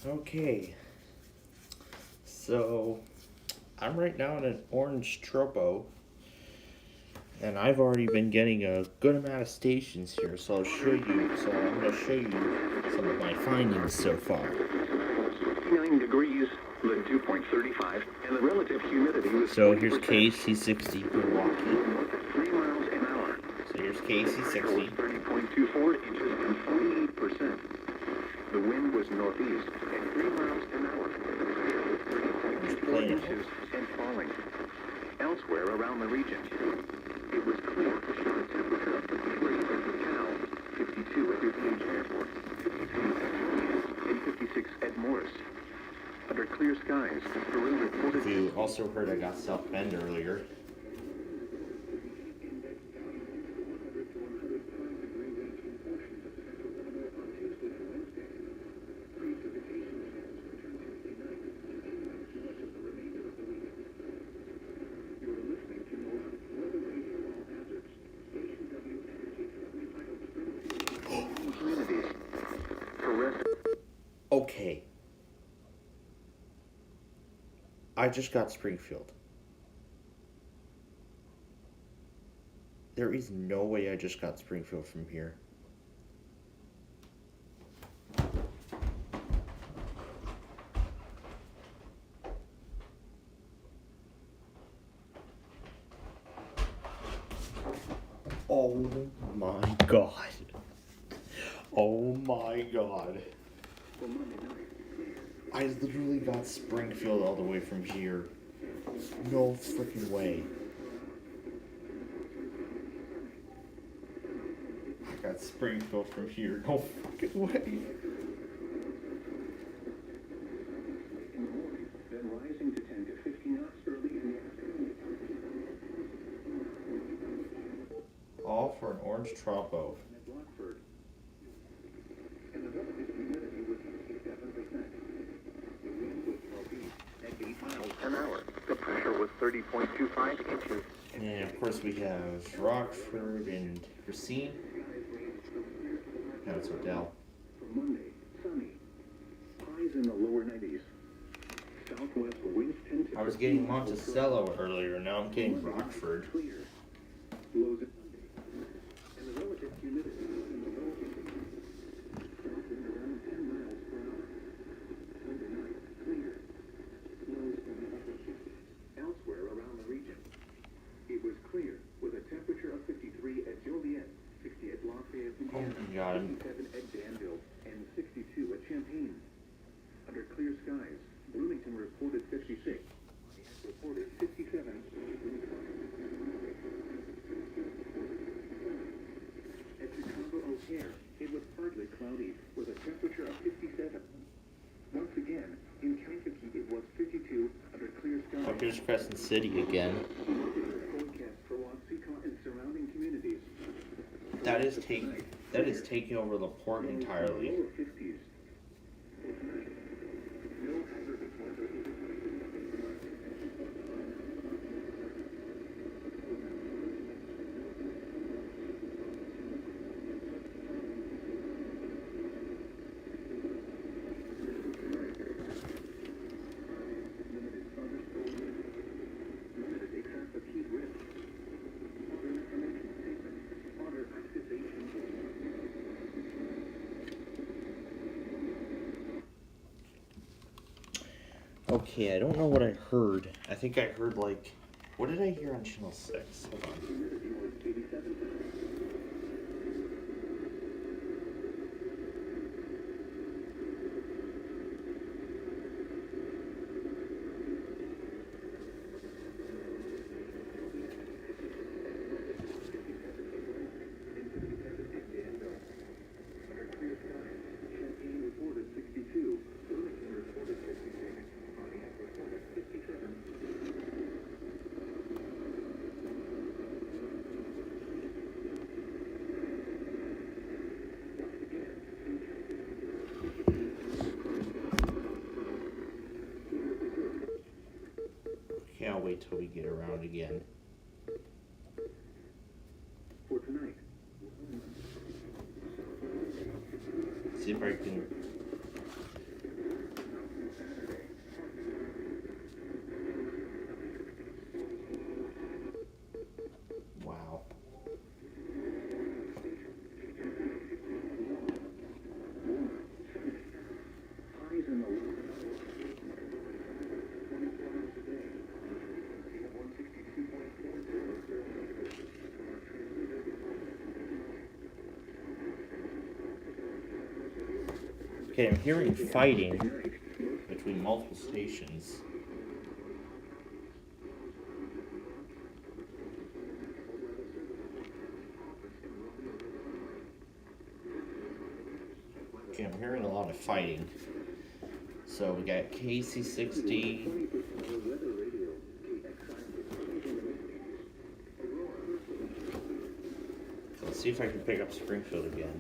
Okay, so I'm right now in an orange Tropo, and I've already been getting a good amount of stations here. So I'm going to show you some of my findings so far. 59 degrees, the dew point 35, and the relative humidity was So here's 40%. KC60 Milwaukee. 3 miles an hour. So here's KC60. 30.24 inches and 48%. The wind was northeast at 3 miles an hour. 30.24 inches and falling. Elsewhere around the region, it was clear to show a temperature of 53 at the Cal, 52 at DXing Airport, 52 at Julian, and 56 at Morris. Under clear skies, Peru reported... You also heard I got South Bend earlier. Okay. I just got Springfield. There is no way I just got Springfield from here. Oh my god. Oh my god. I literally got Springfield all the way from here. No freaking way. I got Springfield from here. No fucking way. Then rising to 10 to 50 knots early in the afternoon. All for an orange Tropo. At Rockford. And the relative humidity was 67%. The wind was northeast at 8 miles an hour. The pressure was 30.25 inches. And of course we have Rockford and Racine. That's Odell. For Monday, sunny. Highs in the lower 90s. Southwest winds 10 to I was getting Monticello earlier, now I'm getting Rockford. clear. Lows at Sunday. And the relative humidity was in the low 80s. South wind around 10 miles per hour. Sunday night, clear. Lows in the upper 60s. Elsewhere around the region, it was clear with a temperature of 53 at Joliet, 60 at Lafayette, Oh my god. 57 at Danville, and 62 at Champaign. Under clear skies, Bloomington reported 56. Pontiac reported 57. At Chicago O'Hare, it was partly cloudy with a temperature of 57. Once again, in Kankakee, it was 52 under clear skies. Oh, here's Crescent City again. Forecast for Watsika and surrounding communities. That is taking over the port entirely. Lower 50s. No hazardous weather. Limited thunderstorms. Limited excessive heat risk. Water information statement. Water activation. Okay, I don't know what I heard. I think I heard like, what did I hear on Channel 6? Hold on. Humidity was 87%. Under clear skies, Champaign reported 62, Bloomington reported 56, Pontiac reported 57. Once again, Okay, I'll wait till we get around again. for tonight. See if I can Okay, I'm hearing fighting between multiple stations. Okay, I'm hearing a lot of fighting. So we got KC60. Let's see if I can pick up Springfield again.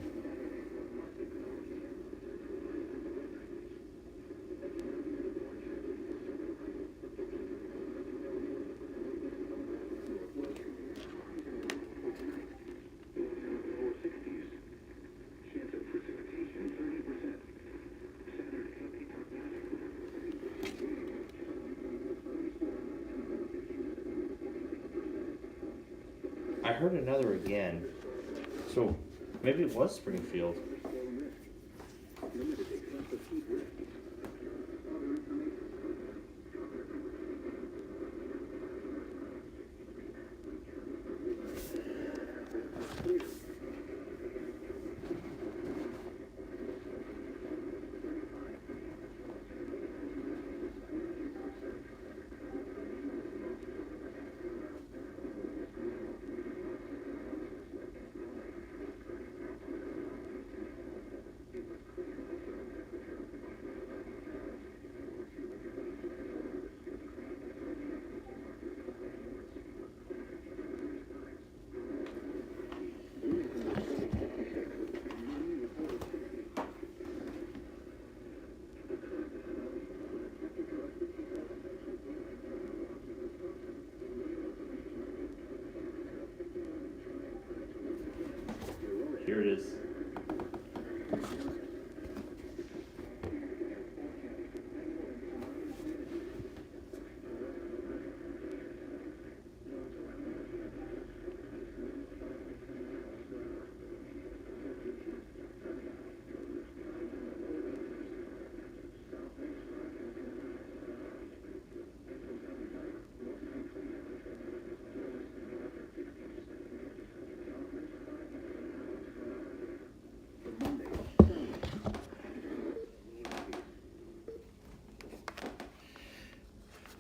I heard another again. So maybe it was Springfield. Here it is.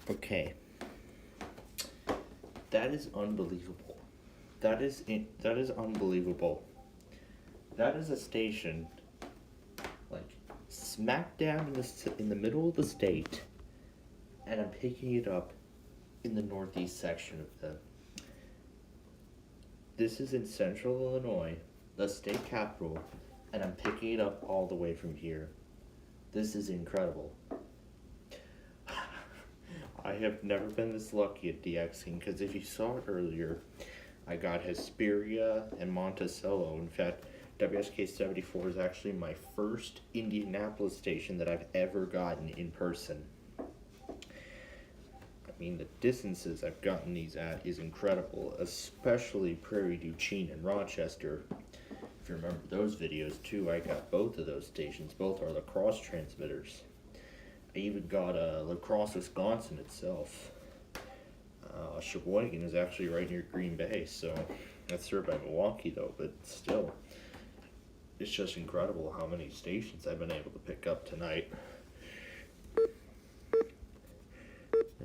Okay. That is unbelievable. That is unbelievable. That is a station, like, smack dab in the middle of the state, and I'm picking it up in the northeast section of the. This is in central Illinois, the state capital, and I'm picking it up all the way from here. This is incredible. I have never been this lucky at DXing, because if you saw it earlier, I got Hesperia and Monticello. In fact, WSK 74 is actually my first Indianapolis station that I've ever gotten in person. I mean, the distances I've gotten these at is incredible, especially Prairie du Chien and Rochester. If you remember those videos too, I got both of those stations. Both are La Crosse transmitters. I even got La Crosse, Wisconsin itself. Sheboygan is actually right near Green Bay, so that's served by Milwaukee though, but still, it's just incredible how many stations I've been able to pick up tonight.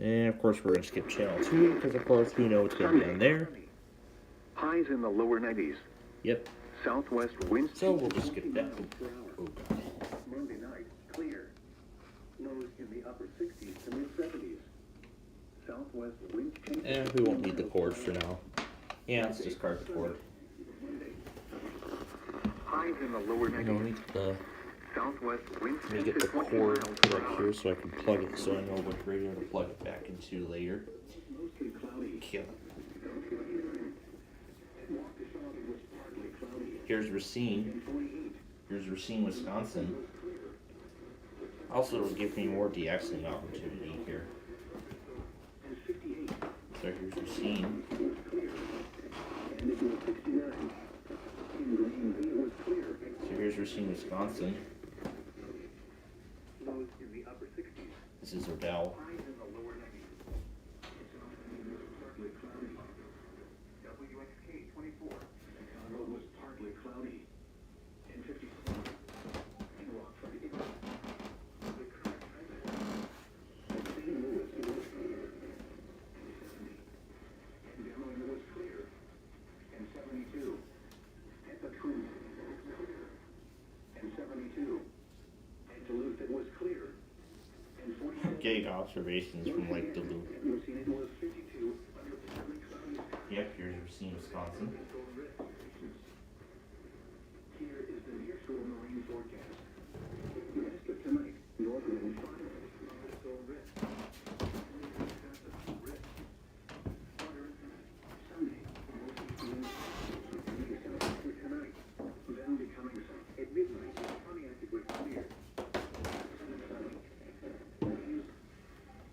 And of course we're going to skip channel 2, because of course we know what's going to be on there. Highs in the lower 90s. Yep. Southwest winds. So we'll just skip that. Oh god. Monday night, clear. Lows in the upper 60s to mid 70s. Southwest winds change. And we won't need the cord for now. Yeah, let's discard the cord. Highs in the lower I don't 90s. need the. Southwest winds Let me get the cord right here so I can plug it, so I know what radio to plug it back into later. Mostly cloudy. Kill it. Here's Racine. Here's Racine, Wisconsin. Also, it'll give me more DXing opportunity here. So here's Racine. So here's Racine, Wisconsin. Lows in the upper 60s. This is Odell. Highs in the lower 90s. Partly cloudy. WXK 24. Chicago was partly cloudy. 10:50. In Rockford, getting observations from like Duluth. Yep, here's Racine, Wisconsin. Here is the nearshore marine forecast. West of tonight, north wind 5. So risk. Sunday, for tonight. Then becoming sun. At midnight, Pontiac would clear. Sunny.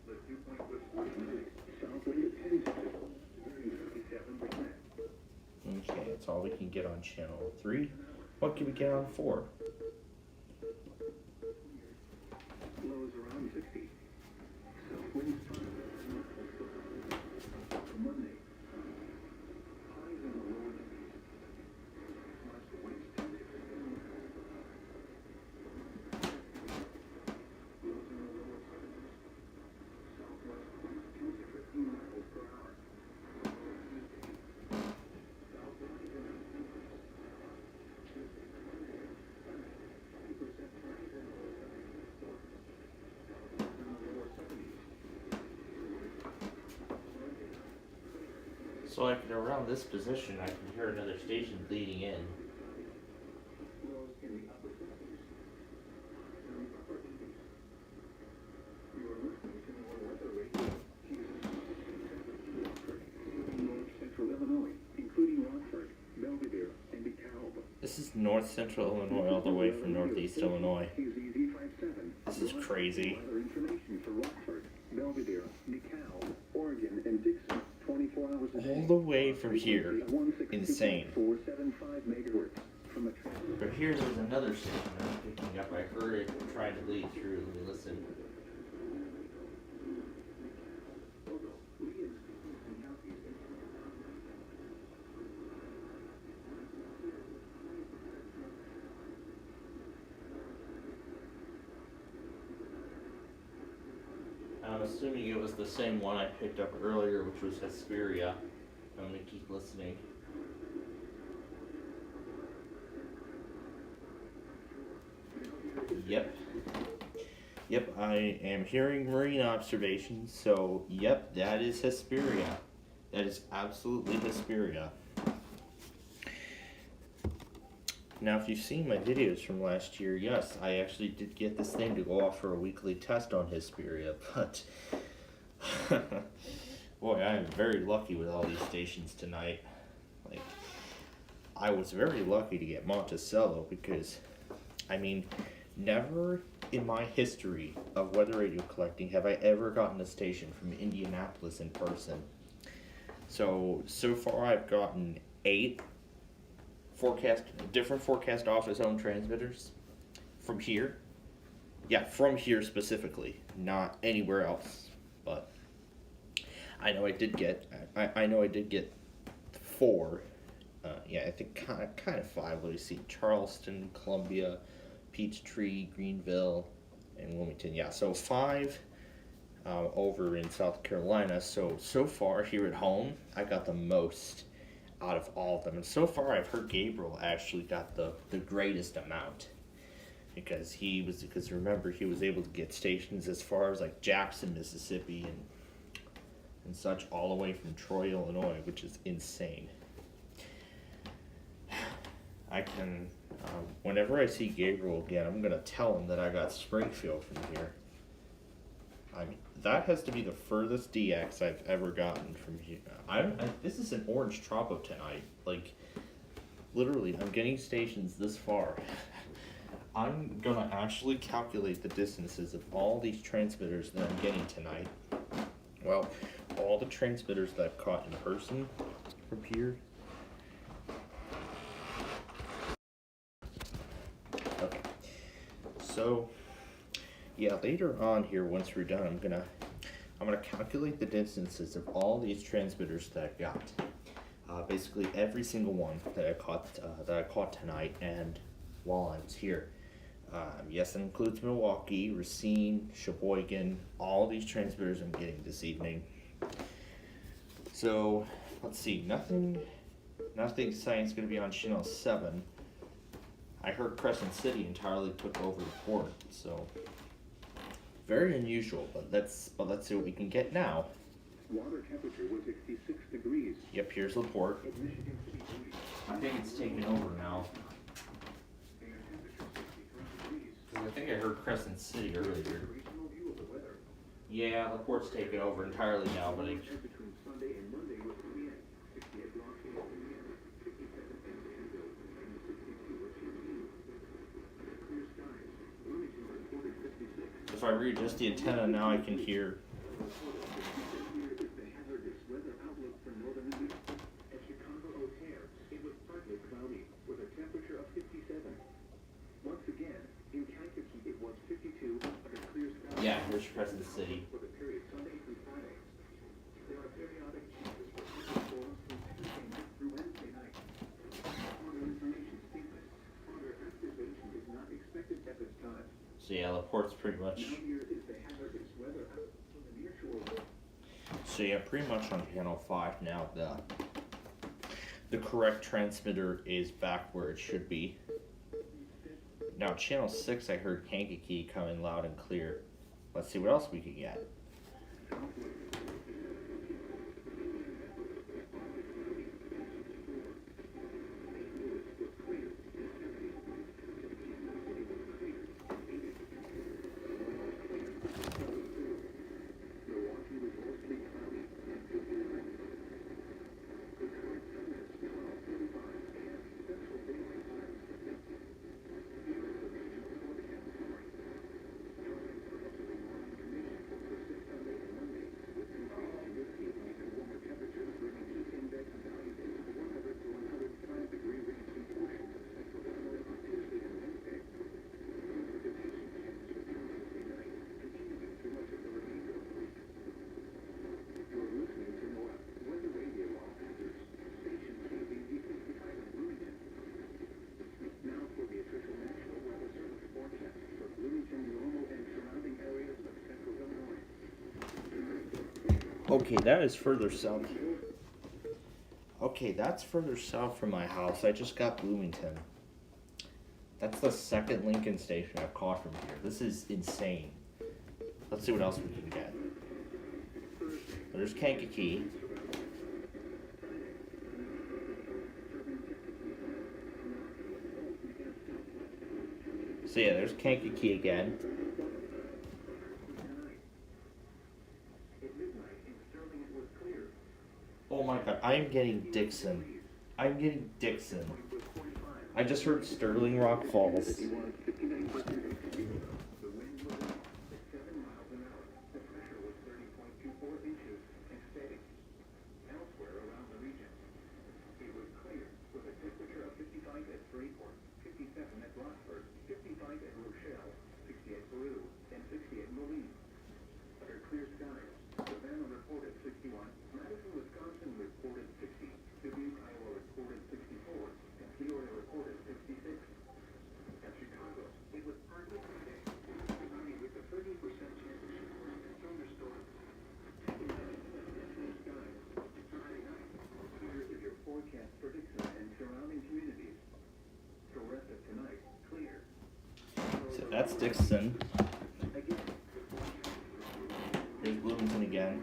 The dew point was 49. South wind at 10 37%. Okay, that's all we can get on channel 3. What can we get on 4? Lows around 60. South winds Monday. Highs in the lower 90s. West winds 10 to 15. Lows in the lower 70s. Southwest winds 10 to 15 miles per hour. Tuesday. South winds in the 50s. Tuesday. 50% highs in the lower 70s. South winds in the lower 70s. So like around this position, I can hear another station bleeding in. Lows in the upper 70s. Highs in the upper 80s. You are listening to more weather radio. North Central Illinois, including Rockford, Belvidere, and DeKalb. This is north central Illinois all the way from northeast Illinois. KZZ57. This is crazy. Weather information for Rockford, Belvidere, DeKalb, Oregon, and Dixon. 24 hours a day. All the way from here. Insane. 475 megahertz from a But here there's another station I'm picking up. I heard it trying to bleed through. Let me listen. I'm assuming it was the same one I picked up earlier, which was Hesperia. I'm gonna keep listening. Yep. Yep, I am hearing marine observations, so yep, that is Hesperia. That is absolutely Hesperia. Now, if you've seen my videos from last year, yes, I actually did get this thing to go off for a weekly test on Hesperia, but boy, I am very lucky with all these stations tonight. Like, I was very lucky to get Monticello because, I mean, never in my history of weather radio collecting have I ever gotten a station from Indianapolis in person. So far I've gotten 8 different forecast office owned transmitters from here. Yeah, from here specifically, not anywhere else. But I know I did get 4. Yeah, I think kind of 5. Let me see: Charleston, Columbia, Peachtree, Greenville, and Wilmington. Yeah, so 5 over in South Carolina. So far here at home, I got the most out of all of them. And so far I've heard Gabriel actually got the greatest amount. Because remember, he was able to get stations as far as like Jackson, Mississippi and such, all the way from Troy, Illinois, which is insane. I can, whenever I see Gabriel again, I'm going to tell him that I got Springfield from here. I mean, that has to be the furthest DX I've ever gotten from here. This is an orange Tropo tonight. Like, literally, I'm getting stations this far. I'm going to actually calculate the distances of all these transmitters that I'm getting tonight. Well, all the transmitters that I've caught in person from here. Okay. So, yeah, later on here, once we're done, I'm gonna calculate the distances of all these transmitters that I've got. Basically every single one that I caught tonight, and while I was here. Yes, it includes Milwaukee, Racine, Sheboygan, all these transmitters I'm getting this evening. So, let's see, nothing exciting's going to be on channel 7. I heard Crescent City entirely took over the port, so Very unusual, but let's see what we can get now. Water temperature was 66 degrees. Yep, here's Laporte. At Michigan City, Moody. I think it's taken over now. Air temperature 63 degrees. 'Cause I think I heard Crescent City earlier. Regional view of the weather. Yeah, Laporte's taken over entirely now, but Between Sunday and Monday was 28, 68 Los Angeles, 57 in Danville, and 62 at Houston. Clear skies. Bloomington reported 56. if I read just the antenna now, I can hear. Here is the hazardous weather outlook for northern New York. At Chicago O'Hare, it was partly cloudy with a temperature of 57. Once again, in Kankakee it was 52 under clear skies. Yeah, here's Crescent City. For the period Sunday through Friday. There are periodic chances for thunderstorms from Tuesday night through Wednesday night. Weather information statement. Weather activation is not expected at this time. So yeah, Laporte's pretty much. Now here is the hazardous weather outlook for the near shore. So yeah, pretty much on channel 5 now. The correct transmitter is back where it should be. Now channel 6, I heard Kankakee coming loud and clear. Let's see what else we can get. Okay, that is further south. Okay, that's further south from my house. I just got Bloomington. That's the second Lincoln station I've caught from here. This is insane. Let's see what else we can get. There's Kankakee. So yeah, there's Kankakee again. Oh my god, I am getting DXing. I'm getting DXing. I just heard Sterling Rock Falls. So that's DXing. Here's Bloomington again.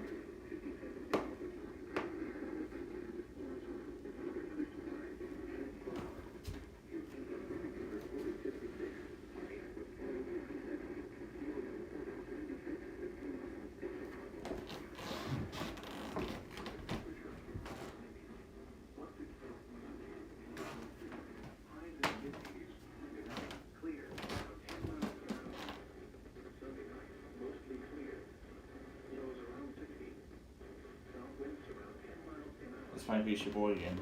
This might be your boy again.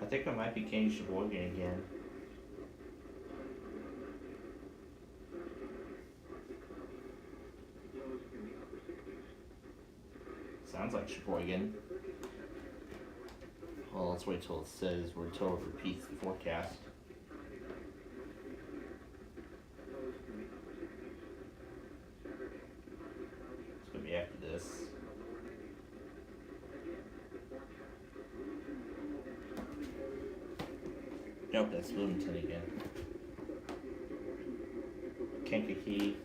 think I might be getting Sheboygan again. Sounds like Sheboygan. Well, let's wait till it says, or until it repeats the forecast. It's gonna be after this. Nope, that's Bloomington again. Kankakee.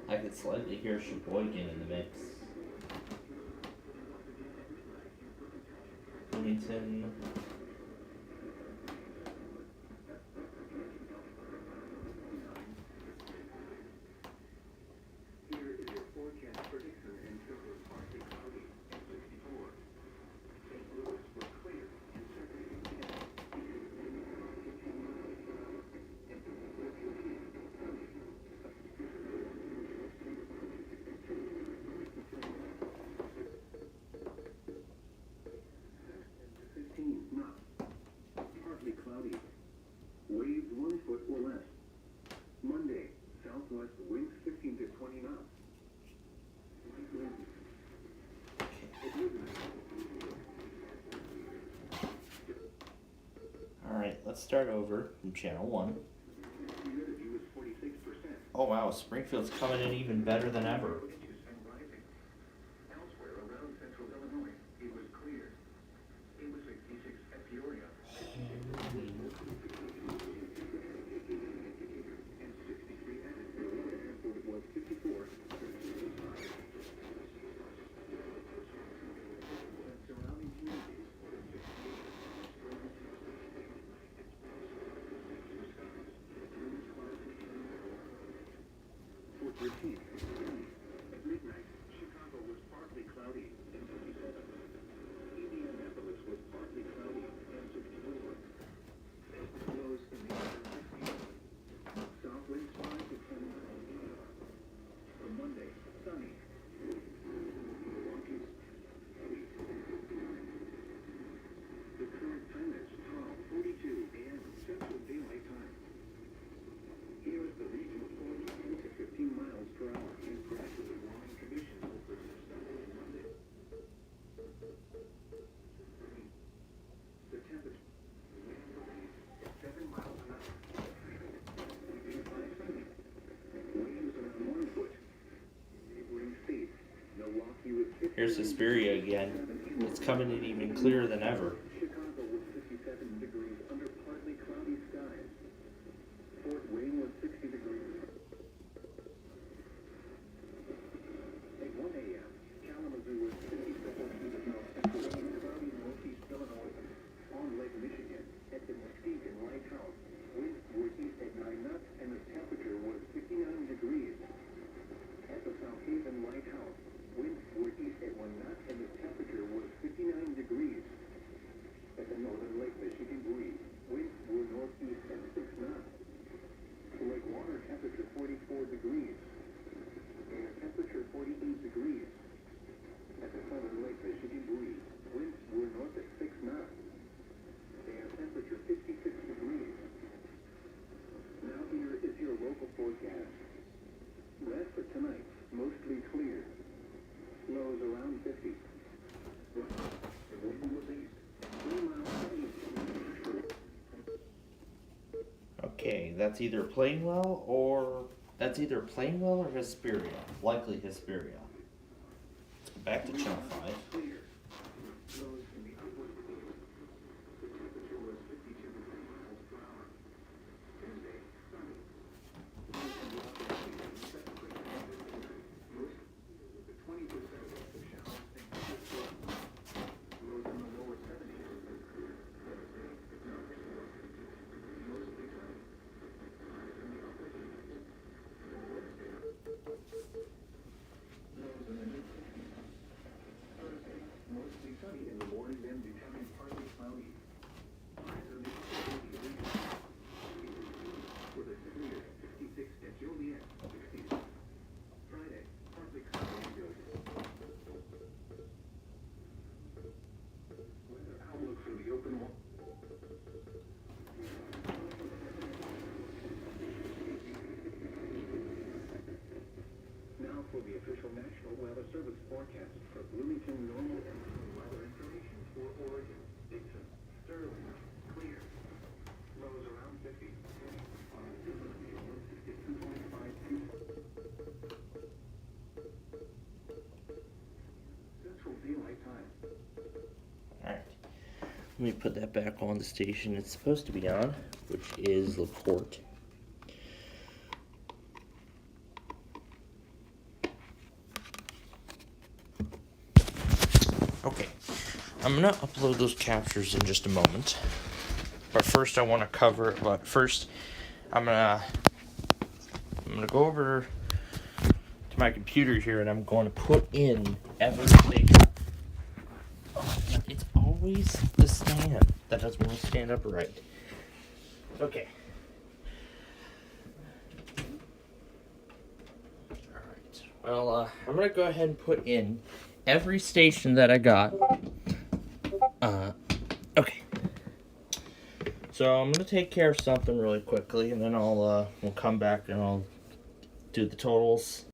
I could slightly hear Sheboygan in the mix. Bloomington. Here is your forecast prediction in Tropo, partly cloudy, 64. St. Louis was clear and 15 knots. Partly cloudy. Waves 1 foot or less. Monday, southwest winds 15 to 20 knots. Light winds. At midnight. Alright, let's start over from channel 1. Humidity was 46%. Oh wow, Springfield's coming in even better than ever. And rising. Elsewhere around central Illinois, it was clear. It was 66 at Peoria. And 63 at Airport was 54. Surrounding communities were 13. At midnight, Chicago was partly cloudy and 57. Indianapolis was partly cloudy and 64. Lows in the upper 60s. South winds 5 to 10 miles. For Monday, sunny. Milwaukee's the current time is 12:42 a.m. Central Daylight Time. Here is the regional forecast at 15 miles per hour and gradually warming conditions will persist until Monday. The temperature wind at 7 miles an hour. By sunny. Waves around 1 foot. Neighboring states, Milwaukee with 50. Here's Hesperia again. It's coming in even clearer than ever. Chicago with 57 degrees under partly cloudy skies. Fort Wayne was 60 degrees. At 1 a.m., Kalamazoo was 57 degrees south central and cloudy northeast Illinois. On Lake Michigan, at the Muskegon Lighthouse, winds were east at 9 knots and the temperature was 59 degrees. At the South Haven Lighthouse, winds were east at 1 knot and the temperature was 59 degrees. At the Northern Lake Michigan buoy, winds were northeast at 6 knots. Lake water temperature 44 degrees. Air temperature 48 degrees. At the Southern Lake Michigan buoy, winds were north at 6 knots. Air temperature 56 degrees. Now here is your local forecast. Rest for tonight, mostly clear. Lows around 50. The wind was east. 3 miles east. Okay, that's either Plainwell or Hesperia. Likely Hesperia. Let's go back to channel 5. Clear. Lows in the upward. The temperature was 52 miles per hour. Tuesday, sunny. Lows in the upper 80s, most with 20% of the showers in St. Louis. Lows in the lower 70s. the official National Weather Service forecast for Bloomington, normal and weather information for Oregon, Dixon, Sterling, clear. Lows around 50. On humidity over 62.5 Central Daylight Time. Alright. Let me put that back on the station it's supposed to be on, which is LaPorte. Okay, I'm gonna upload those captures in just a moment. But first I want to cover, I'm gonna go over to my computer here and I'm going to put in everything. Oh, it's always the stand that doesn't want to stand up right. Okay. Alright. Well, I'm going to go ahead and put in every station that I got. Okay. So I'm going to take care of something really quickly and then we'll come back and I'll do the totals.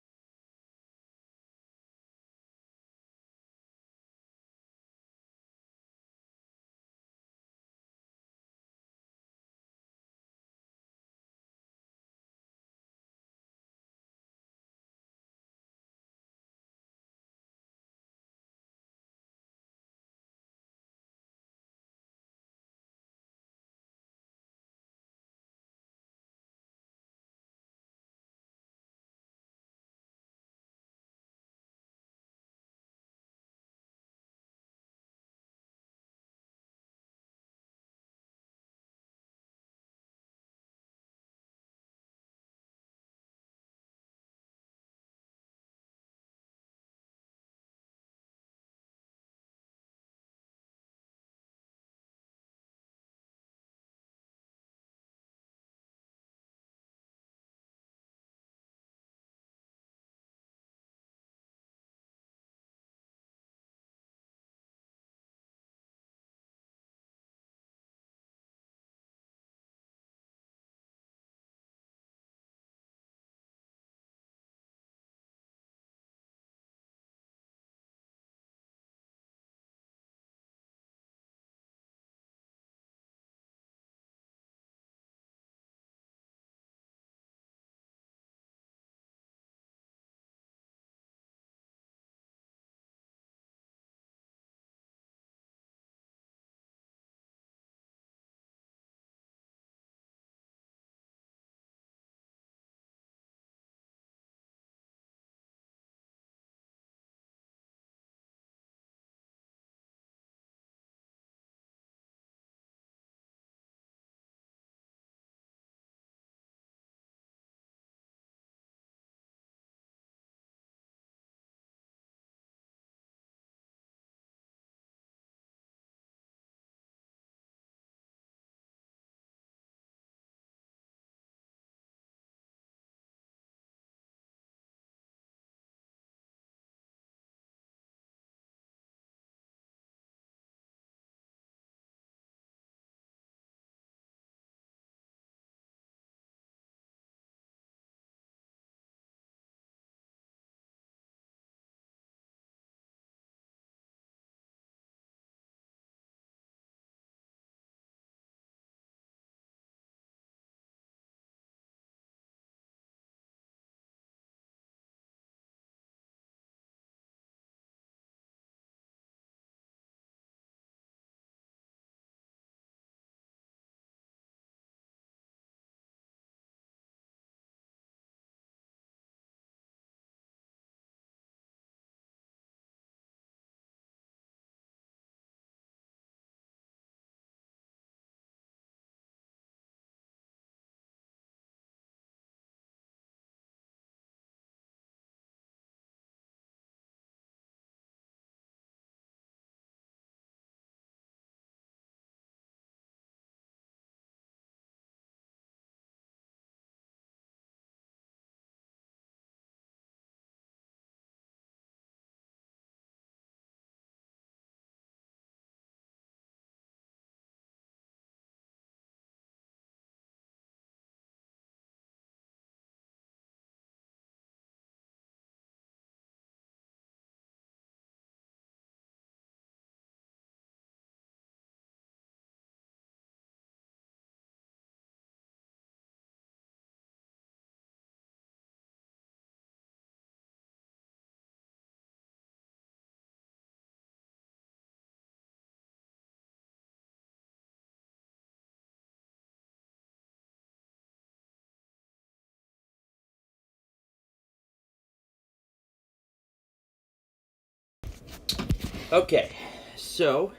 Okay, so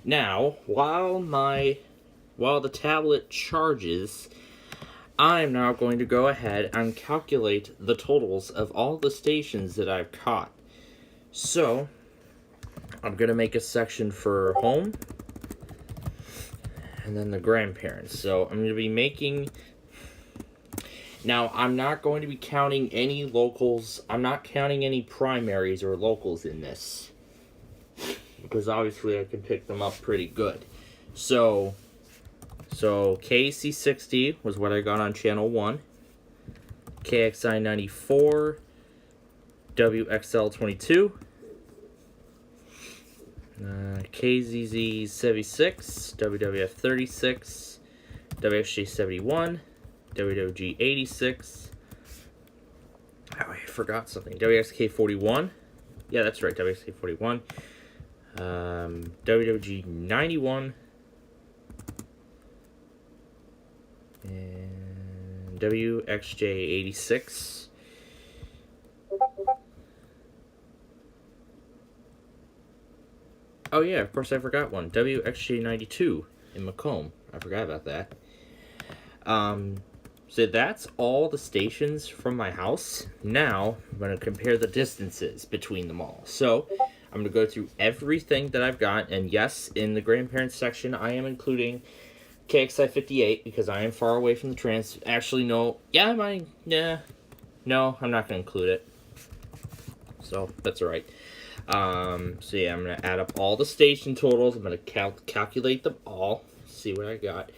now while the tablet charges, I'm now going to go ahead and calculate the totals of all the stations that I've caught. So I'm going to make a section for home and then the grandparents. So I'm going to be making... Now, I'm not going to be counting any locals. I'm not counting any primaries or locals in this, because obviously I can pick them up pretty good. So KC60 was what I got on channel 1. KXI 94, WXL 22, KZZ 76, WWF 36, WXG 71, WWG 86. Oh, I forgot something. WXK 41. Yeah, that's right. WXK 41. WWG 91. And WXJ 86. Oh yeah, of course I forgot one. WXJ 92 in Macomb. I forgot about that. So that's all the stations from my house. Now, I'm going to compare the distances between them all. So, I'm going to go through everything that I've got. And yes, in the grandparents section, I am including KXI 58 because I am far away from the trans. Actually, no. Yeah, no, I'm not going to include it. So, that's alright. So yeah, I'm going to add up all the station totals. I'm going to calculate them all. See what I got.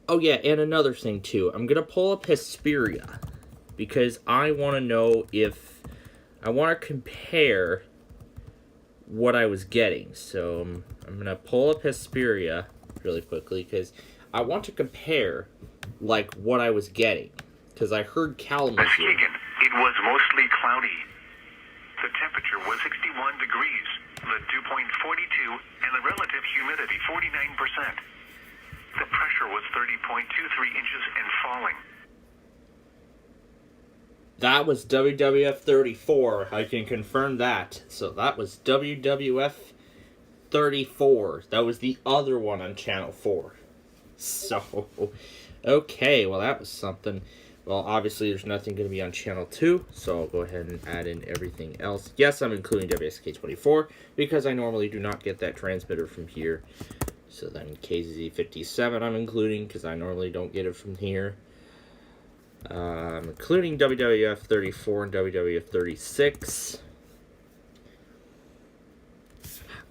Oh yeah, and another thing too. I'm going to pull up Hesperia because I want to know if... I want to compare what I was getting. So I'm going to pull up Hesperia really quickly because I want to compare like what I was getting. Because I heard Kalamazoo. Muskegon, it was mostly cloudy. The temperature was 61 degrees, the dew point 42, and the relative humidity 49%. The pressure was 30.23 inches and falling. That was WWF 34. I can confirm that. So that was WWF 34. That was the other one on Channel 4. So, okay, well that was something. Well, obviously there's nothing going to be on Channel 2, so I'll go ahead and add in everything else. Yes, I'm including WSK 24, because I normally do not get that transmitter from here. So then KZ 57 I'm including, because I normally don't get it from here. Including WWF 34 and WWF 36.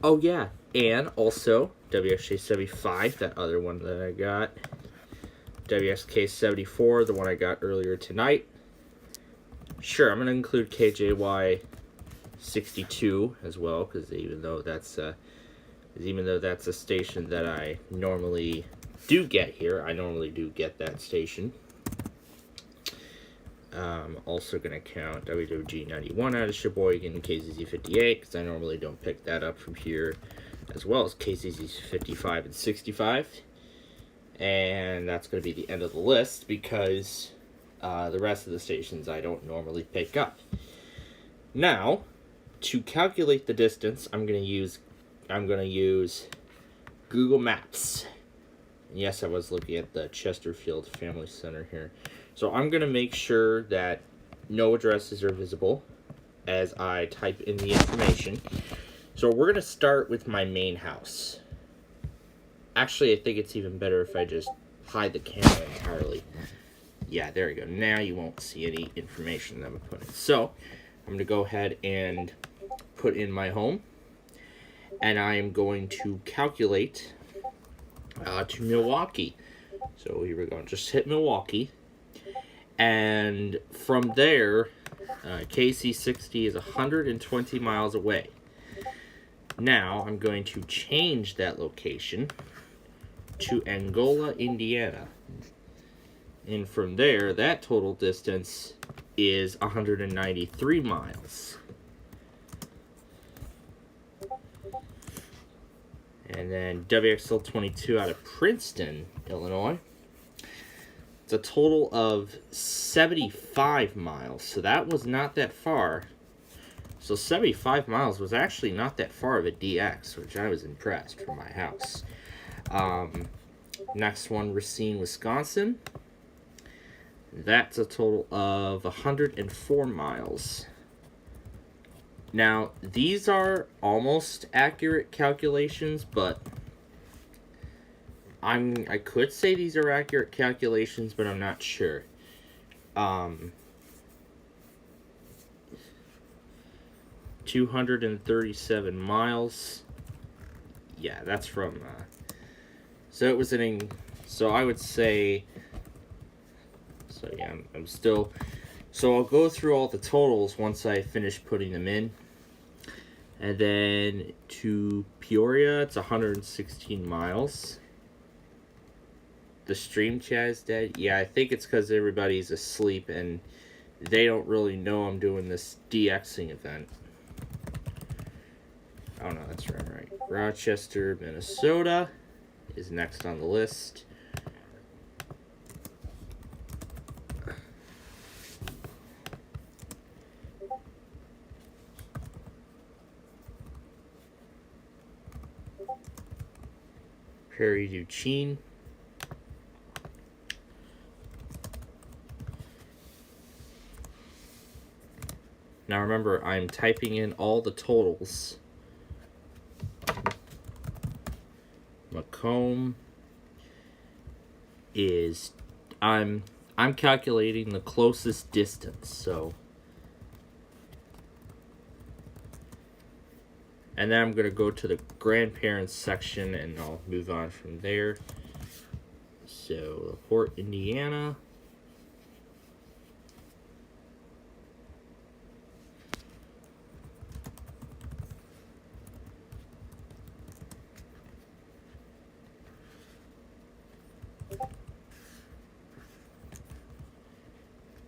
Oh yeah, and also WXJ 75, that other one that I got. WXK 74, the one I got earlier tonight. Sure, I'm going to include KJY 62 as well, because even though that's a station that I normally do get here, I normally do get that station. Also going to count WWG 91 out of Sheboygan, KZZ 58, because I normally don't pick that up from here, as well as KZZ 55 and 65. And that's going to be the end of the list, because the rest of the stations I don't normally pick up. Now, to calculate the distance, I'm going to use Google Maps. And yes, I was looking at the Chesterfield Family Center here. So I'm going to make sure that no addresses are visible as I type in the information. So we're going to start with my main house. Actually, I think it's even better if I just hide the camera entirely. Yeah, there we go. Now you won't see any information that I'm putting. So I'm going to go ahead and put in my home. And I am going to calculate to Milwaukee. So here we go. Just hit Milwaukee. And from there, KC60 is 120 miles away. Now, I'm going to change that location to Angola, Indiana. And from there, that total distance is 193 miles. And then WXL 22 out of Princeton, Illinois. It's a total of 75 miles, so that was not that far. So 75 miles was actually not that far of a DX, which I was impressed from my house. Next one, Racine, Wisconsin. That's a total of 104 miles. Now, these are almost accurate calculations, but I could say these are accurate calculations, but I'm not sure. 237 miles. Yeah, that's from. So it was so I would say. So yeah, I'm still. So I'll go through all the totals once I finish putting them in. And then to Peoria, it's 116 miles. The stream chat is dead. Yeah, I think it's because everybody's asleep and they don't really know I'm doing this DXing event. Oh no, that's right. Rochester, Minnesota is next on the list. Prairie du Chien. Now remember, I'm typing in all the totals. Macomb is I'm calculating the closest distance, so and then I'm going to go to the grandparents section and I'll move on from there. So, LaPorte, Indiana.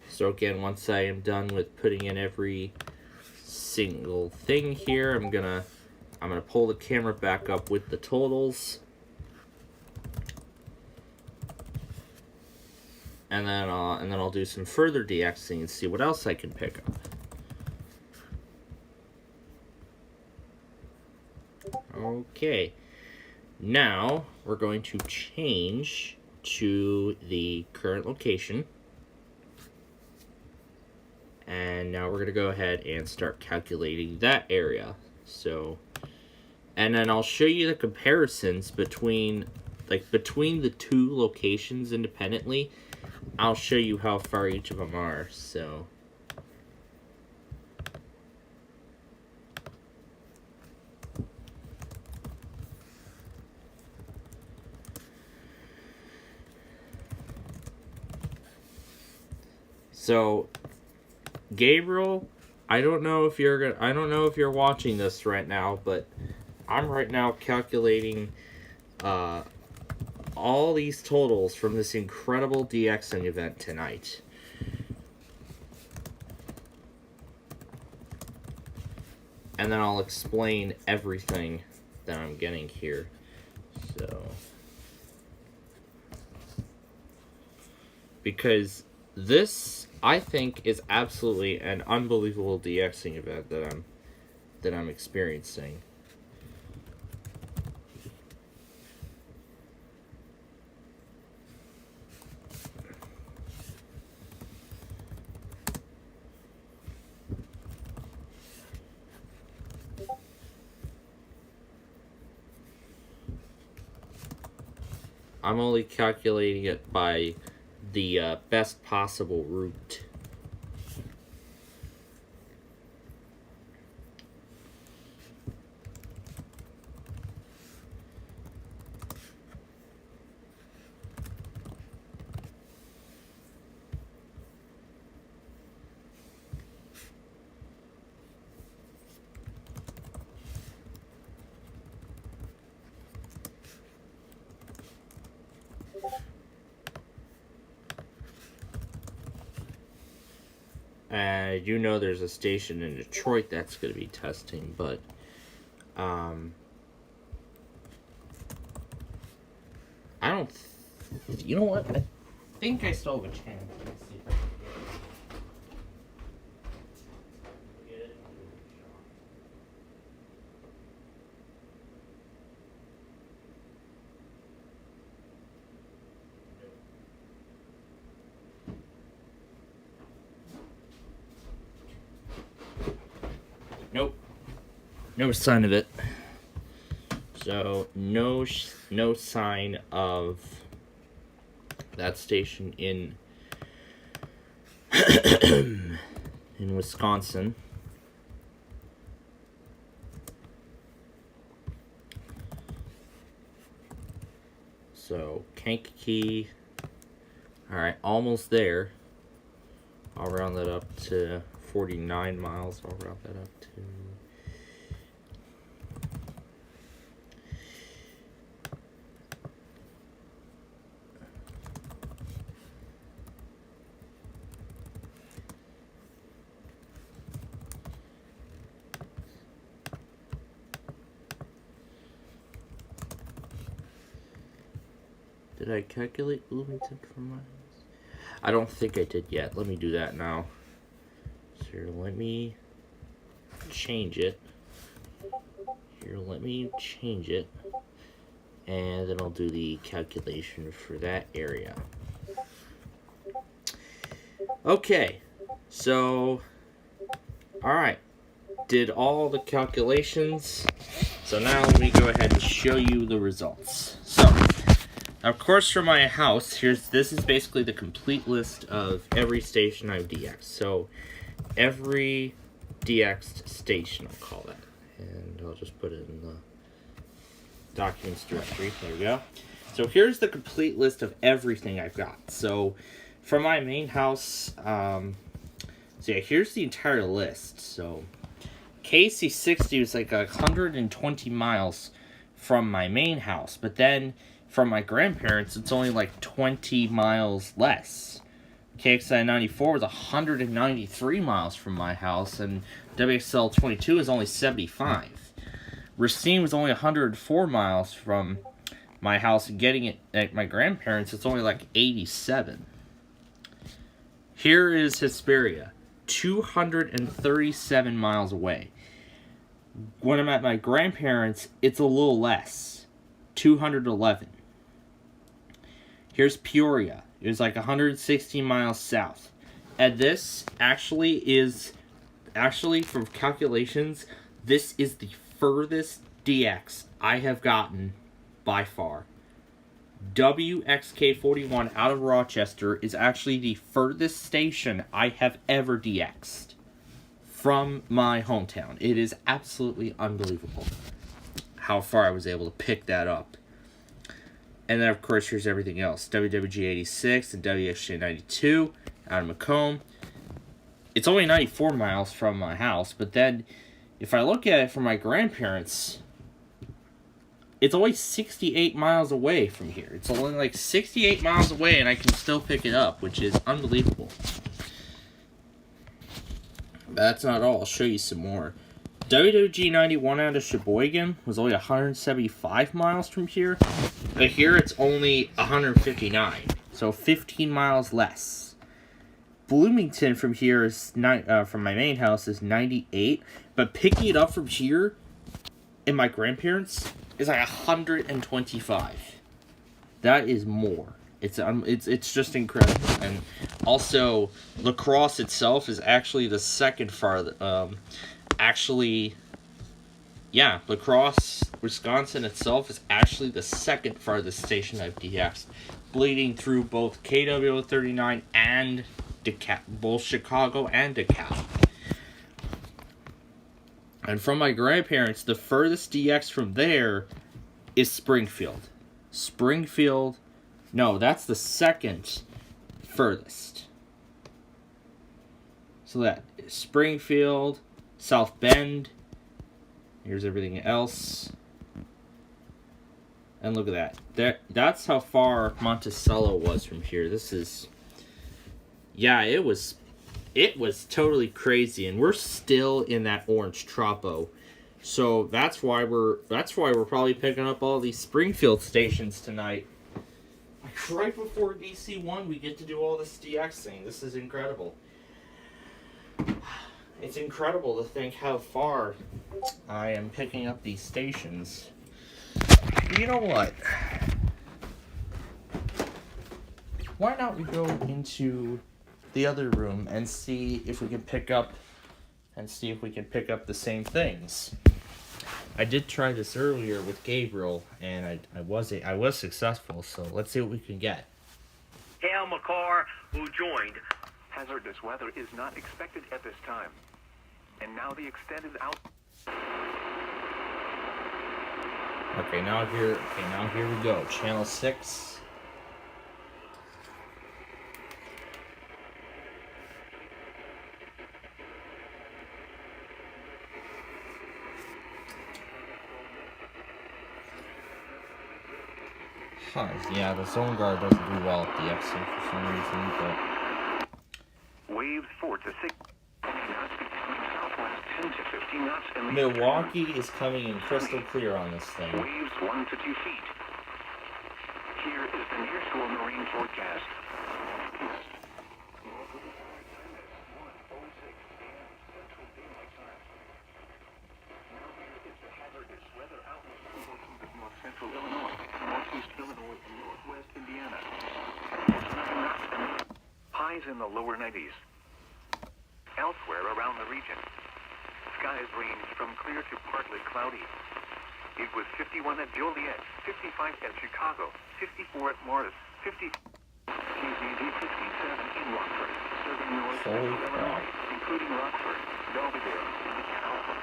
So again, once I am done with putting in every single thing here, I'm gonna pull the camera back up with the totals, and then I'll do some further DXing and see what else I can pick up. Okay, now we're going to change to the current location. And now we're going to go ahead and start calculating that area. So, and then I'll show you the comparisons between the two locations independently. I'll show you how far each of them are. So, Gabriel, I don't know if you're watching this right now, but I'm right now calculating all these totals from this incredible DXing event tonight. And then I'll explain everything that I'm getting here. So, because this, I think, is absolutely an unbelievable DXing event that I'm experiencing. I'm only calculating it by the best possible route. You know there's a station in Detroit that's going to be testing, but I don't. You know what? I think I still have a chance. Let me see if I can get it. Nope. No sign of it. So, no sign of that station in in Wisconsin. So, Kankakee. Alright, almost there. I'll round that up to 49 miles. I'll round that up to... Did I calculate Bloomington for miles? I don't think I did yet. Let me do that now. So let me change it. Here, let me change it. And then I'll do the calculation for that area. Okay. So, alright. Did all the calculations. So now let me go ahead and show you the results. So, of course, for my house, this is basically the complete list of every station I've DXed. So, every DXed station, I'll call that. And I'll just put it in the documents directory. There we go. So, here's the complete list of everything I've got. So, for my main house, so yeah, here's the entire list. So, KC60 was like 120 miles from my main house, but then from my grandparents, it's only like 20 miles less. KXI94 was 193 miles from my house, and WXL22 is only 75. Racine was only 104 miles from my house, and getting it at my grandparents, it's only like 87. Here is Hesperia, 237 miles away. When I'm at my grandparents', it's a little less, 211. Here's Peoria. It was like 116 miles south. And this actually from calculations, this is the furthest DX I have gotten by far. WXK41 out of Rochester is actually the furthest station I have ever DX'd from my hometown. It is absolutely unbelievable how far I was able to pick that up. And then, of course, here's everything else. WWG86 and WXJ92 out of Macomb. It's only 94 miles from my house, but then if I look at it from my grandparents, it's only 68 miles away from here. It's only like 68 miles away, and I can still pick it up, which is unbelievable. But that's not all. I'll show you some more. WWG91 out of Sheboygan was only 175 miles from here. But here it's only 159. So 15 miles less. Bloomington from here is from my main house is 98. But picking it up from here in my grandparents is like 125. That is more. It's just incredible. And also, La Crosse itself is actually the second farthest. La Crosse, Wisconsin itself is actually the second farthest station I've DX'd, bleeding through both KW39 and both Chicago and DeKalb. And from my grandparents, the furthest DX from there is Springfield. No, that's the second furthest. So that is Springfield, South Bend. Here's everything else. And look at that. That's how far Monticello was from here. This is... Yeah, it was totally crazy. And we're still in that orange Tropo. So that's why we're probably picking up all these Springfield stations tonight. Right before DC1, we get to do all this DXing. This is incredible. It's incredible to think how far I am picking up these stations. You know what? Why not we go into the other room and see if we can pick up and see if we can pick up the same things. I did try this earlier with Gabriel, and I was successful. So let's see what we can get. Hail McCarr, who joined. Hazardous weather is not expected at this time. And now the extended out. Okay, now here we go. Channel 6. Huh, yeah, the zone guard doesn't do well at DXing for some reason, but Waves 4 to 6. Southwest 10 to 15 knots. And Milwaukee is coming in crystal clear on this thing. Waves 1 to 2 feet. Here is the nearshore marine forecast. Central Illinois, northeast Illinois, and northwest Indiana. Highs in the lower 90s. Elsewhere around the region, skies range from clear to partly cloudy. It was 51 at Joliet, 55 at Chicago, 54 at Morris, 50 KZZ 67 in Rockford, serving northwest Illinois, including Rockford, Belvidere, and Alpha.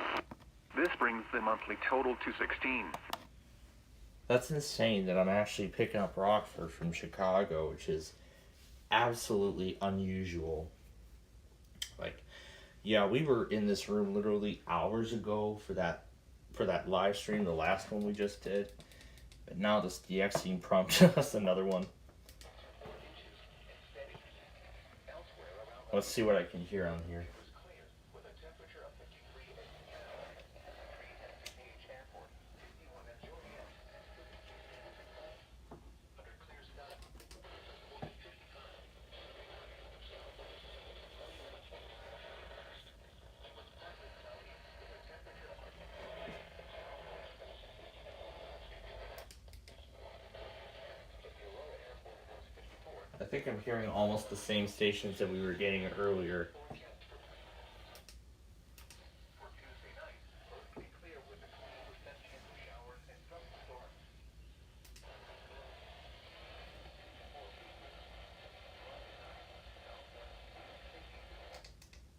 This brings the monthly total to 16. That's insane that I'm actually picking up Rockford from Chicago, which is absolutely unusual. Like, yeah, we were in this room literally hours ago for that live stream, the last one we just did. But now this DXing prompted us another one. Let's see what I can hear on here. I think I'm hearing almost the same stations that we were getting earlier.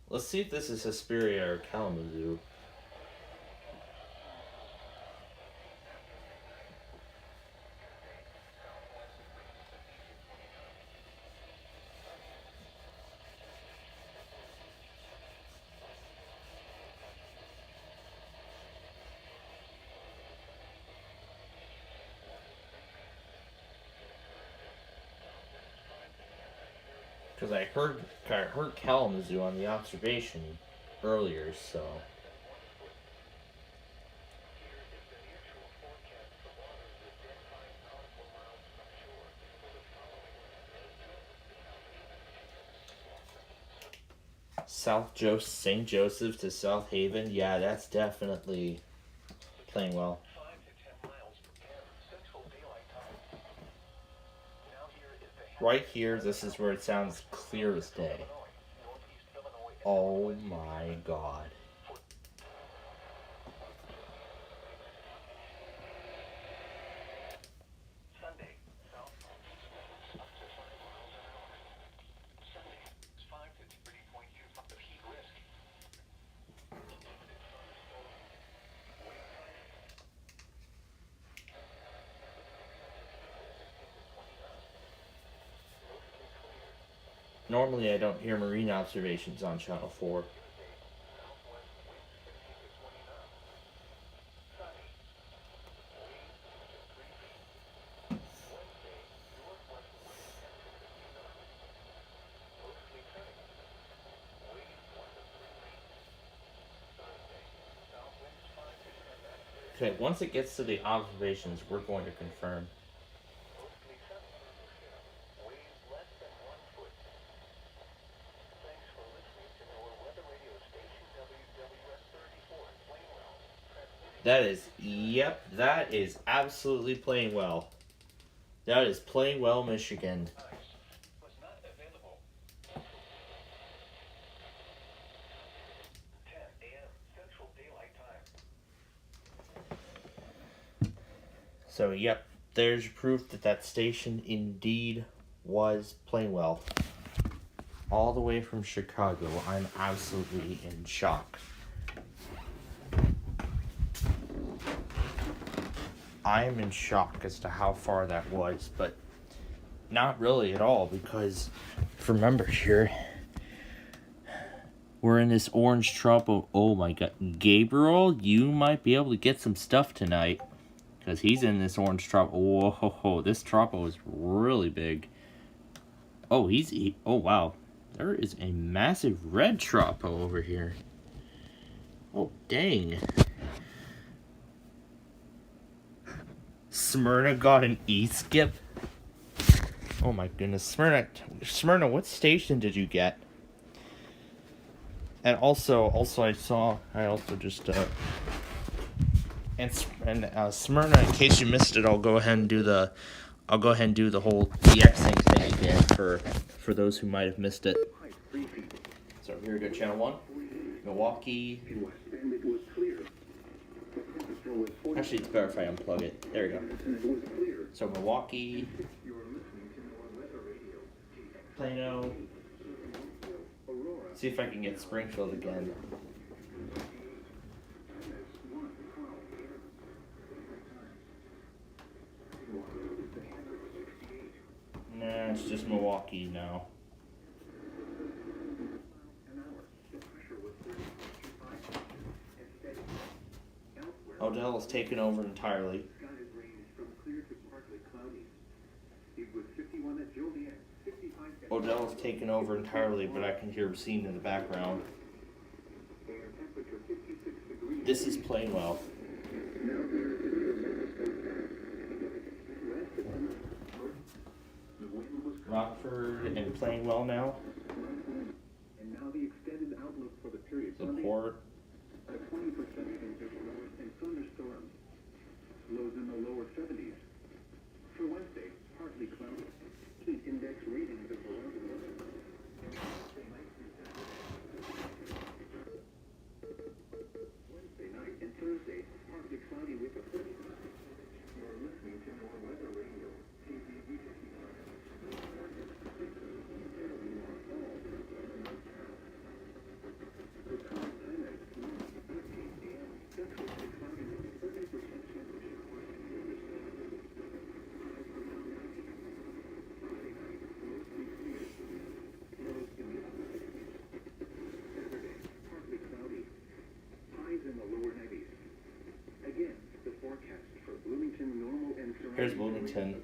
Let's see if this is Hesperia or Kalamazoo. Because I heard Kalamazoo on the observation earlier, so. St. Joseph to South Haven, yeah, that's definitely playing well. Right here, this is where it sounds clear as day. Oh my god. Normally I don't hear marine observations on Channel 4. Okay, once it gets to the observations, we're going to confirm. That is absolutely playing well. That is playing well, Michigan. So, yep, there's proof that that station indeed was Plainwell. All the way from Chicago. I'm absolutely in shock. I am in shock as to how far that was, but not really at all, because remember here, we're in this orange Tropo. Oh my god. Gabriel, you might be able to get some stuff tonight, because he's in this orange Tropo. Whoa, this Tropo is really big. Oh, oh wow. There is a massive red Tropo over here. Oh, dang. Smyrna got an E-skip? Oh my goodness. Smyrna, what station did you get? And also I also just, Smyrna, in case you missed it, I'll go ahead and do the whole DXing thing again for those who might have missed it. So here we go, channel 1, Milwaukee. Actually, it's better if I unplug it. There we go. So Milwaukee, Plano. See if I can get Springfield again. Nah, it's just Milwaukee now. Odell is taken over entirely. Odell is taken over entirely, but I can hear Racine in the background. This is Plainwell. Rockford and Plainwell now. And now the extended outlook for the period. The port. A 20% and thunderstorms. Lows in the lower 70s. For Wednesday, partly cloudy. Heat index readings of around Wednesday night and Thursday, partly cloudy with a 30%. You're listening to North Weather Radio, KBB. Here's Bloomington.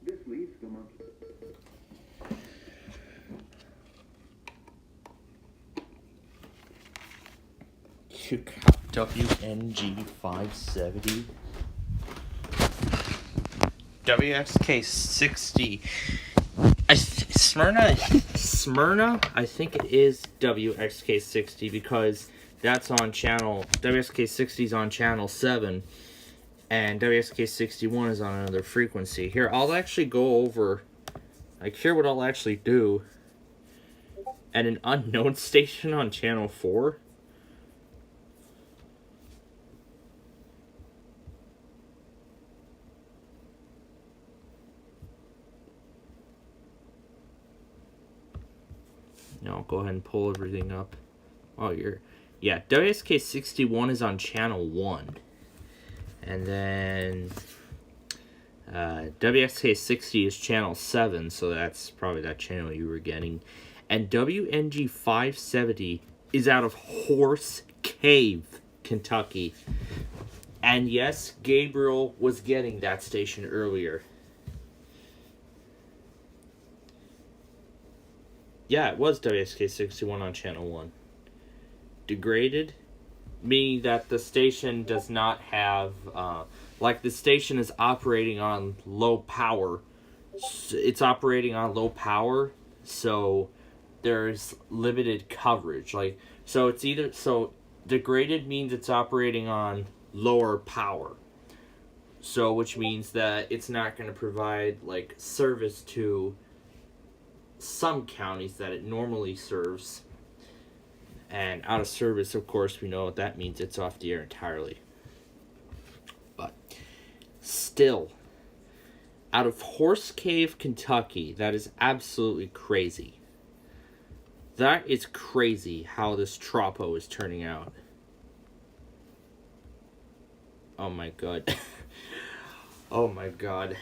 This leads them up. WNG 570. WXK 60. Smyrna, I think it is WXK 60 because that's on channel, WXK 60 is on channel 7 and WXK 61 is on another frequency. Here, I'll actually go over, like, here what I'll actually do at an unknown station on channel 4. No, I'll go ahead and pull everything up. Oh, yeah, WSK 61 is on channel 1. And then WSK 60 is channel 7, so that's probably that channel you were getting. And WNG 570 is out of Horse Cave, Kentucky. And yes, Gabriel was getting that station earlier. Yeah, it was WSK 61 on channel 1. Degraded, meaning that the station does not have, like, the station is operating on low power. It's operating on low power, so there's limited coverage. Like, so it's either, so degraded means it's operating on lower power. So, which means that it's not going to provide, like, service to some counties that it normally serves. And out of service, of course, we know what that means. It's off the air entirely. But still, out of Horse Cave, Kentucky, that is absolutely crazy. That is crazy how this Tropo is turning out. Oh my god. Oh my god.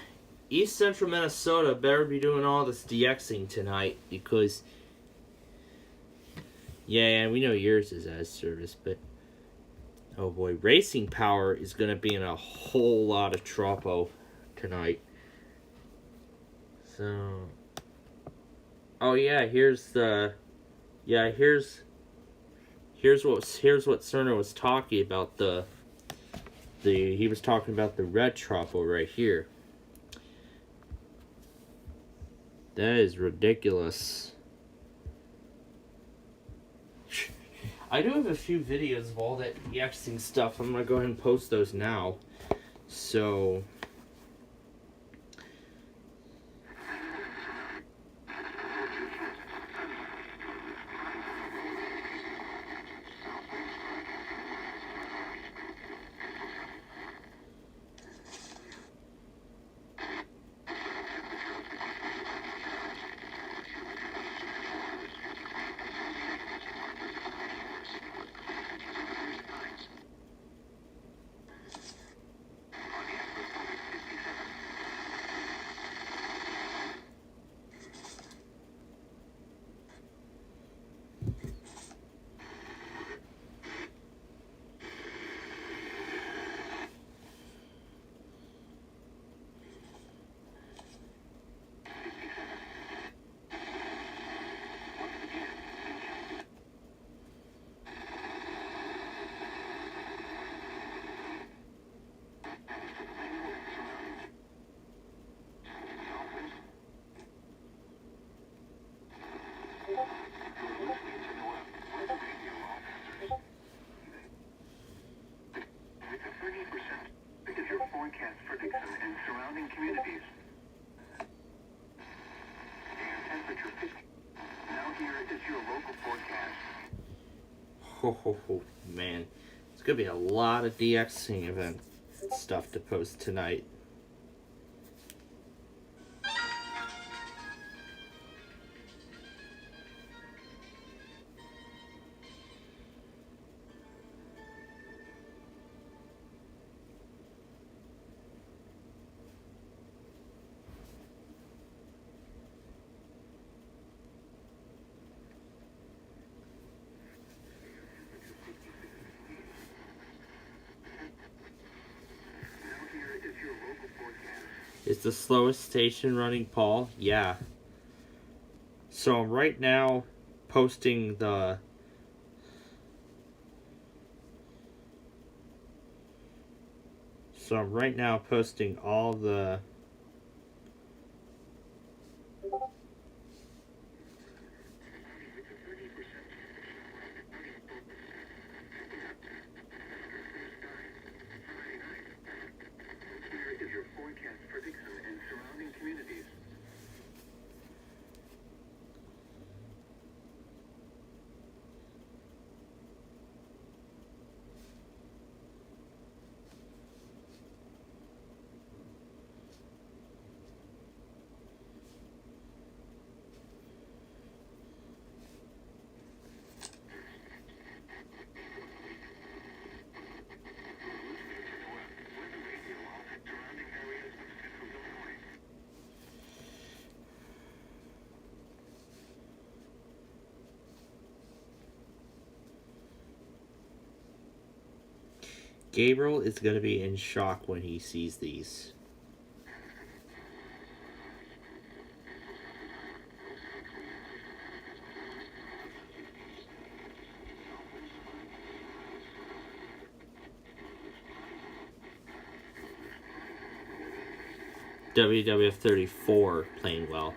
East Central Minnesota better be doing all this DXing tonight, because yeah, we know yours is as service, but oh boy, Racing Power is gonna be in a whole lot of Tropo tonight. So, oh yeah, here's what Cerner was talking about. He was talking about the red Tropo right here. That is ridiculous. I do have a few videos of all that DXing stuff. I'm gonna go ahead and post those now. So forecast for DXing and surrounding communities. Temperature 50. Now here is your local forecast. ho, man. It's gonna be a lot of DXing event stuff to post tonight. Is the slowest station running, Paul? Yeah. So I'm right now posting the all the Gabriel is going to be in shock when he sees these. WWF 34 playing well.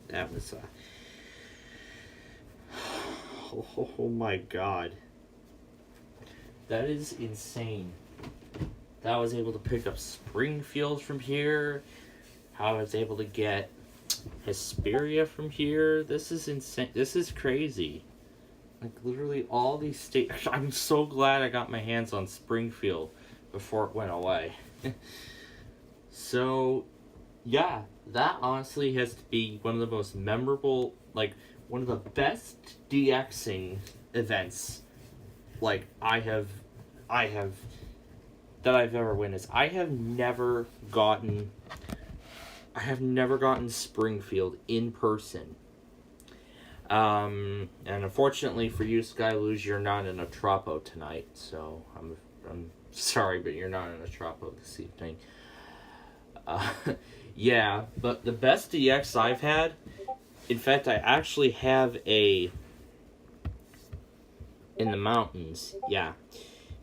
that was oh my god. That is insane. That I was able to pick up Springfield from here. How I was able to get Hesperia from here. This is insane. This is crazy. Like, literally all these states. I'm so glad I got my hands on Springfield before it went away. So, yeah, that honestly has to be one of the most memorable, like, one of the best DXing events, like, that I've ever witnessed. I have never gotten Springfield in person. And unfortunately for you, Skyluz, you're not in a Tropo tonight, so I'm sorry, but you're not in a Tropo this evening. Yeah, but the best DX I've had, in fact, I actually have in the mountains, yeah.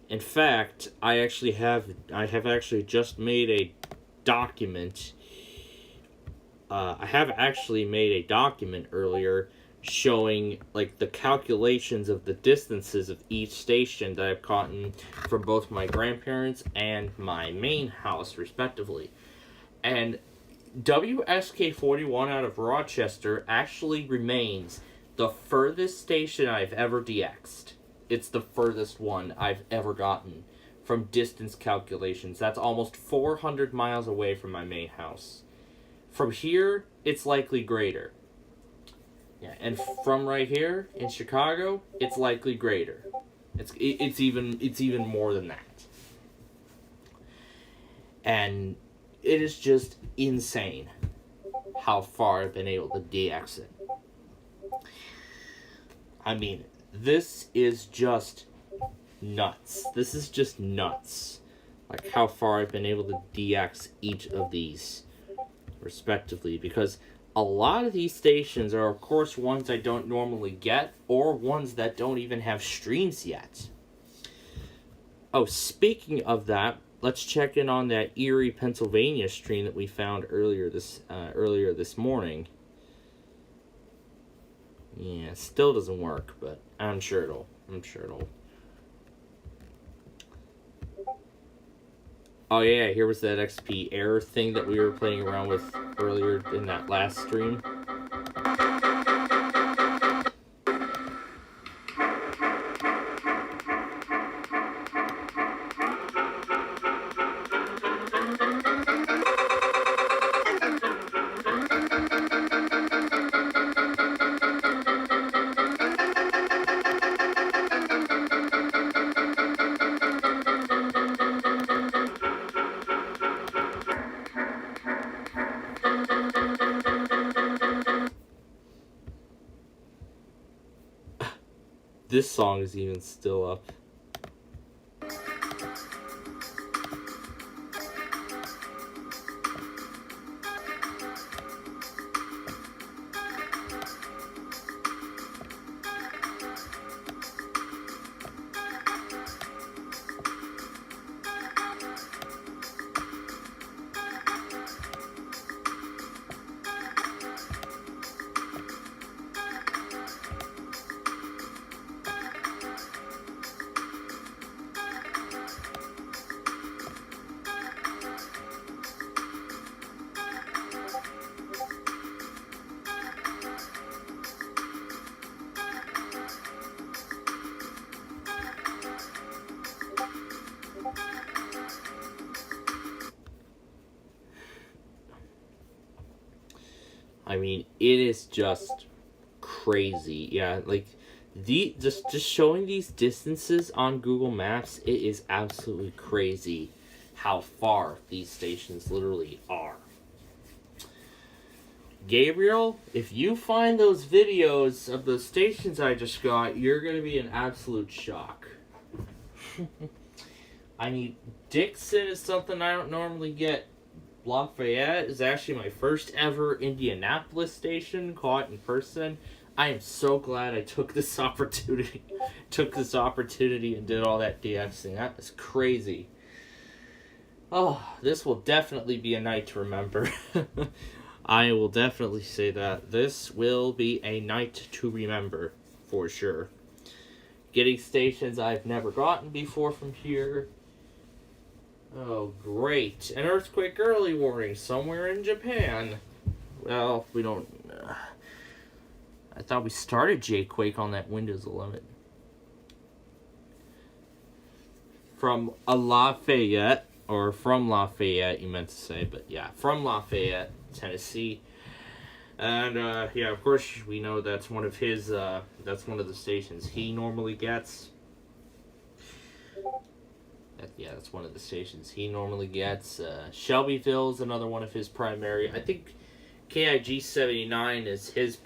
In fact, I have actually just made a document. I have actually made a document earlier showing, like, the calculations of the distances of each station that I've gotten from both my grandparents and my main house, respectively. And WSK41 out of Rochester actually remains the furthest station I've ever DX'd. It's the furthest one I've ever gotten from distance calculations. That's almost 400 miles away from my main house. From here, it's likely greater. Yeah, and from right here in Chicago, it's likely greater. It's even more than that. And it is just insane how far I've been able to DX it. I mean, this is just nuts. This is just nuts. Like, how far I've been able to DX each of these, respectively. Because a lot of these stations are, of course, ones I don't normally get, or ones that don't even have streams yet. Oh, speaking of that, let's check in on that Erie, Pennsylvania stream that we found earlier this morning. Yeah, still doesn't work, but I'm sure it'll. Oh yeah, here was that XP error thing that we were playing around with earlier in that last stream. This song is even still up. I mean, it is just crazy. Yeah, like just showing these distances on Google Maps, it is absolutely crazy how far these stations literally are. Gabriel, if you find those videos of the stations I just got, you're going to be in absolute shock. I mean, Dixon is something I don't normally get. Lafayette is actually my first ever Indianapolis station caught in person. I am so glad I took this opportunity and did all that DXing. That was crazy. Oh, this will definitely be a night to remember. I will definitely say that this will be a night to remember, for sure. Getting stations I've never gotten before from here. Oh, great. An earthquake early warning somewhere in Japan. Well, we don't... I thought we started J-Quake on that Windows 11. From Lafayette, or from Lafayette, you meant to say, but yeah, from Lafayette, Tennessee. And, yeah, of course, we know that's one of his, that's one of the stations he normally gets. That's one of the stations he normally gets. Shelbyville's another one of his primary. I think KIG 79 is his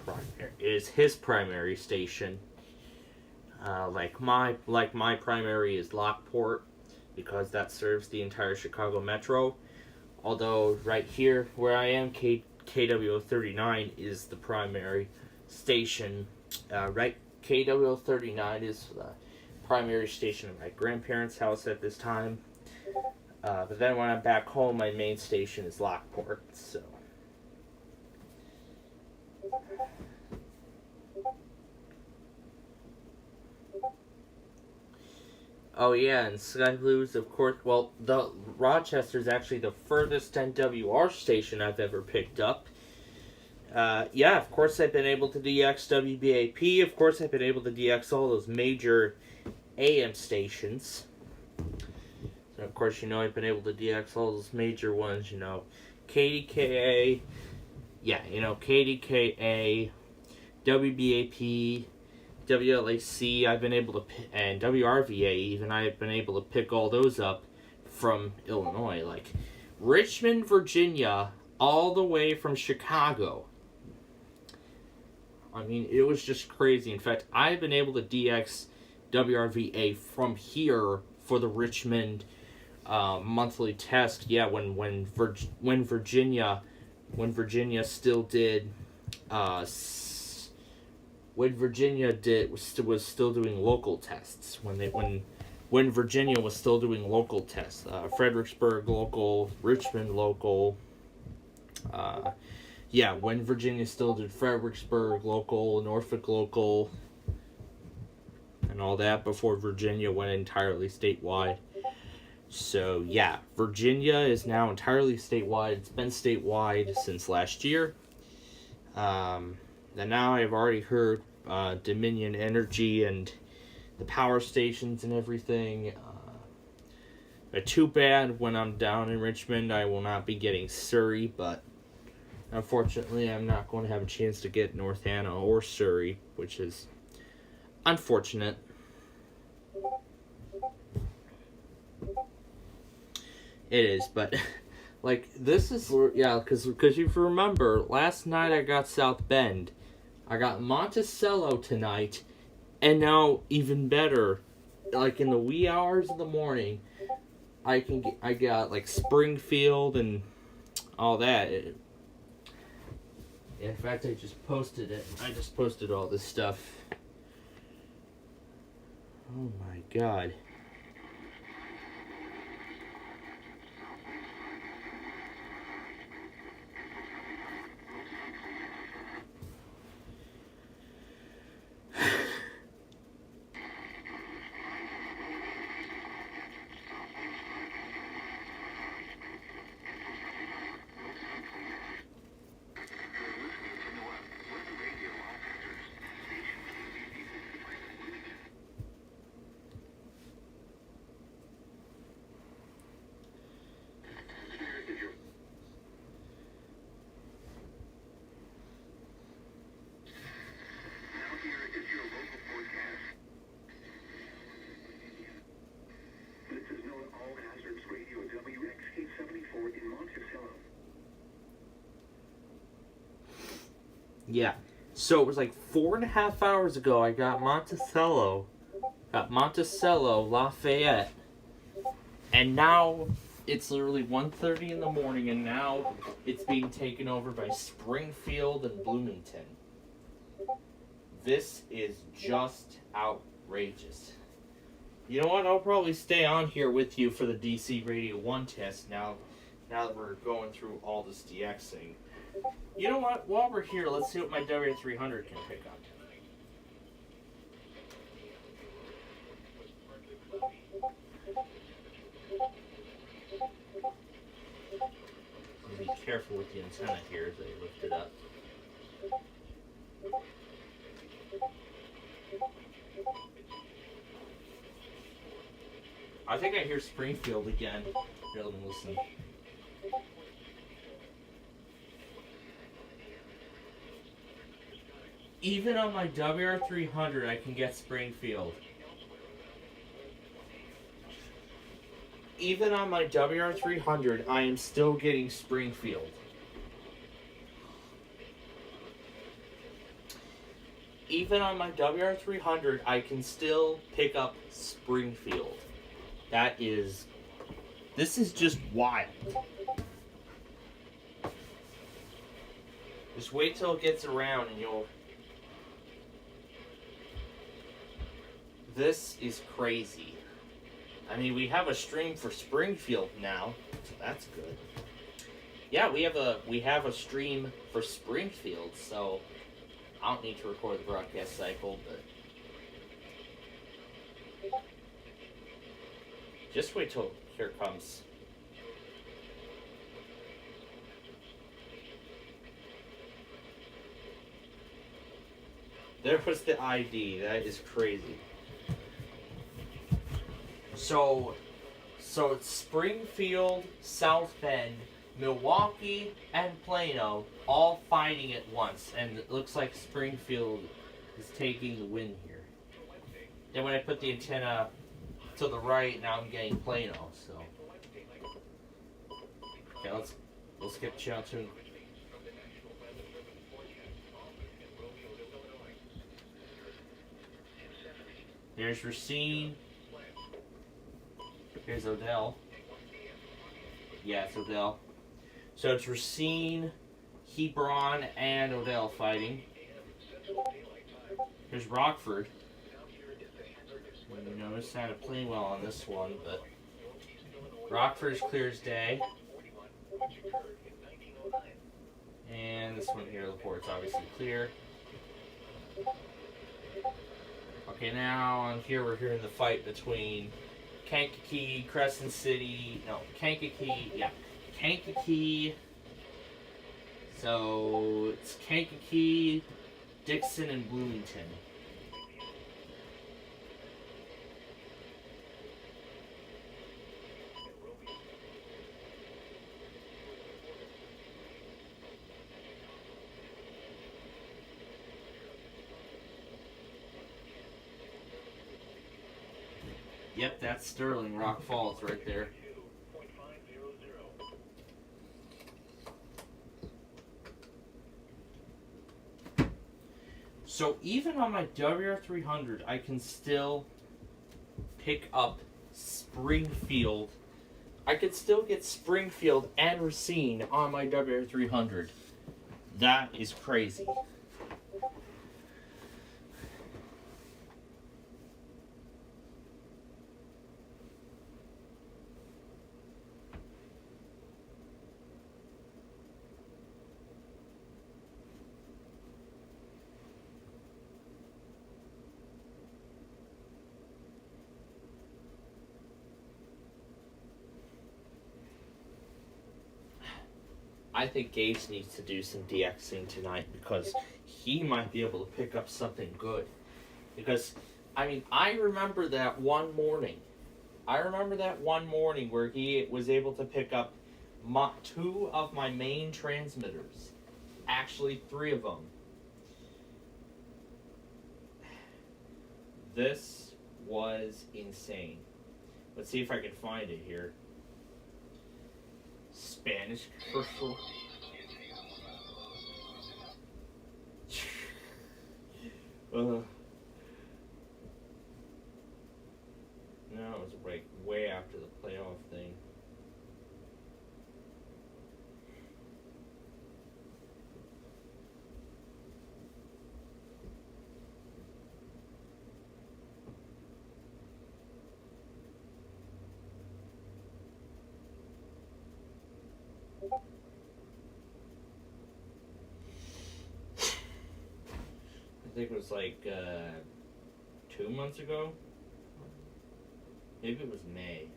primary station. Like my primary is Lockport, because that serves the entire Chicago Metro. Although right here where I am, KWO 39 is the primary station. KWO 39 is the primary station at my grandparents' house at this time. But then when I'm back home, my main station is Lockport. So. Oh yeah, and Sky Blues, of course. Well, the Rochester's actually the furthest NWR station I've ever picked up. Yeah, of course I've been able to DX WBAP. Of course I've been able to DX all those major AM stations. So of course, I've been able to DX all those major ones. KDKA. Yeah, KDKA, WBAP. WLAC, I've been able to, and WRVA even, I've been able to pick all those up from Illinois. Like, Richmond, Virginia, all the way from Chicago. I mean, it was just crazy. In fact, I've been able to DX WRVA from here for the Richmond monthly test. Yeah, when Virginia still did, when Virginia was still doing local tests, when Virginia was still doing local tests, Fredericksburg local, Richmond local, when Virginia still did Fredericksburg local, Norfolk local, and all that before Virginia went entirely statewide. So yeah, Virginia is now entirely statewide. It's been statewide since last year. And now I've already heard Dominion Energy and the power stations and everything. Too bad when I'm down in Richmond I will not be getting Surrey, but unfortunately I'm not going to have a chance to get North Anna or Surrey, which is unfortunate. It is, but like, this is, yeah, because if you remember, last night I got South Bend. I got Monticello tonight, and now even better, like in the wee hours of the morning, I got like Springfield and all that. In fact, I just posted it. I just posted all this stuff. Oh my god. Yeah, so it was like 4.5 hours ago I got Monticello, Lafayette, and now it's literally 1:30 in the morning, and now it's being taken over by Springfield and Bloomington. This is just outrageous. You know what, I'll probably stay on here with you for the DC Radio 1 test now that we're going through all this DXing. You know what? While we're here, let's see what my W300 can pick up. Be careful with the antenna here as I lift it up. I think I hear Springfield again. Here, let me listen. Even on my WR300, I can get Springfield. Even on my WR300, I am still getting Springfield. Even on my WR300, I can still pick up Springfield. This is just wild. Just wait till it gets around and you'll... This is crazy. I mean, we have a stream for Springfield now, so that's good. Yeah, we have a stream for Springfield, so I don't need to record the broadcast cycle, but just wait till here it comes. There was the ID. That is crazy. So it's Springfield, South Bend, Milwaukee, and Plano all fighting at once, and it looks like Springfield is taking the win here. Then when I put the antenna to the right, now I'm getting Plano. So okay, let's get channel 2. There's Racine. Here's Odell. Yeah, it's Odell. So it's Racine, Hebron, and Odell fighting. Here's Rockford. You notice I had playing well on this one, but Rockford is clear as day. And this one here, Laporte's obviously clear. Okay, now on here we're hearing the fight between Kankakee, Crescent City, no, Kankakee, yeah, Kankakee, so it's Kankakee, Dixon, and Bloomington. Yep, that's Sterling, Rock Falls right there. So even on my WR300, I can still pick up Springfield. I could still get Springfield and Racine on my WR300. That is crazy. I think Gage needs to do some DXing tonight because he might be able to pick up something good. Because, I mean, I remember that one morning. Where he was able to pick up 2 of my main transmitters. Actually, 3 of them. This was insane. Let's see if I can find it here. Spanish commercial. No, it was like way after the playoff thing. think it was like 2 months ago. Maybe it was May.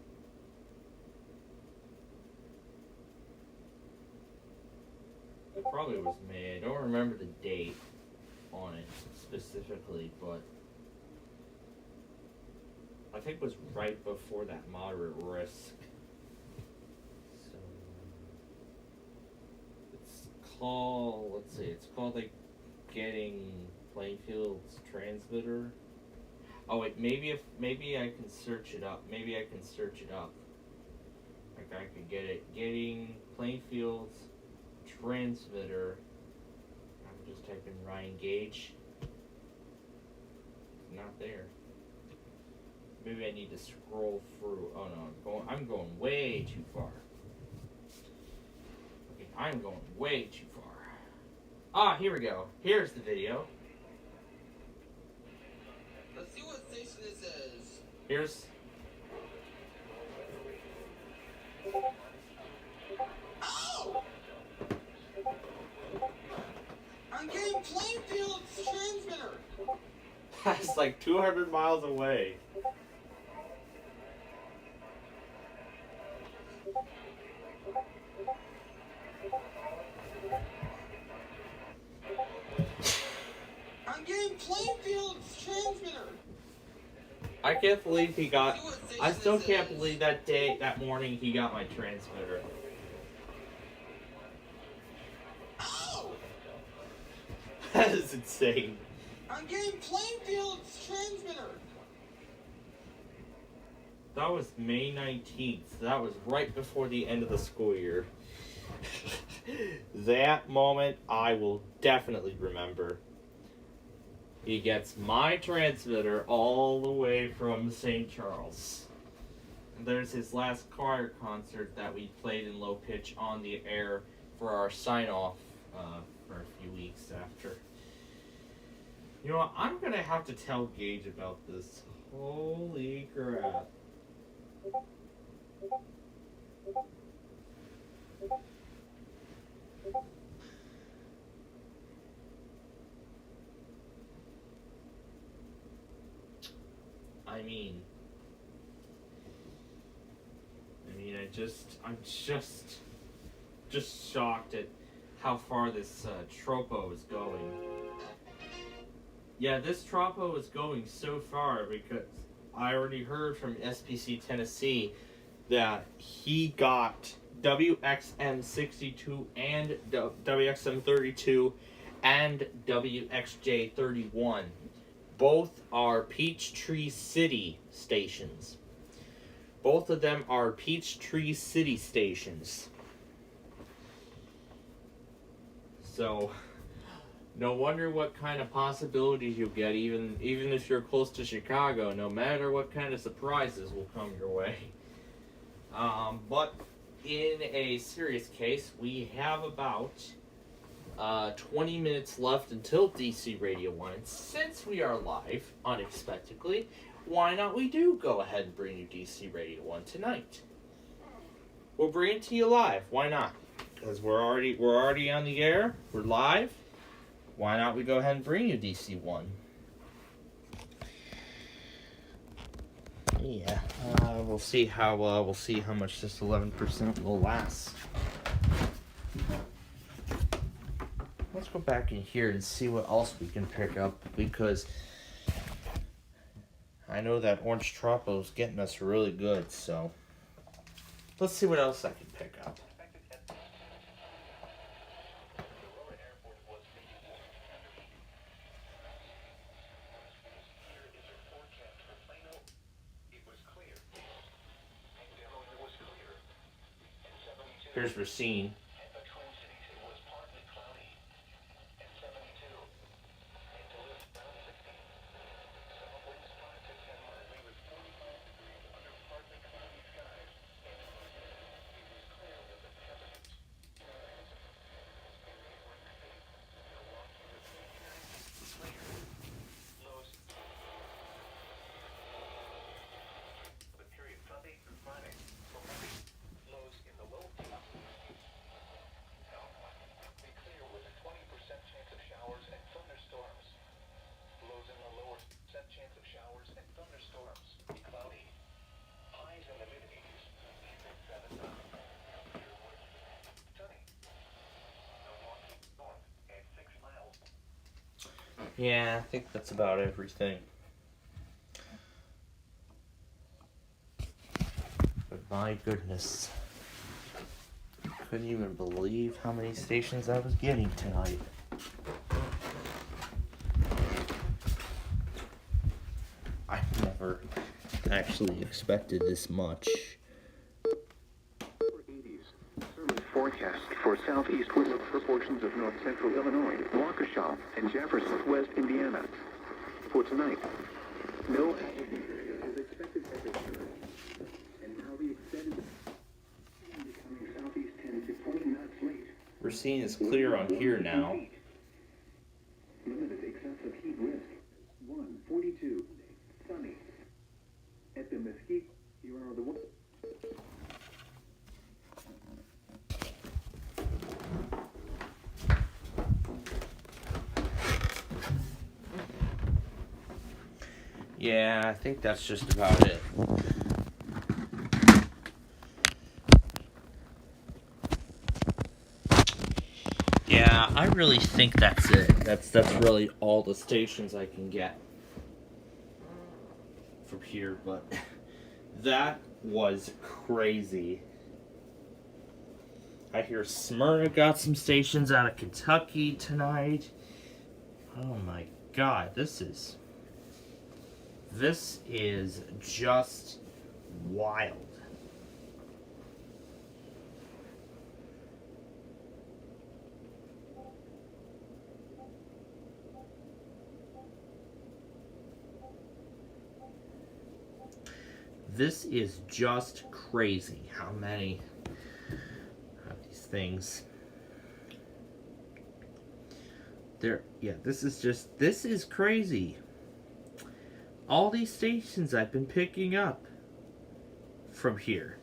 It probably was May. I don't remember the date on it specifically, but I think it was right before that moderate risk. So it's called, let's see, it's called like getting Plainfield's transmitter. Oh wait, maybe I can search it up. Maybe I can search it up. Like I could get it. Getting Plainfield's transmitter. I'm just type in Ryan Gage. It's not there. Maybe I need to scroll through. Oh no, I'm going way too far. Okay, I'm going way too far. Ah, here we go. Here's the video. Let's see what station this is. Here's. Oh! I'm getting Plainfield's transmitter. That's like 200 miles away. I'm getting Plainfield's transmitter. I can't believe he got. See what station I still this can't is. believe that morning he got my transmitter. Oh! That is insane. I'm getting Plainfield's transmitter. That was May 19th. That was right before the end of the school year. That moment I will definitely remember. He gets my transmitter all the way from St. Charles. And there's his last choir concert that we played in low pitch on the air for our sign-off for a few weeks after. You know what? I'm gonna have to tell Gage about this. Holy crap. I'm just shocked at how far this Tropo is going. Yeah, this Tropo is going so far because I already heard from SPC Tennessee that he got WXM 62 and WXM 32 and WXJ 31. Both are Peachtree City stations. Both of them are Peachtree City stations. So, no wonder what kind of possibilities you'll get, even if you're close to Chicago, no matter what kind of surprises will come your way. But in a serious case, we have about 20 minutes left until DC Radio 1. And since we are live, unexpectedly, why not we do go ahead and bring you DC Radio 1 tonight? We'll bring it to you live. Why not? Because we're already on the air. We're live. Why not we go ahead and bring you DC 1? Yeah, we'll see how much this 11% will last. Let's go back in here and see what else we can pick up, because I know that Orange Tropo's getting us really good, so let's see what else I can pick up. Here's Racine. Yeah, I think that's about everything. But my goodness. Couldn't even believe how many stations I was getting tonight. I never actually expected this much. Forecast for southeast winds for portions of north central Illinois, Waukesha, and Jefferson, West Indiana. For tonight, no is expected temperature. And now the extended becoming southeast 10 to 20 knots late. We're seeing it's clear on here now. Limited excessive heat risk. 142. Sunny. At the Mesquite, you are the one. Yeah, I think that's just about it. Yeah, I really think that's it. That's really all the stations I can get from here, but that was crazy. I hear Smyrna got some stations out of Kentucky tonight. Oh my god, this is just wild. This is just crazy how many of these things there. Yeah, this is crazy. All these stations I've been picking up from here.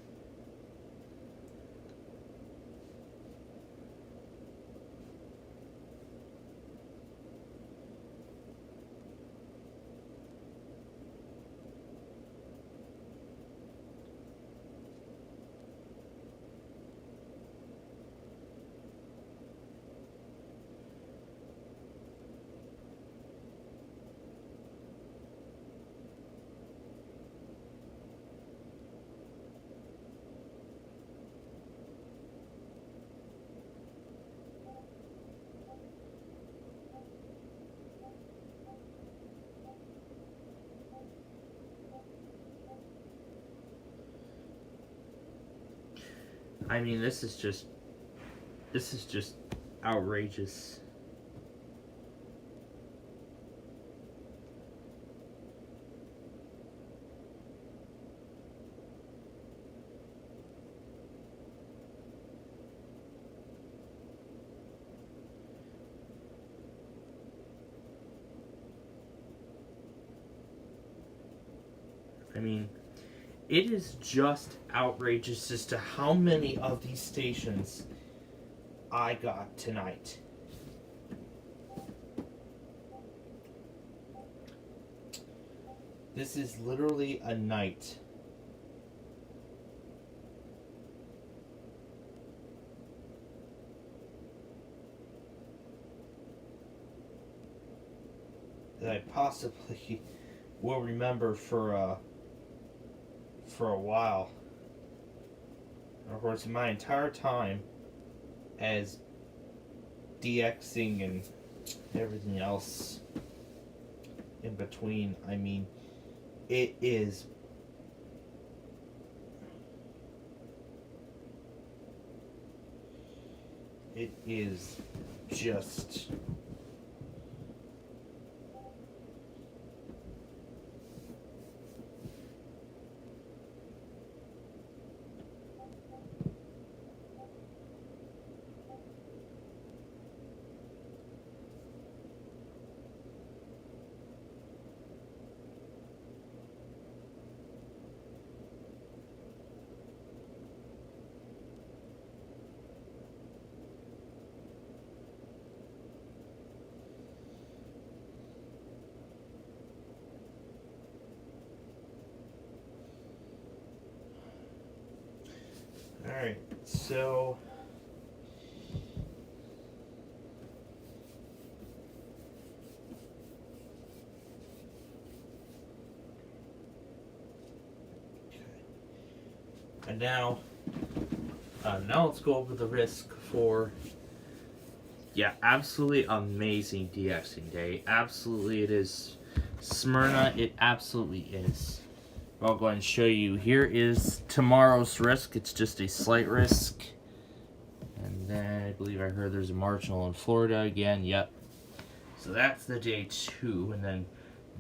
I mean, this is just outrageous. I mean, it is just outrageous as to how many of these stations I got tonight. This is literally a night. That I possibly will remember for a while. And of course, my entire time as DXing and everything else in between, I mean, it is just alright, so And now let's go over the risk for, yeah, absolutely amazing DXing day. Absolutely it is. Smyrna, it absolutely is. I'll go ahead and show you. Here is tomorrow's risk. It's just a slight risk. And then I believe I heard there's a marginal in Florida again. Yep. So that's the day 2. And then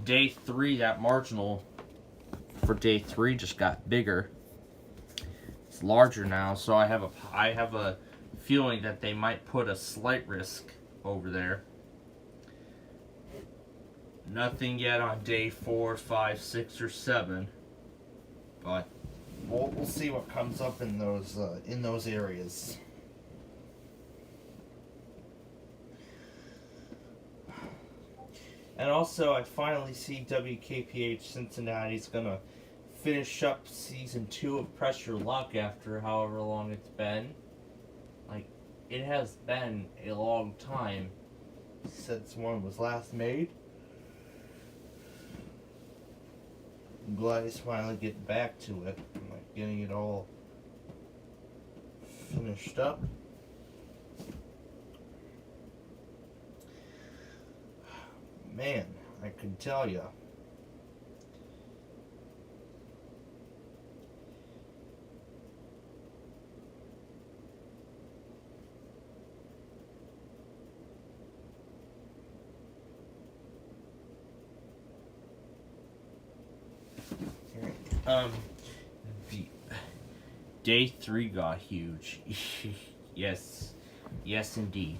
day 3, that marginal for day 3 just got bigger. It's larger now, so I have a feeling that they might put a slight risk over there. Nothing yet on day 4, 5, 6, or 7, but we'll see what comes up in those areas. And also, I finally see WKPH Cincinnati's gonna finish up season 2 of Press Your Luck after however long it's been. Like, it has been a long time since one was last made. I'm glad he's finally getting back to it. I'm like getting it all finished up. Man, I can tell you. The day 3 got huge. Yes, indeed.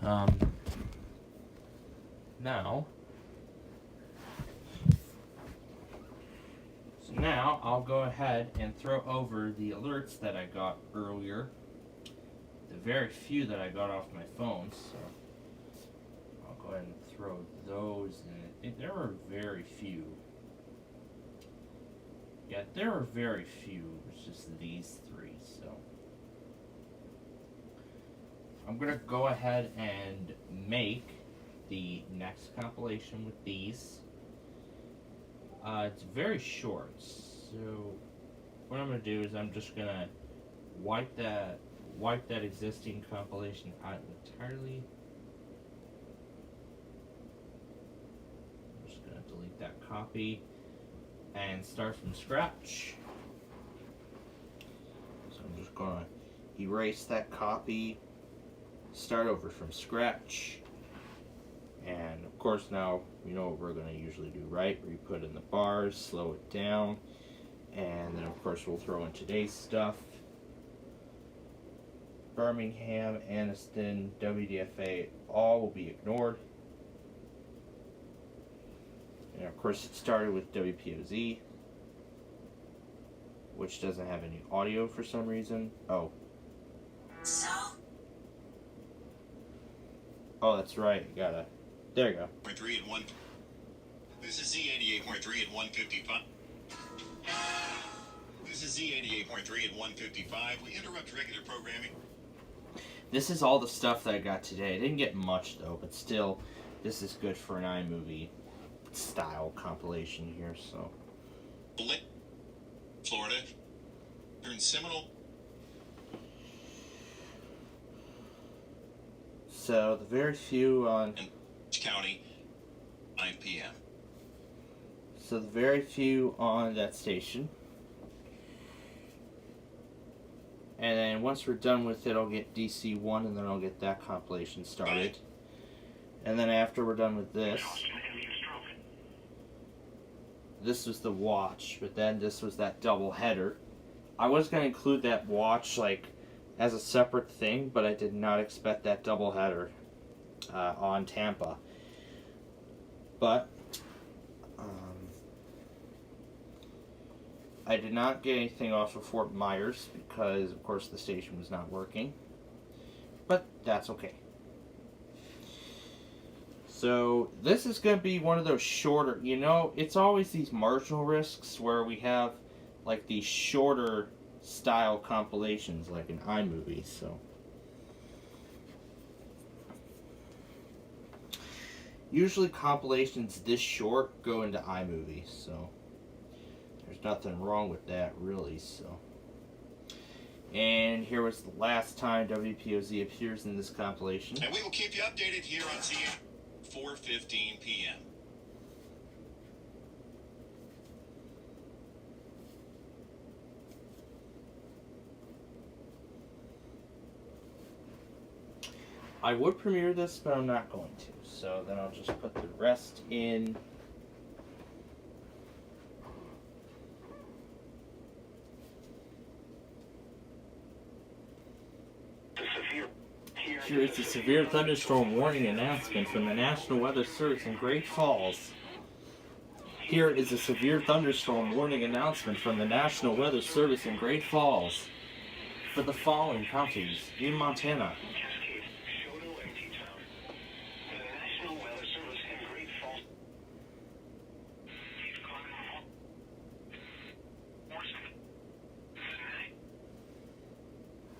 Now I'll go ahead and throw over the alerts that I got earlier. The very few that I got off my phone, so I'll go ahead and throw those in. There were very few. Yeah, there are very few. It's just these 3, so I'm gonna go ahead and make the next compilation with these. It's very short, so what I'm gonna do is I'm just gonna wipe that existing compilation out entirely. I'm just gonna delete that copy and start from scratch. So I'm just gonna erase that copy, start over from scratch, and of course now you know what we're gonna usually do, right? We put in the bars, slow it down, and then of course we'll throw in today's stuff. Birmingham, Aniston, WDFA, all will be ignored. And of course it started with WPOZ, which doesn't have any audio for some reason. Oh, that's right. There you go. 3 and 1. This is Z88.3 at 155. This is Z88.3 at 155. We interrupt regular programming. This is all the stuff that I got today. I didn't get much though, but still, this is good for an iMovie style compilation here, so. Florida. You're in Seminole. So, the very few on... County, 9 p.m. So, the very few on that station. And then once we're done with it, I'll get DC1 and then I'll get that compilation started. Right. And then after we're done with this was the watch, but then this was that double header. I was going to include that watch like as a separate thing, but I did not expect that double header on Tampa. But I did not get anything off of Fort Myers because, of course, the station was not working. But that's okay. So this is going to be one of those shorter, you know, it's always these marginal risks where we have like these shorter style compilations like an iMovie, so. Usually compilations this short go into iMovie, so there's nothing wrong with that really, so. And here was the last time WPOZ appears in this compilation. And we will keep you updated here on CN 4:15 p.m. I would premiere this, but I'm not going to. So then I'll just put the rest in. Here is the severe thunderstorm warning announcement from the National Weather Service in Great Falls. Here is a severe thunderstorm warning announcement from the National Weather Service in Great Falls for the following counties in Montana.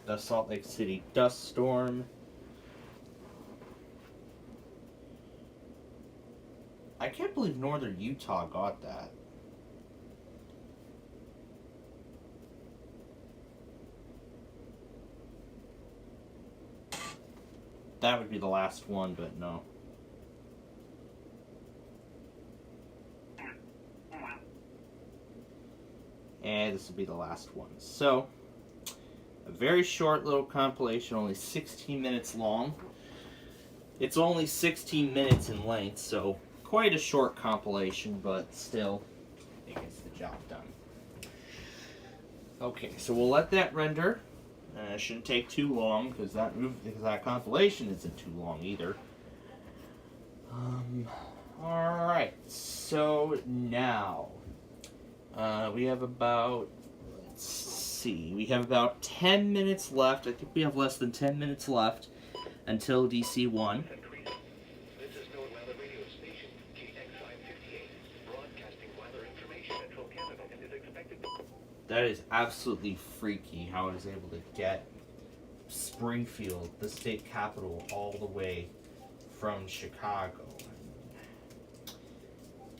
The Salt Lake City dust storm. I can't believe Northern Utah got that. That would be the last one, but no. And this will be the last one. So, a very short little compilation, only 16 minutes long. It's only 16 minutes in length, so quite a short compilation, but still, it gets the job done. Okay, so we'll let that render. It shouldn't take too long, because that compilation isn't too long either. Alright, so now, we have about, let's see, we have about 10 minutes left. I think we have less than 10 minutes left until DC 1. This is North Weather Radio Station, DXing 58, broadcasting weather information Central Canada, and is expected to... That is absolutely freaky how it is able to get Springfield, the state capital, all the way from Chicago.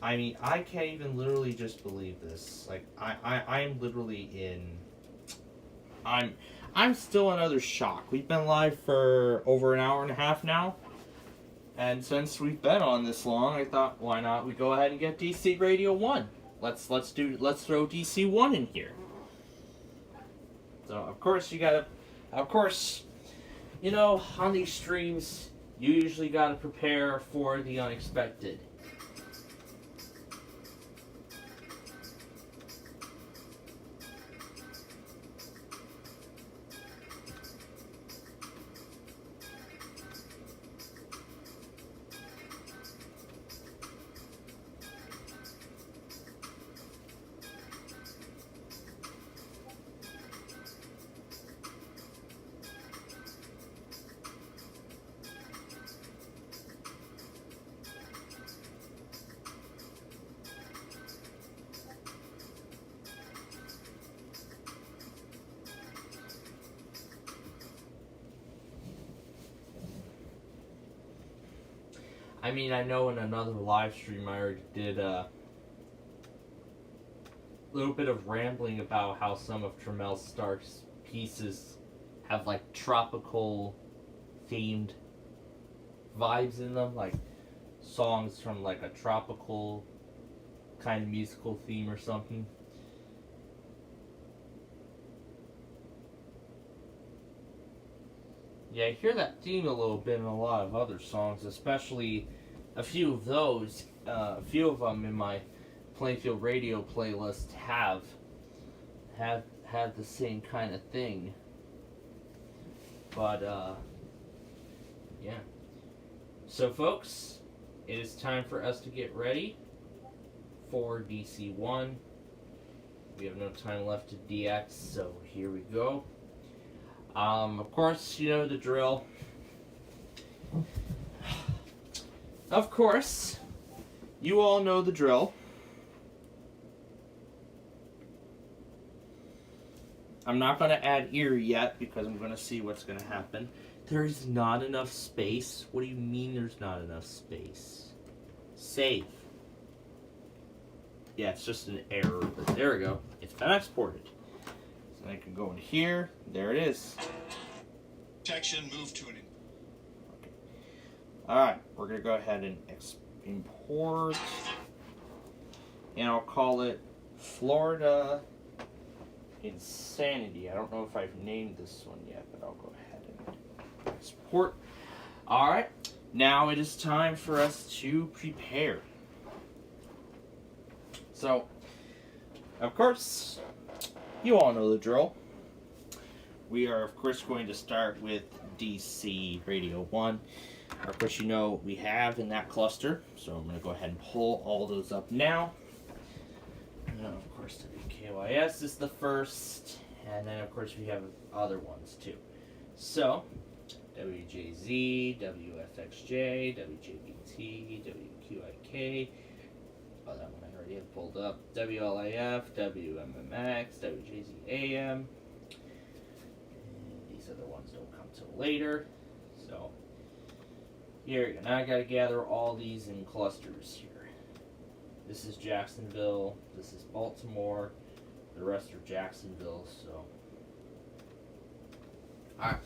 I mean, I can't even literally just believe this. Like, I'm literally in... I'm still in utter shock. We've been live for over an hour and a half now. And since we've been on this long, I thought, why not we go ahead and get DC Radio 1. Let's throw DC 1 in here. So, of course, you know, on these streams, you usually gotta prepare for the unexpected. I mean, I know in another live stream I already did a little bit of rambling about how some of Tremel Stark's pieces have like tropical themed vibes in them, like songs from like a tropical kind of musical theme or something. Yeah, I hear that theme a little bit in a lot of other songs, especially a few of those. A few of them in my Plainfield Radio playlist have the same kind of thing. But yeah. So folks, it is time for us to get ready for DC 1. We have no time left to DX, so here we go. Of course, you know the drill. Of course, you all know the drill. I'm not going to add ear yet because I'm going to see what's going to happen. There's not enough space? What do you mean there's not enough space? Save. Yeah, it's just an error, but there we go. It's been exported. And I can go in here. There it is. Protection, move to an. Alright, we're going to go ahead and import. And I'll call it Florida Insanity. I don't know if I've named this one yet, but I'll go ahead and export. Alright, now it is time for us to prepare. So, of course, you all know the drill. We are, of course, going to start with DC Radio 1. Of course, you know we have in that cluster, so I'm going to go ahead and pull all those up now. Of course, WKYS is the first, and then, of course, we have other ones, too. So, WJZ, WFXJ, WJBT, WQIK, oh, that one I already have pulled up, WLIF, WMMX, WJZAM, and these other ones don't come till later, so here you go. Now I gotta gather all these in clusters here. This is Jacksonville, this is Baltimore, the rest are Jacksonville, so. Alright,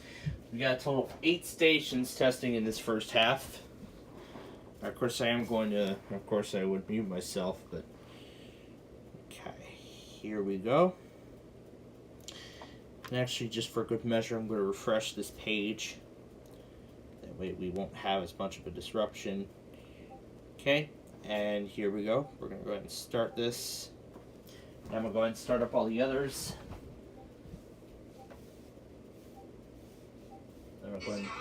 we got a total of 8 stations testing in this first half. Of course, I am going to, of course, I would mute myself, but. Okay, here we go. And actually, just for good measure, I'm going to refresh this page. That way we won't have as much of a disruption. Okay, and here we go. We're going to go ahead and start this. And I'm going to go ahead and start up all the others. I'm going to go ahead and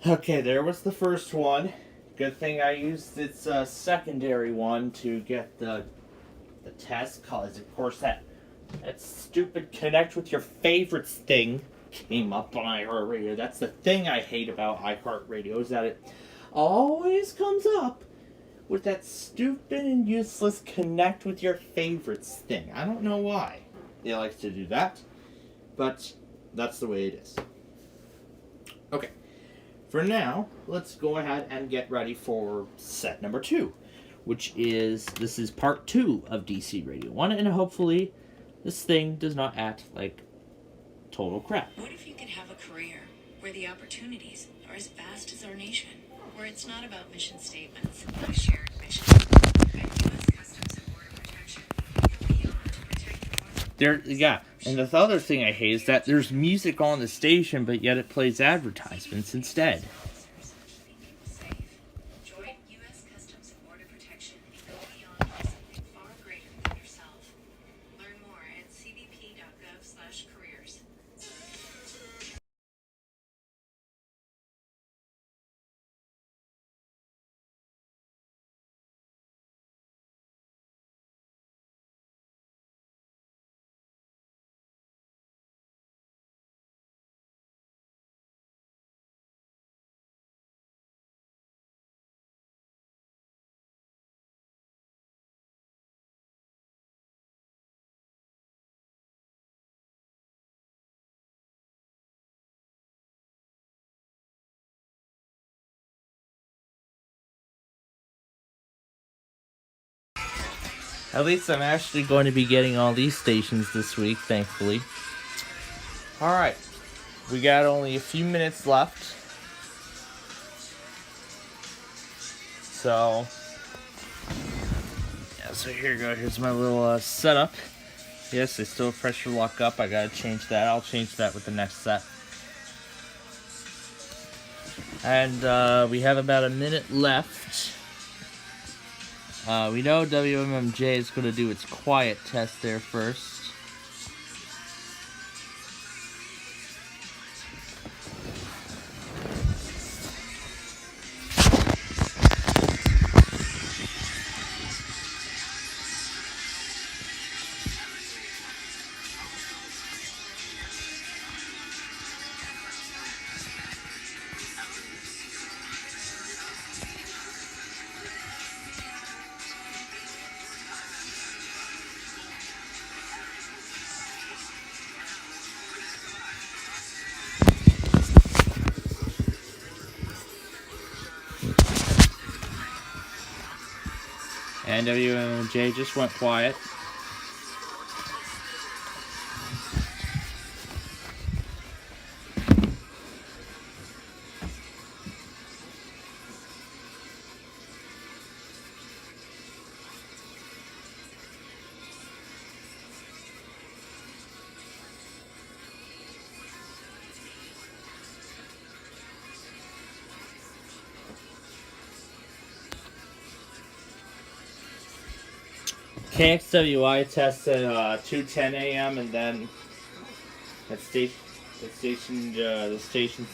Okay, there was the first one. Good thing I used its secondary one to get the test, cause of course that stupid connect with your favorites thing came up on iHeartRadio. That's the thing I hate about iHeartRadio, is that it always comes up with that stupid and useless connect with your favorites thing. I don't know why it likes to do that, but that's the way it is. Okay. For now, let's go ahead and get ready for set number 2, this is part 2 of DC Radio 1, and hopefully this thing does not act like total crap. What if you could have a career where the opportunities are as vast as our nation, where it's not about mission statements, but a shared mission? At U.S. Customs and Border Protection, you'll be on to protect the border. And the other thing I hate is that there's music on the station, but yet it plays advertisements instead. Join U.S. Customs and Border Protection and go beyond for something far greater than yourself. Learn more at cbp.gov/careers. At least I'm actually going to be getting all these stations this week, thankfully. Alright, we got only a few minutes left. So here you go. Here's my little setup. Yes, I still have pressure lock up. I gotta change that. I'll change that with the next set. And we have about a minute left. We know WMMJ is going to do its quiet test there first. And WMJ just went quiet. KXWI tests at 2:10 a.m. and then the stations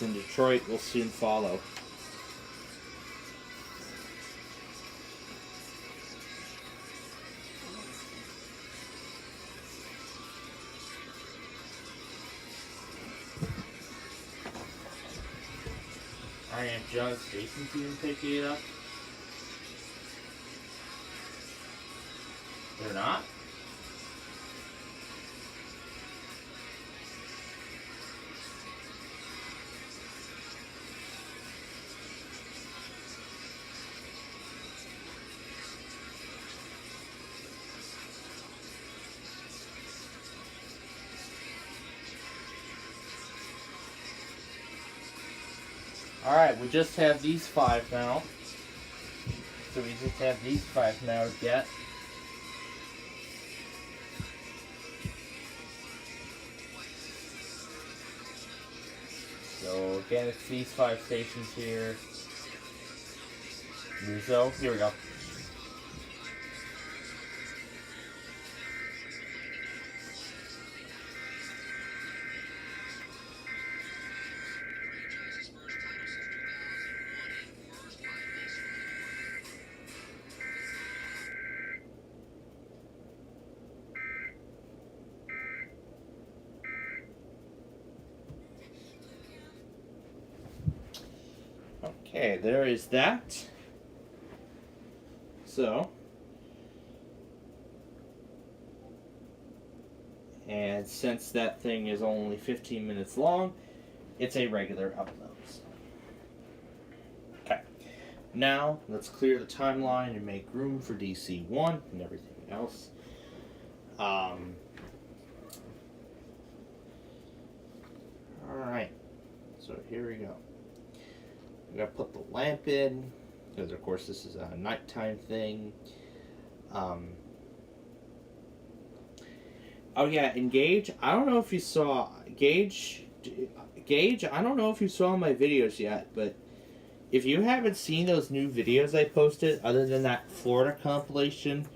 in Detroit will soon follow. I am John stations even picking it up. They're not? Alright, we just have these 5 now. So we just have these 5 now to get. So again, it's these 5 stations here. So here we go. Okay, there is that. So, and since that thing is only 15 minutes long, it's a regular upload. So. Okay, now let's clear the timeline and make room for DC1 and everything else. Alright, so here we go. We gotta put the lamp in, because of course this is a nighttime thing. Oh yeah, and Gage, I don't know if you saw, Gage, I don't know if you saw my videos yet, but if you haven't seen those new videos I posted, other than that Florida compilation,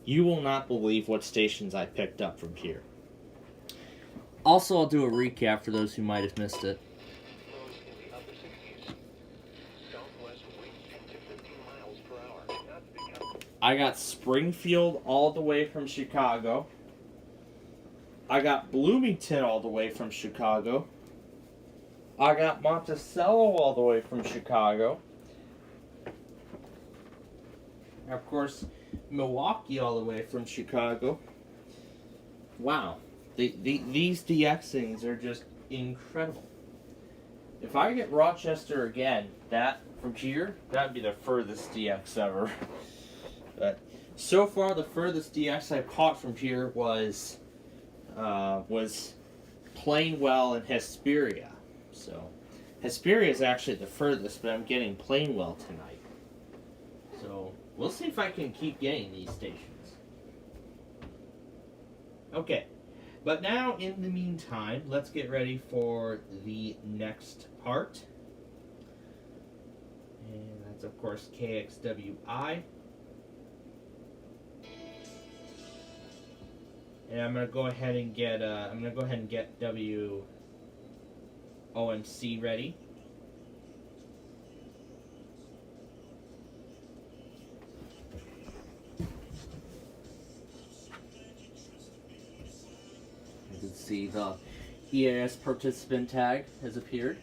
you will not believe what stations I picked up from here. Also, I'll do a recap for those who might have missed it. I got Springfield all the way from Chicago. I got Bloomington all the way from Chicago. I got Monticello all the way from Chicago. And of course, Milwaukee all the way from Chicago. Wow. These DXings are just incredible. If I get Rochester again, that from here, that'd be the furthest DX ever. But so far, the furthest DX I caught from here was Plainwell and Hesperia. So Hesperia is actually the furthest, but I'm getting Plainwell tonight. So we'll see if I can keep getting these stations. Okay. But now, in the meantime, let's get ready for the next part. And that's, of course, KXWI. And I'm gonna go ahead and get WOMC ready. You can see the EAS participant tag has appeared.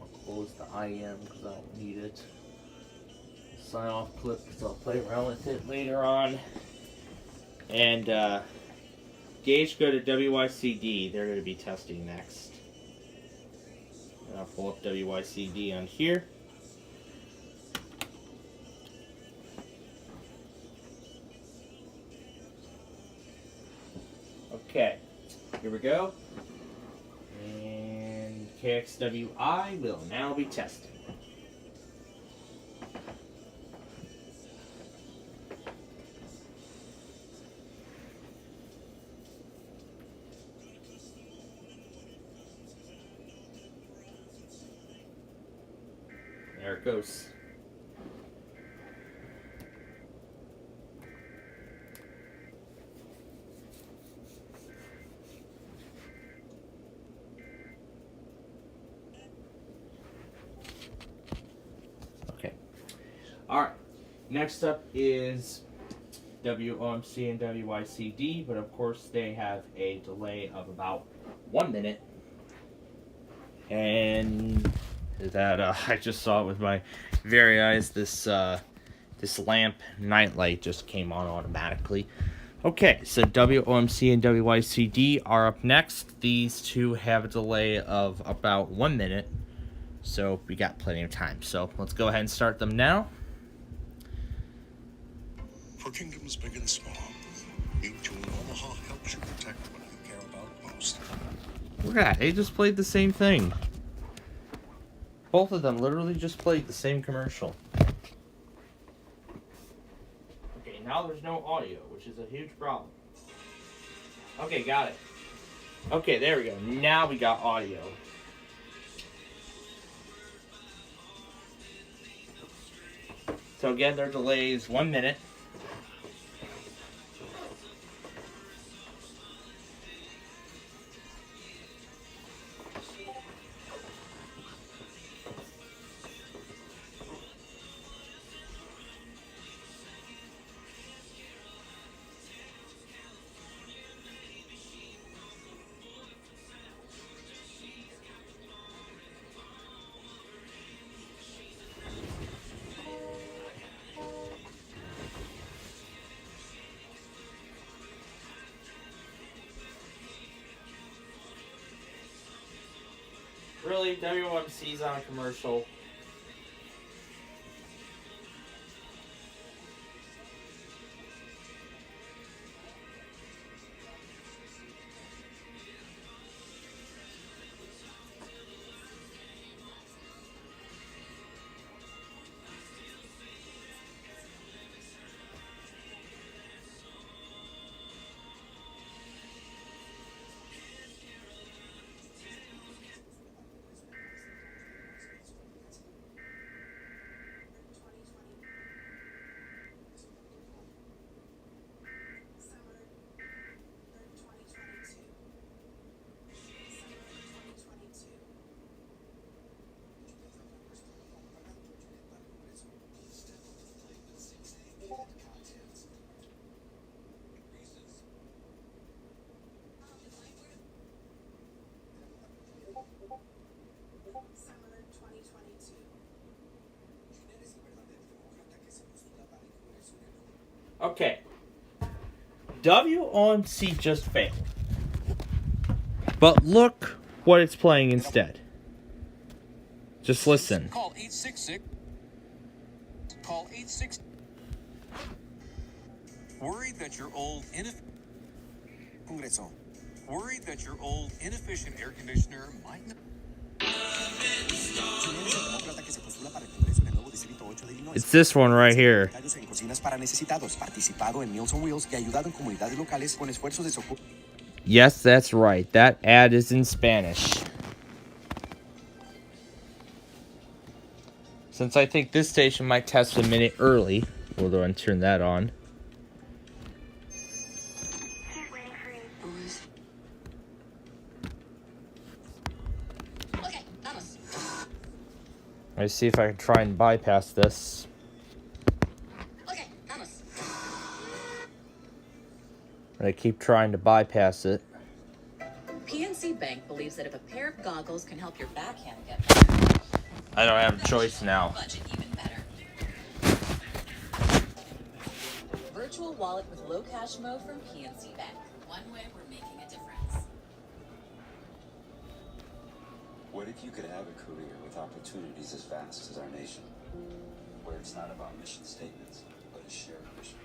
I'll close the IM because I don't need it. Sign off clip because I'll play around with it later on. And Gage, go to WYCD. They're going to be testing next. And I'll pull up WYCD on here. Okay, here we go. And KXWI will now be testing. There it goes. Okay. Alright. Next up is WOMC and WYCD, but of course they have a delay of about 1 minute. And that I just saw it with my very eyes. This lamp nightlight just came on automatically. Okay, so WOMC and WYCD are up next. These two have a delay of about 1 minute, so we got plenty of time. So let's go ahead and start them now. For kingdoms big and small, Mutual Omaha helps you protect what you care about most. Look at that, they just played the same thing. Both of them literally just played the same commercial. Okay, now there's no audio, which is a huge problem. Okay, got it. Okay, there we go. Now we got audio. So again, their delay is 1 minute. Really? WOMC's on a commercial? Okay. WOMC just failed. But look what it's playing instead. Just listen. Call 866. Call 86. Worried that your old Worried that your old inefficient air conditioner might not. It's this one right here. Yes, that's right. That ad is in Spanish. Since I think this station might test a minute early, we'll go and turn that on. Let's see if I can try and bypass this. I keep trying to bypass it. PNC Bank believes that if a pair of goggles can help your backhand get better, I don't have a choice now. budget even better. Virtual wallet with low cash mode from PNC Bank. One way we're making a difference. What if you could have a career with opportunities as vast as our nation, where it's not about mission statements, but a shared mission?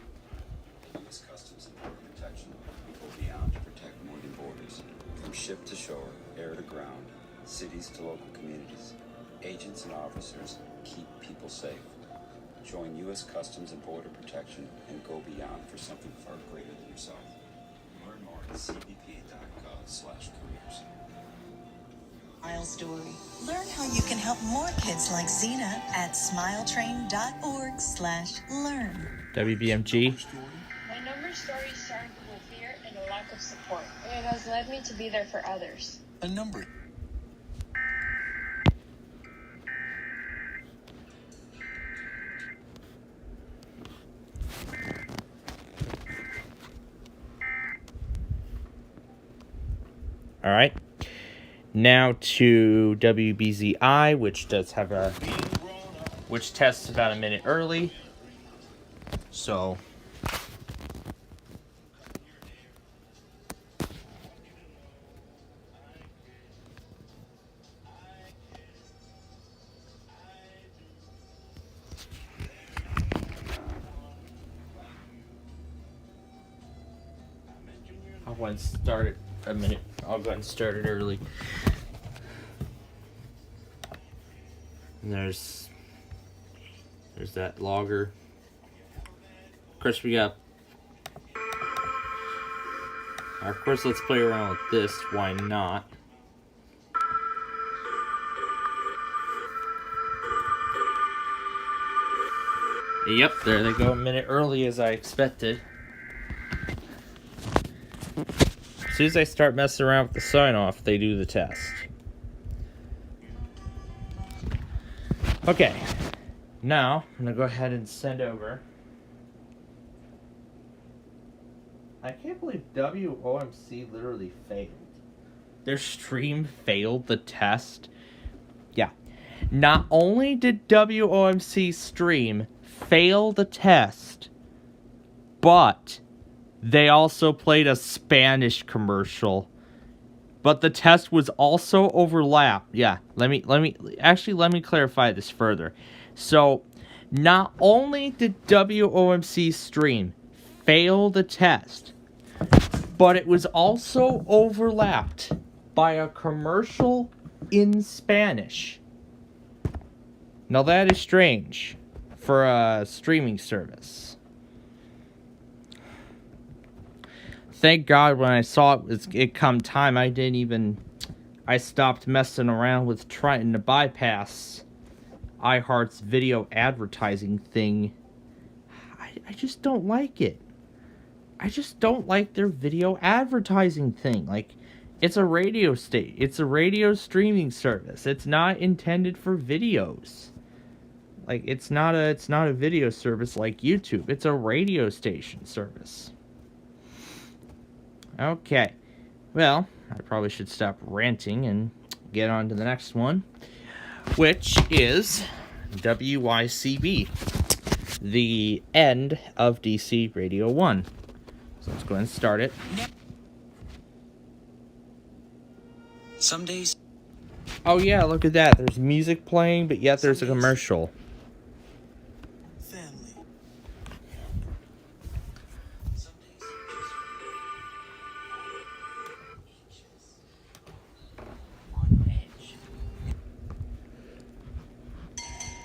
U.S. Customs and Border Protection will go beyond to protect more than borders. From ship to shore, air to ground, cities to local communities, agents and officers keep people safe. Join U.S. Customs and Border Protection and go beyond for something far greater than yourself. Learn more at cbpa.gov/careers. Smile Story. Learn how you can help more kids like Zena at smiletrain.org/learn. WBMG. My number story started with fear and a lack of support, and it has led me to be there for others. A number. All right. Now to WBZI, which does have which tests about a minute early. So I'll go and start it a minute. I'll go and start it early. And there's that logger. Of course, we got. Of course, let's play around with this. Why not? Yep, there they go, a minute early as I expected. As soon as I start messing around with the sign-off, they do the test. Okay, now I'm going to go ahead and send over. I can't believe WOMC literally failed. Their stream failed the test. Yeah. Not only did WOMC stream fail the test, but they also played a Spanish commercial But the test was also overlapped. Yeah, let me clarify this further. So, not only did WOMC stream fail the test, but it was also overlapped by a commercial in Spanish. Now that is strange for a streaming service. Thank God when I saw it come time, I stopped messing around with trying to bypass iHeart's video advertising thing. I just don't like it. I just don't like their video advertising thing. Like, it's a radio it's a radio streaming service. It's not intended for videos. Like, it's not a video service like YouTube. It's a radio station service. Okay. Well, I probably should stop ranting and get on to the next one, which is WYCB, the end of DC Radio 1. So let's go ahead and start it. Some days. Oh yeah, look at that. There's music playing, but yet there's a commercial. Family. Some days. On edge.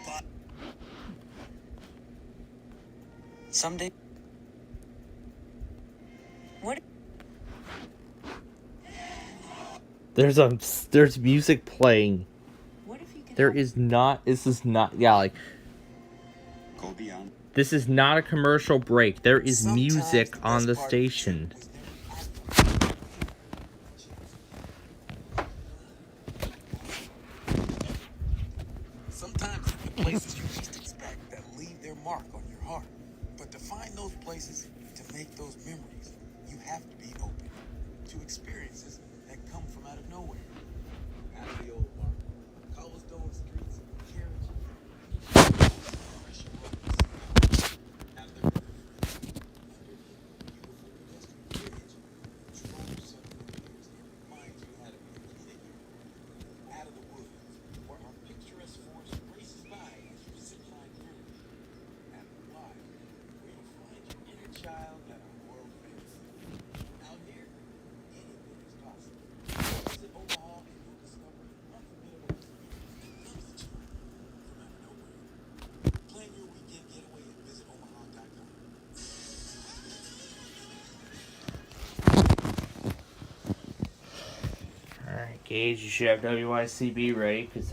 But someday. What? There's music playing. What if you could This is not, yeah, like, Go beyond. this is not a commercial break. There is music on the station. Sometimes the places you least expect that leave their mark on your heart. But to find those places, to make those memories, you have to be open to experiences that come from out of nowhere. After the old mark, cobblestone streets, carriages, at the river, beautiful pedestrian bridge, Tropo reminds you how to be a kid again. Out of the woods, where our picturesque forest races by as you zip line through. At the live, where you'll find your inner child that our world famous. Out here, anything is possible. Visit Omaha and you'll discover unforgettable experiences. Comes to you from out of nowhere. Plan your weekend getaway at visitomaha.com. Alright, Gage, you should have WYCB ready, because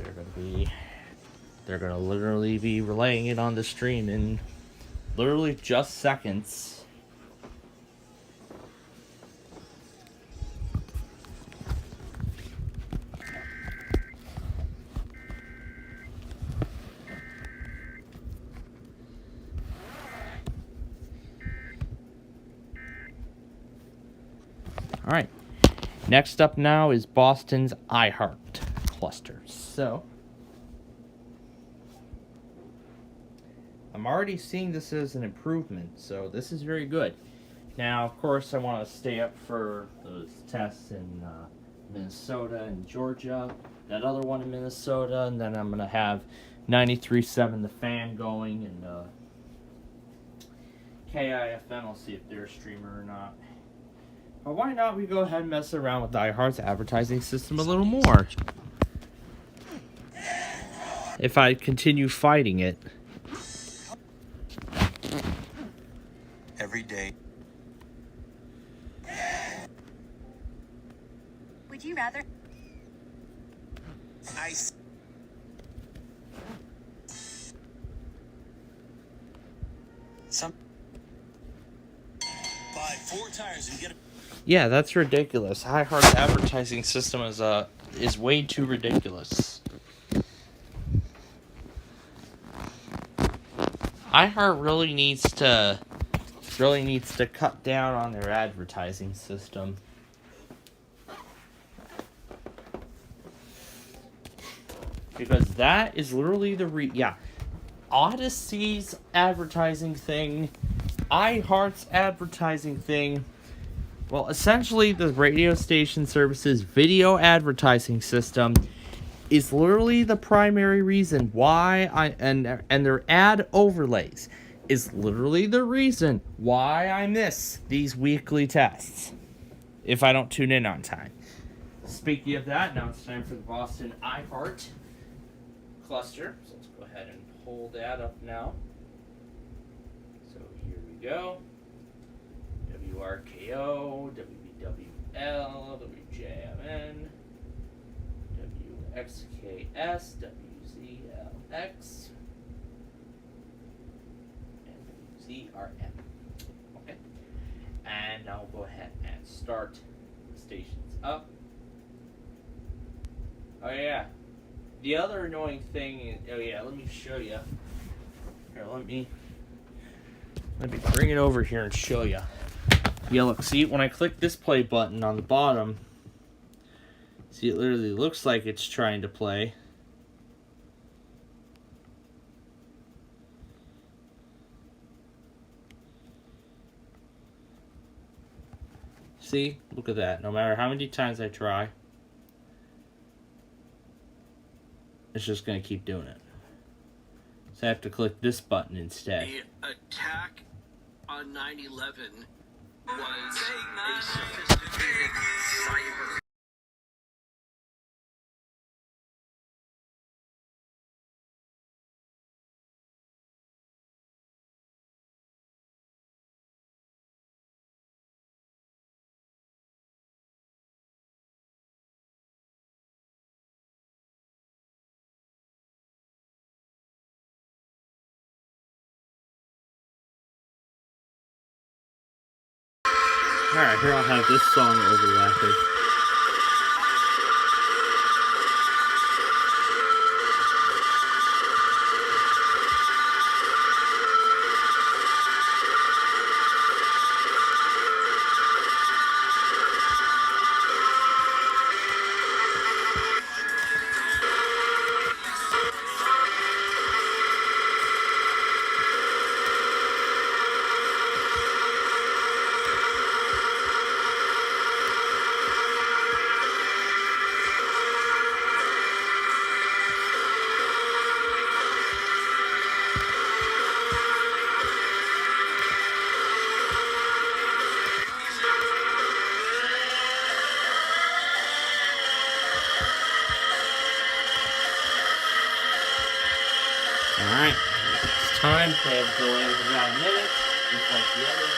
they're gonna literally be relaying it on the stream in literally just seconds. Alright, next up now is Boston's iHeart cluster. So, I'm already seeing this as an improvement, so this is very good. Now, of course, I want to stay up for those tests in Minnesota and Georgia, that other one in Minnesota, and then I'm going to have 93.7 The Fan going, and KIFM, I'll see if they're a streamer or not. But why not we go ahead and mess around with iHeart's advertising system a little more? If I continue fighting it. Every day. Would you rather? Nice. Some. Buy 4 tires and get a. Yeah, that's ridiculous. iHeart's advertising system is way too ridiculous. iHeart really needs to cut down on their advertising system. Because that is literally Odyssey's advertising thing, iHeart's advertising thing, Well, essentially, the radio station service's video advertising system is literally the primary reason why and their ad overlays is literally the reason why I miss these weekly tests if I don't tune in on time. Speaking of that, now it's time for the Boston iHeart cluster. So let's go ahead and pull that up now. So here we go. WRKO, WBWL, WJMN, WXKS, WZLX, and WZRM. Okay. And now we'll go ahead and start the stations up. Oh yeah. The other annoying thing is, oh yeah, let me show you. Here, let me bring it over here and show you. Yeah, look, see, when I click this play button on the bottom, see, it literally looks like it's trying to play. See, look at that. No matter how many times I try, it's just going to keep doing it. So I have to click this button instead. The attack on 9/11 was a sophisticated cyber. Alright, here I'll have this song overlapping. Alright, it's time. They have to delay for about a minute, just like the other one.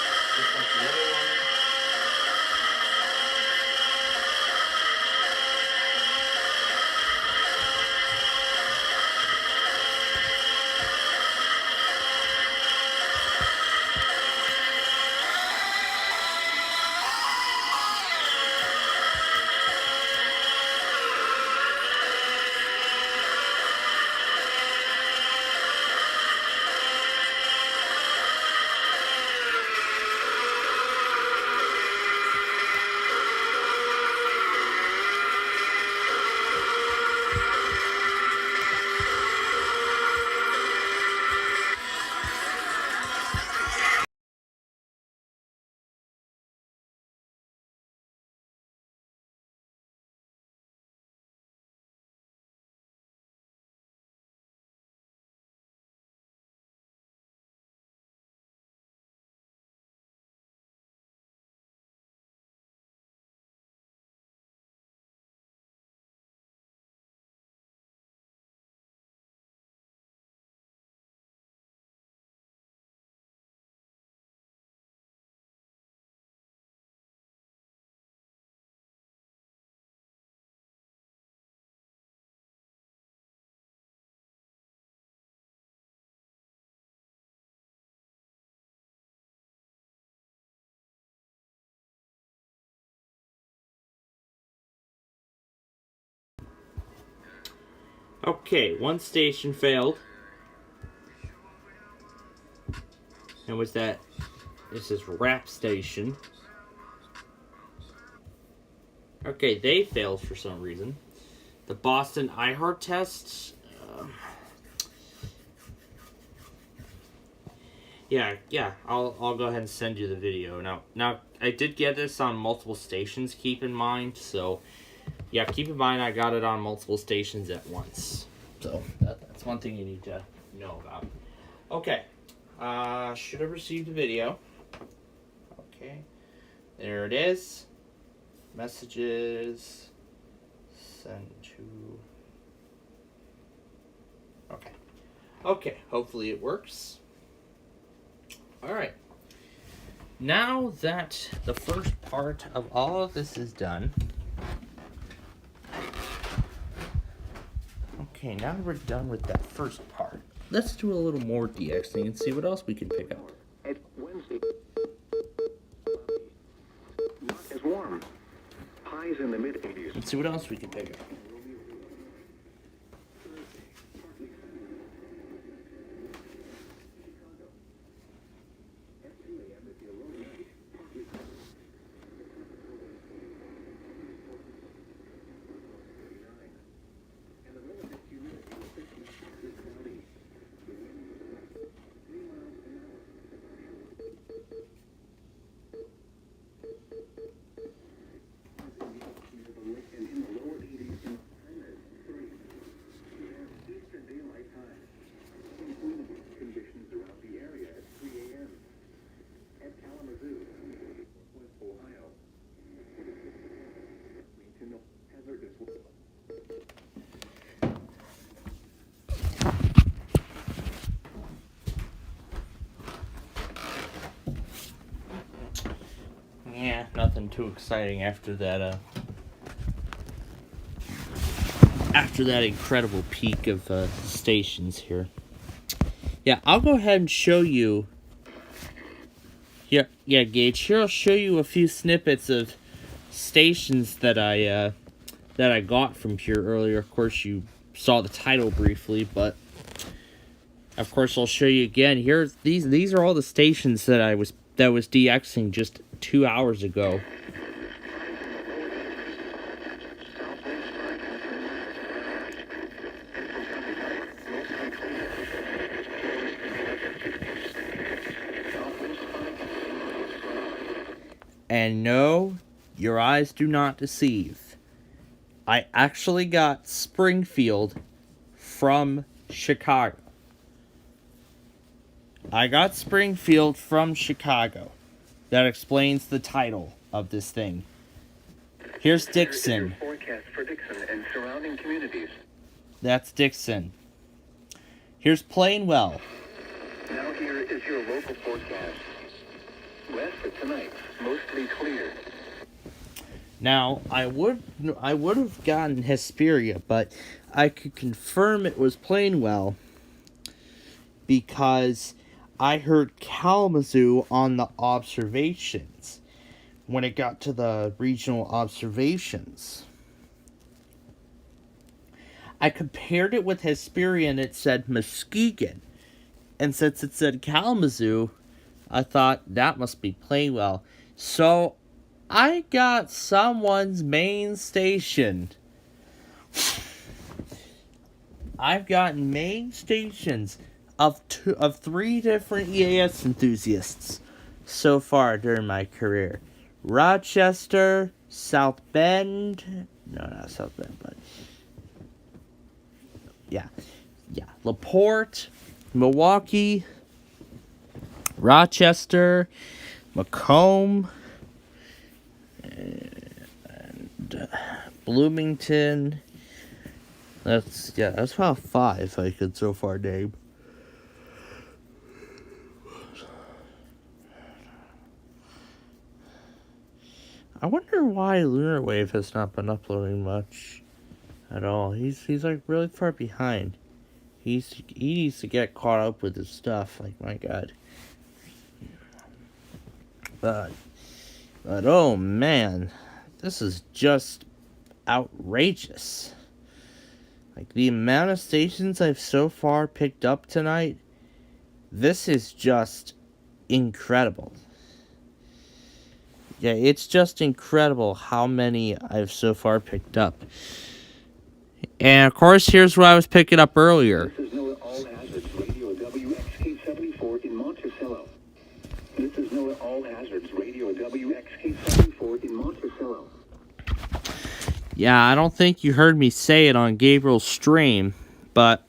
Okay, one station failed. And was that? This is Rap Station. Okay, they failed for some reason. The Boston iHeart tests. Yeah, I'll go ahead and send you the video. Now I did get this on multiple stations, keep in mind, so yeah, keep in mind I got it on multiple stations at once. So that's one thing you need to know about. Okay. Should have received the video. Okay. There it is. Messages. Send to. Okay. Okay, hopefully it works. Alright. Now that the first part of all of this is done. Okay, now we're done with that first part. Let's do a little more DXing and see what else we can pick up. At Wednesday, not as warm. Highs in the mid-80s. Let's see what else we can pick up. Yeah, nothing too exciting after that incredible peak of stations here. Yeah, I'll go ahead and show you. Yeah, Gage. Here I'll show you a few snippets of stations that I got from here earlier. Of course, you saw the title briefly, but of course I'll show you again. Here, these are all the stations that was DXing just 2 hours ago. And no, your eyes do not deceive. I actually got Springfield from Chicago. I got Springfield from Chicago. That explains the title of this thing. Here's Dixon. Here's your forecast for Dixon and surrounding communities. That's Dixon. Here's Plainwell. Now here is your local forecast. West for tonight, mostly clear. Now, I would have gotten Hesperia, but I could confirm it was Plainwell because I heard Kalamazoo on the observations when it got to the regional observations. I compared it with Hesperia and it said Muskegon. And since it said Kalamazoo, I thought that must be Plainwell. So I got someone's main station. I've gotten main stations of 3 different EAS enthusiasts so far during my career. Rochester, South Bend, no, not South Bend, but yeah, LaPorte, Milwaukee, Rochester, Macomb, and Bloomington. That's about 5 I could so far name. I wonder why Lunar Wave has not been uploading much at all. He's like really far behind. He needs to get caught up with his stuff. Like, my God. But oh man, this is just outrageous. Like, the amount of stations I've so far picked up tonight, this is just incredible. Yeah, it's just incredible how many I've so far picked up. And of course, here's what I was picking up earlier. This is NOAA All Hazards Radio WXK-74 in Monticello. All hazards, radio WXK74 in Monticello. Yeah, I don't think you heard me say it on Gabriel's stream, but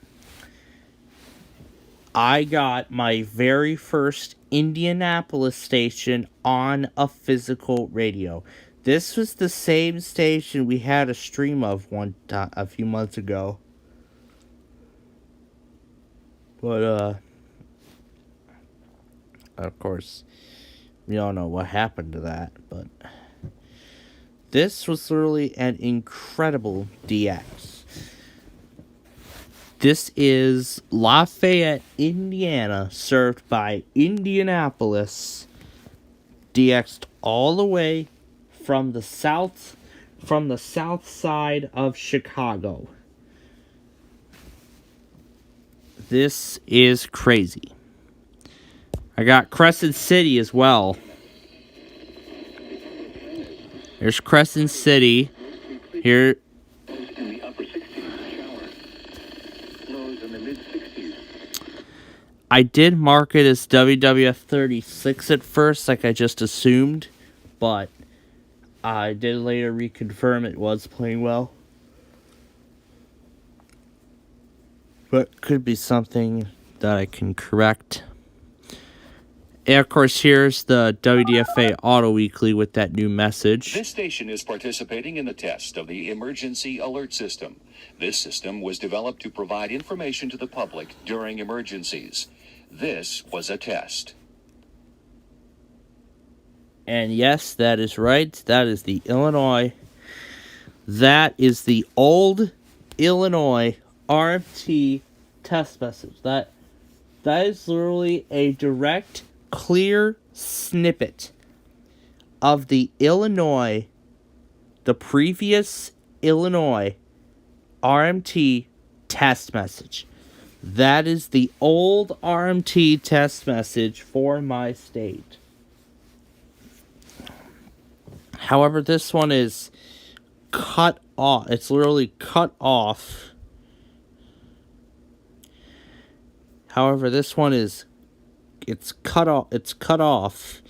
I got my very first Indianapolis station on a physical radio. This was the same station we had a stream of a few months ago. But, of course, we all know what happened to that, but this was literally an incredible DX. This is Lafayette, Indiana, served by Indianapolis, DX'd all the way from the south side of Chicago. This is crazy. I got Crescent City as well. There's Crescent City. Here. In the upper 60s, shower. Lows in the mid 60s. I did mark it as WWF 36 at first, like I just assumed, but I did later reconfirm it was playing well. But could be something that I can correct. And of course, here's the WDFA Auto Weekly with that new message. This station is participating in the test of the Emergency Alert System. This system was developed to provide information to the public during emergencies. This was a test. And yes, that is right. That is the Illinois. That is the old Illinois RMT test message. That is literally a direct, clear snippet of the previous Illinois RMT test message. That is the old RMT test message for my state. However, this one is cut off. It's literally cut off. However, this one is it's cut off.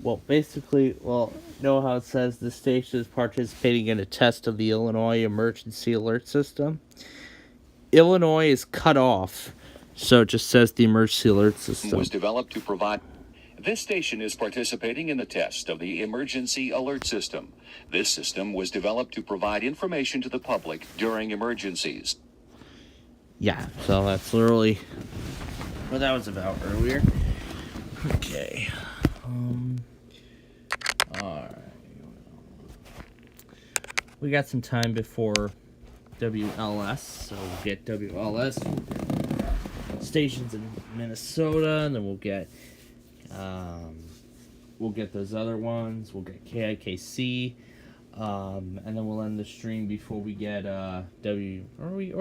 Well, basically, know how it says the station is participating in a test of the Illinois Emergency Alert System? Illinois is cut off, so it just says the Emergency Alert System. Was developed to provide. This station is participating in the test of the Emergency Alert System. This system was developed to provide information to the public during emergencies. Yeah, so that's literally what that was about earlier. Okay. Alright. We got some time before WLS, so we'll get WLS, stations in Minnesota, and then we'll get those other ones. We'll get KIKC, and then we'll end the stream before we get or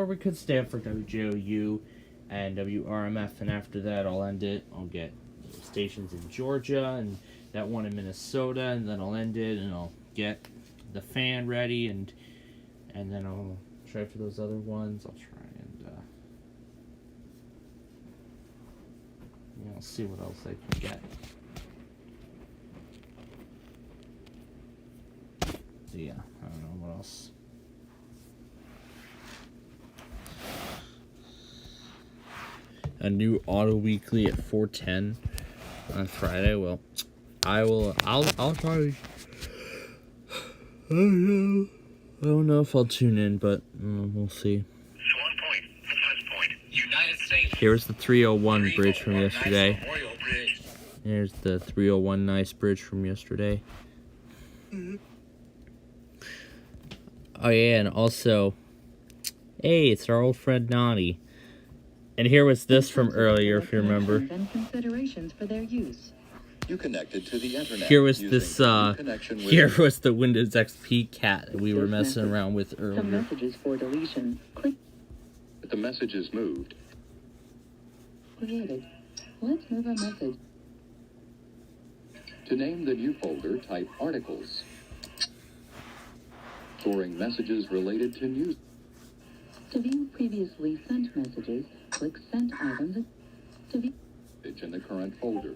we could stay up for WJOU and WRMF, and after that I'll end it. I'll get stations in Georgia and that one in Minnesota, and then I'll end it, and I'll get the fan ready, and then I'll try for those other ones. I'll try and I'll see what else I can get. So yeah, I don't know what else. A new Auto Weekly at 4:10 on Friday. Well, I'll probably. I don't know if I'll tune in, but we'll see. Here's the 301 bridge from yesterday. There's the 301 nice bridge from yesterday. Oh yeah, and also, hey, it's our old friend Nani. And here was this from earlier, if you remember. Considerations for their use. You connected to the internet. Here was this, here was the Windows XP cat that we were messing around with earlier. Some messages for deletion. Click. But the message is moved. Created. Let's move a message. To name the new folder, type articles. Storing messages related to news. To view previously sent messages, click Sent Items. To view in the current folder.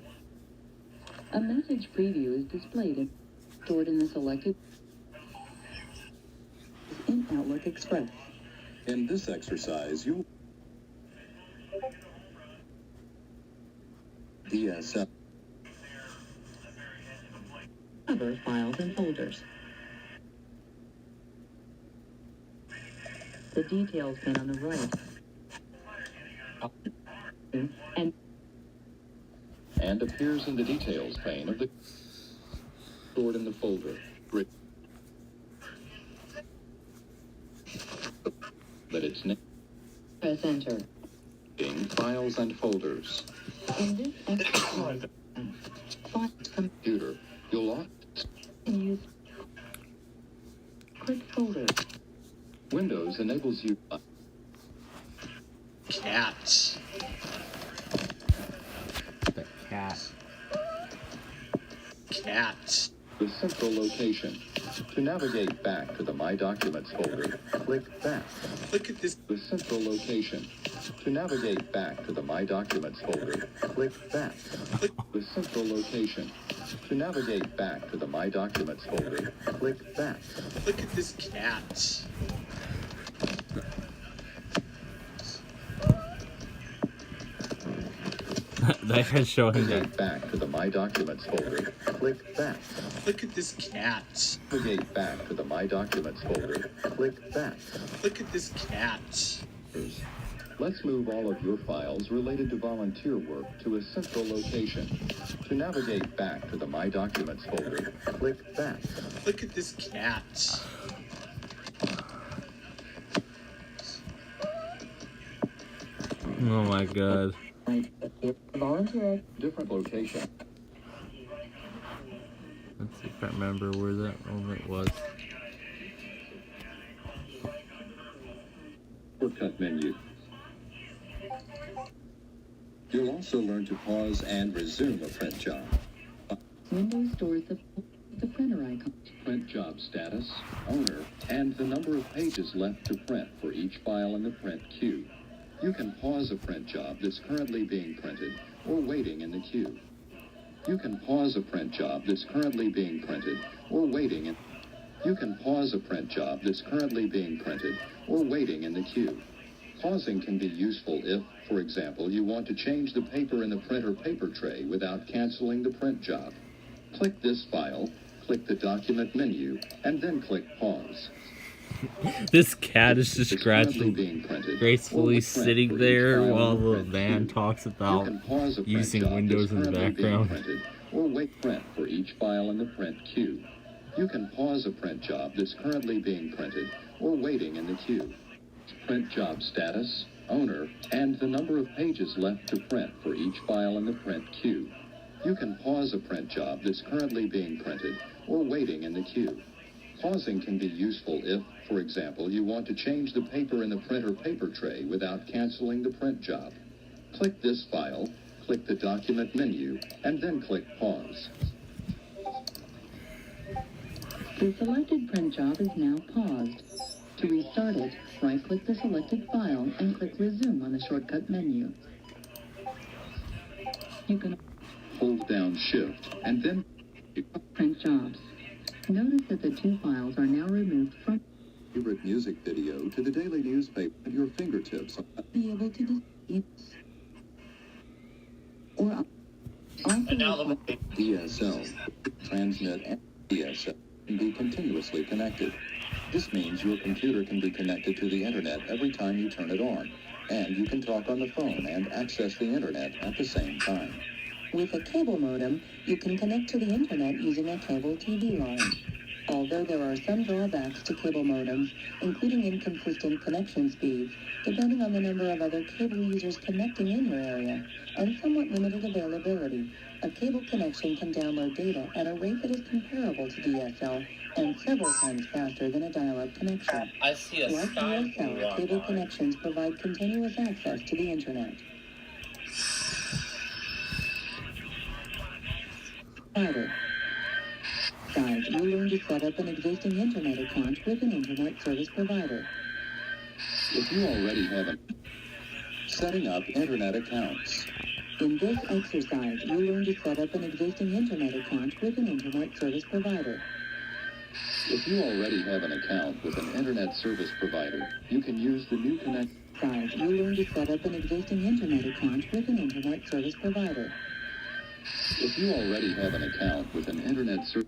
A message preview is displayed and stored in the selected in Outlook Express. In this exercise, you'll DSL. Cover files and folders. The details pane on the right. And appears in the details pane of the stored in the folder. That its name. Press enter. Files and folders. In this exercise, Computer. You'll often use click folder. Windows enables you. Cats. The cat. Cats. The central location. To navigate back to the My Documents folder, click back. Look at this. The central location. To navigate back to the My Documents folder, click back. The central location. To navigate back to the My Documents folder, click back. Look at this cat. That guy's showing Navigate back to the My Documents folder, click back. Look at this cat. Navigate back to the My Documents folder, click back. Look at this cat. Let's move all of your files related to volunteer work to a central location. To navigate back to the My Documents folder, click back. Look at this cat. Oh my god. Volunteer. Different location. Let's see if I remember where that moment was. Shortcut menu. You'll also learn to pause and resume a print job. Windows stores the printer icon. Print job status, owner, and the number of pages left to print for each file in the print queue. You can pause a print job that's currently being printed or waiting in the queue. You can pause a print job that's currently being printed or waiting in. You can pause a print job that's currently being printed or waiting in the queue. Pausing can be useful if, for example, you want to change the paper in the printer paper tray without canceling the print job. Click this file, click the document menu, and then click pause. This cat is just It's currently being gracefully, printed gracefully or print sitting for each there file while in the print man queue. talks You about can pause a print using job Windows that's in the currently being background. printed or wait print for each file in the print queue. You can pause a print job that's currently being printed or waiting in the queue. Print job status, owner, and the number of pages left to print for each file in the print queue. You can pause a print job that's currently being printed or waiting in the queue. Pausing can be useful if, for example, you want to change the paper in the printer paper tray without canceling the print job. Click this file, click the document menu, and then click pause. The selected print job is now paused. To restart it, right-click the selected file and click Resume on the shortcut menu. You can Hold down Shift and then print jobs. Notice that the two files are now removed from favorite music video to the daily newspaper at your fingertips. be able to or also DSL, transmit, and DSL can be continuously connected. This means your computer can be connected to the internet every time you turn it on, and you can talk on the phone and access the internet at the same time. With a cable modem, you can connect to the internet using a cable TV line. Although there are some drawbacks to cable modems, including inconsistent connection speeds, depending on the number of other cable users connecting in your area, and somewhat limited availability, a cable connection can download data at a rate that is comparable to DSL and several times faster than a dial-up connection. I see a Like sky DSL, cable connections provide continuous access to the internet. Provider. Guys, you'll learn to set up an existing internet account with an internet service provider. If you already have setting up internet accounts. In this exercise, you'll learn to set up an existing internet account with an internet service provider. If you already have an account with an internet service provider, you can use the new connect. You'll learn to set up an existing internet account with an internet service provider. If you already have an account with an internet service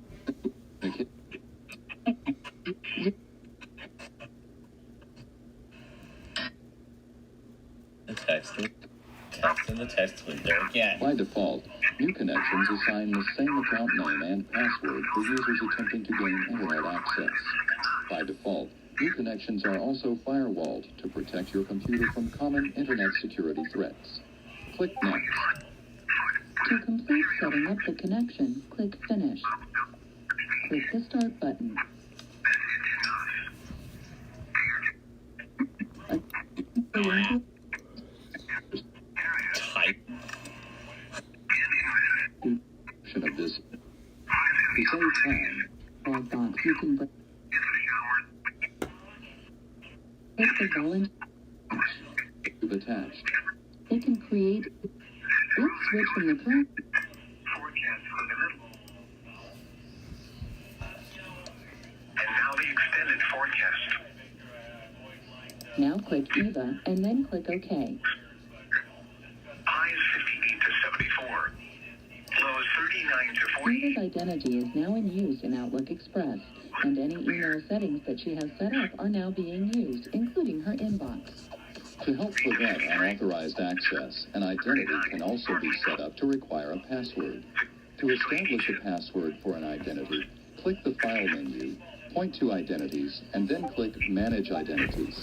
Text in the text window again. By default, new connections assign the same account name and password for users attempting to gain internet access. By default, new connections are also firewalled to protect your computer from common internet security threats. Click Next. To complete setting up the connection, click Finish. Click the Start button. Type. Of this. To save time, Log box you can click the volunteer. you've attached. It can create. Let's switch from the current. And now the extended forecast. Now click EVA and then click OK. Highs 58 to 74. Lows 39 to 40. EVA's identity is now in use in Outlook Express, and any email settings that she has set up are now being used, including her inbox. To help prevent unauthorized access, an identity can also be set up to require a password. To establish a password for an identity, click the File menu, point to Identities, and then click Manage Identities.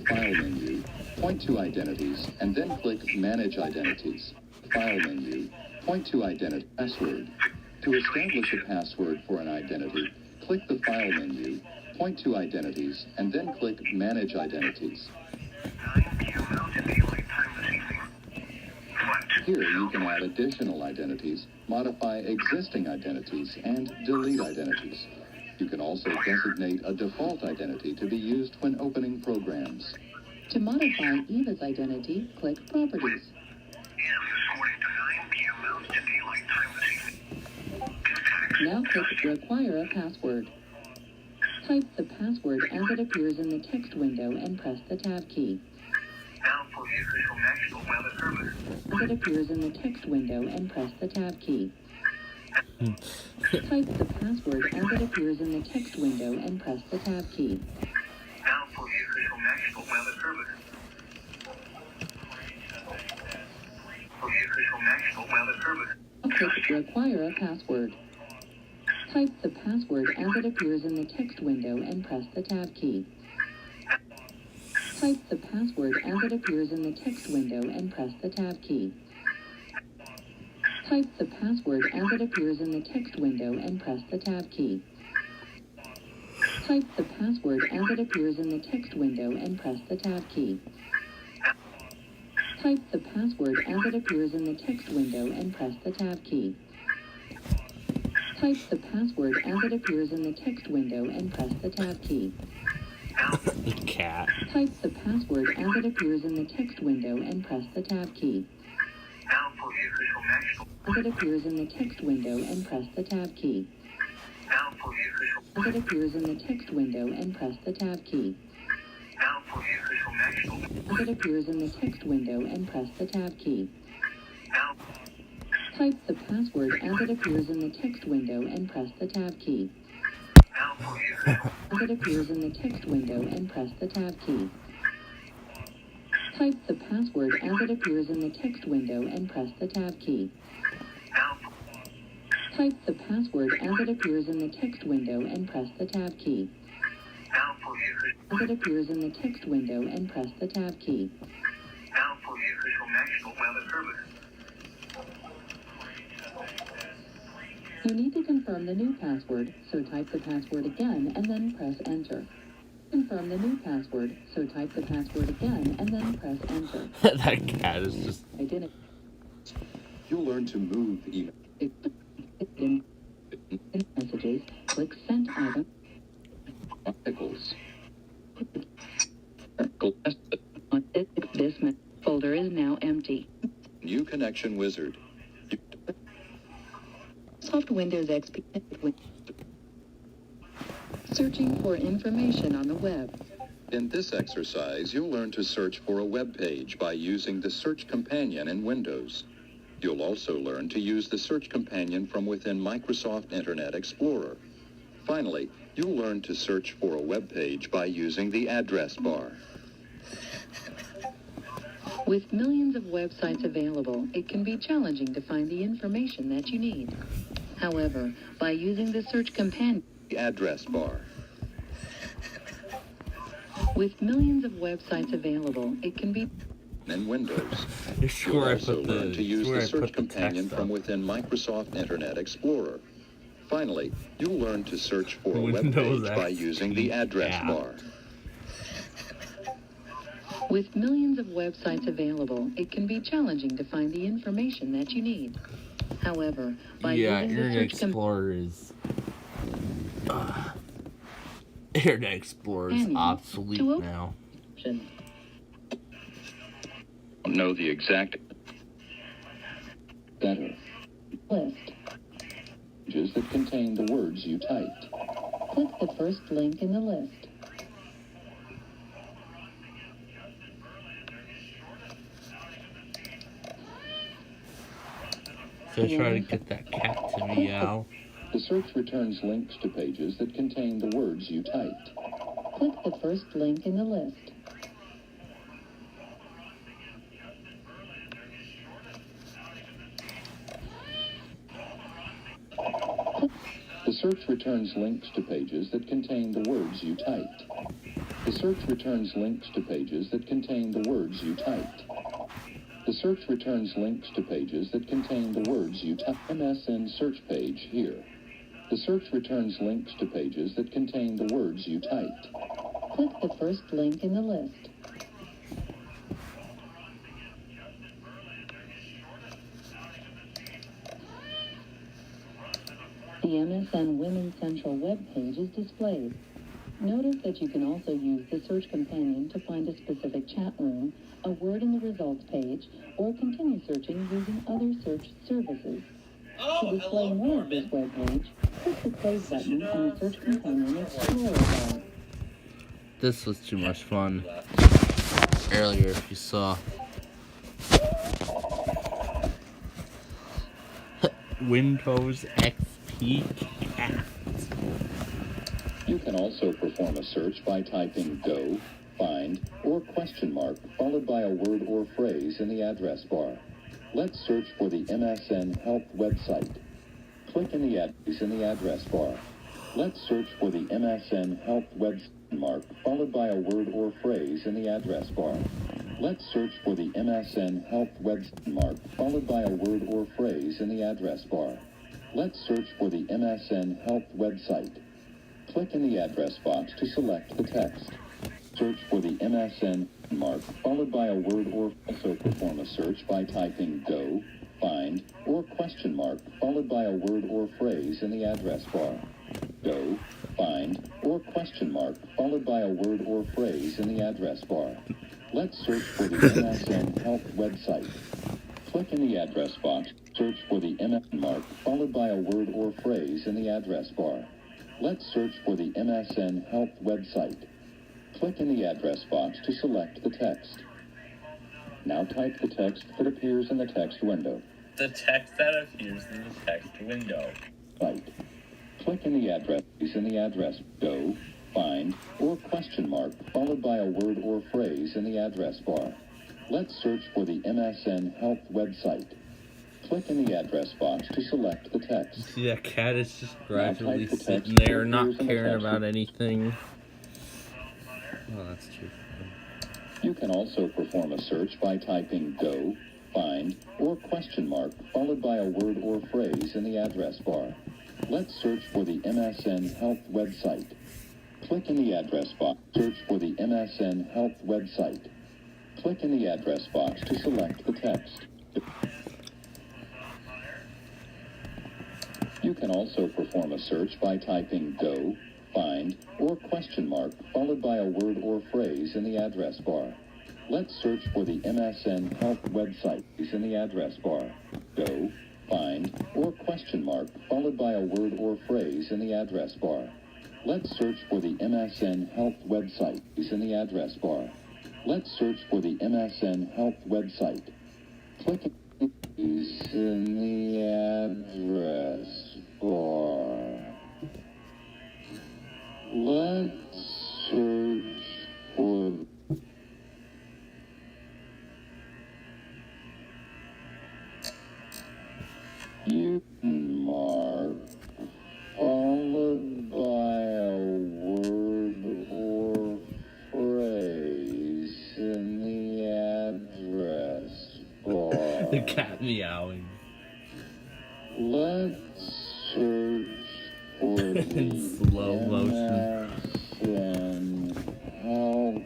File menu, point to Identities, and then click Manage Identities. File menu, point to Identity Password. To establish a password for an identity, click the File menu, point to Identities, and then click Manage Identities. 9 p.m. Mountain Daylight Time this evening. Here you can add additional identities, modify existing identities, and delete identities. You can also designate a default identity to be used when opening programs. To modify EVA's identity, click Properties. Now click Require a Password. Type the password as it appears in the text window and press the Tab key. Now for the official National Weather Service. As it appears in the text window and press the Tab key. Type the password as it appears in the text window and press the Tab key. Now for the official National Weather Service. For the official National Weather Service. Now click Require a Password. Type the password as it appears in the text window and press the Tab key. Type the password as it appears in the text window and press the Tab key. Type the password as it appears in the text window and press the Tab key. Type the password as it appears in the text window and press the Tab key. Type the password as it appears in the text window and press the Tab key. Type the password as it appears in the text window and press the Tab key. Cat. Type the password as it appears in the text window and press the Tab key. Now for the official National. As it appears in the text window and press the Tab key. Now for the official. As it appears in the text window and press the Tab key. Now for the official National. As it appears in the text window and press the Tab key. Now. Type the password as it appears in the text window and press the Tab key. Now for the official. As it appears in the text window and press the Tab key. Type the password as it appears in the text window and press the Tab key. Now. Type the password as it appears in the text window and press the Tab key. Now for the official. As it appears in the text window and press the Tab key. Now for the official National Weather Service. You need to confirm the new password, so type the password again and then press Enter. Confirm the new password, so type the password again and then press Enter. That cat is just... Identity. You'll learn to move email. In messages, click Sent Item. Articles. This folder is now empty. New Connection Wizard. Soft Windows XP. Searching for information on the web. In this exercise, you'll learn to search for a web page by using the Search Companion in Windows. You'll also learn to use the Search Companion from within Microsoft Internet Explorer. Finally, you'll learn to search for a web page by using the address bar. With millions of websites available, it can be challenging to find the information that you need. However, by using the Search Companion, The address bar. with millions of websites available, it can be In Windows. It's You'll where I also put the- learn to use it's where the I Search put the Companion text from up. within Microsoft Internet Explorer. Finally, you'll learn to search for a web Windows page by using the address XP. bar. With millions of websites available, it can be challenging to find the information that you need. However, by Yeah, using the Internet Search Explorer is... Internet Explorer is Companion obsolete to open- now. Companion, Know the exact better list. pages that contain the words you typed. Click the first link in the list. So try to get that cat to meow. The search returns links to pages that contain the words you typed. Click the first link in the list. The search returns links to pages that contain the words you typed. The search returns links to pages that contain the words you typed. The search returns links to pages that contain the words you typed. MSN search page here. The search returns links to pages that contain the words you typed. Click the first link in the list. The MSN Women's Central web page is displayed. Notice that you can also use the Search Companion to find a specific chat room, a word in the results page, or continue searching using other search services. To display more of this web page, click the close button on the Search Companion Explorer bar. This was too much fun. Earlier, if you saw. Windows XP cat. You can also perform a search by typing go, find, or question mark, followed by a word or phrase in the address bar. Let's search for the MSN Health website. Click in the address bar. Let's search for the MSN Health website mark, followed by a word or phrase in the address bar. Let's search for the MSN Health website mark, followed by a word or phrase in the address bar. Let's search for the MSN Health website. Click in the address box to select the text. Search for the MSN mark, followed by a word or also perform a search by typing go, find, or question mark, followed by a word or phrase in the address bar. Go, find, or question mark, followed by a word or phrase in the address bar. Let's search for the MSN Health website. Click in the address box. Search for the MSN mark, followed by a word or phrase in the address bar. Let's search for the MSN Health website. Click in the address box to select the text. Now type the text that appears in the text window. The text that appears in the text window. Site. Click in the address go, find, or question mark, followed by a word or phrase in the address bar. Let's search for the MSN Health website. Click in the address box to select the text. See, that cat is just gradually the text sitting that there, not appears in the caring text. about anything. Oh, that's too funny. You can also perform a search by typing go, find, or question mark, followed by a word or phrase in the address bar. Let's search for the MSN Health website. Click in the address box. Search for the MSN Health website. Click in the address box to select the text. You can also perform a search by typing go, find, or question mark, followed by a word or phrase in the address bar. Let's search for the MSN Health website in the address bar. Go, find, or question mark, followed by a word or phrase in the address bar. Let's search for the MSN Health website in the address bar. Let's search for the MSN Health website. Click in the address bar. Let's search for you mark followed by a word or phrase in the address bar. The cat meowing. Let's search for In slow motion. MSN Health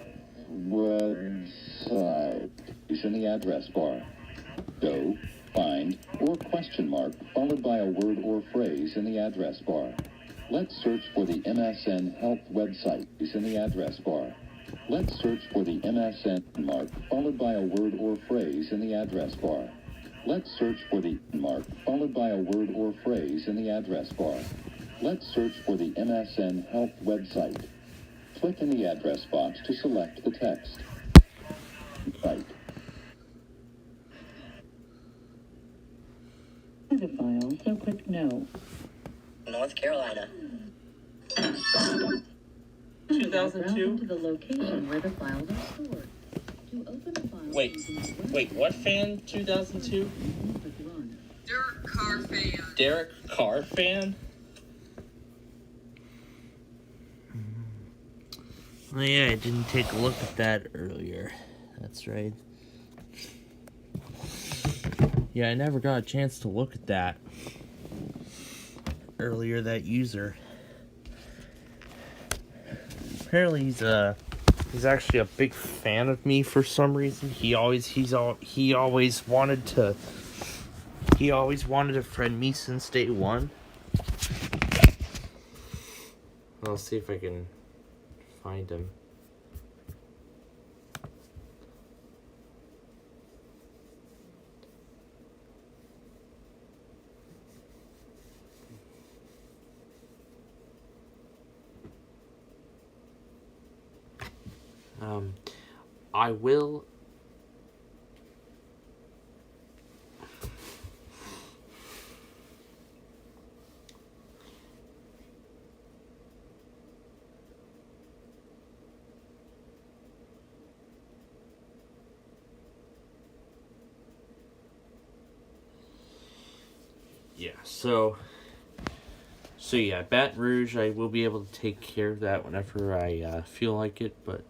website. Is in the address bar. Go, find, or question mark, followed by a word or phrase in the address bar. Let's search for the MSN Health website. Is in the address bar. Let's search for the MSN mark, followed by a word or phrase in the address bar. Let's search for the mark, followed by a word or phrase in the address bar. Let's search for the MSN Health website. Click in the address box to select the text. Right. The file, so click No. North Carolina. 2002. Browse to the location where the files are stored. To open the file. Wait, what fan? 2002? Derek Carr fan. Derek Carr fan? Oh yeah, I didn't take a look at that earlier. That's right. Yeah, I never got a chance to look at that earlier, that user. Apparently he's actually a big fan of me for some reason. He always wanted to friend me since day one. I'll see if I can find him. I will. Yeah, so yeah, Baton Rouge, I will be able to take care of that whenever I feel like it, but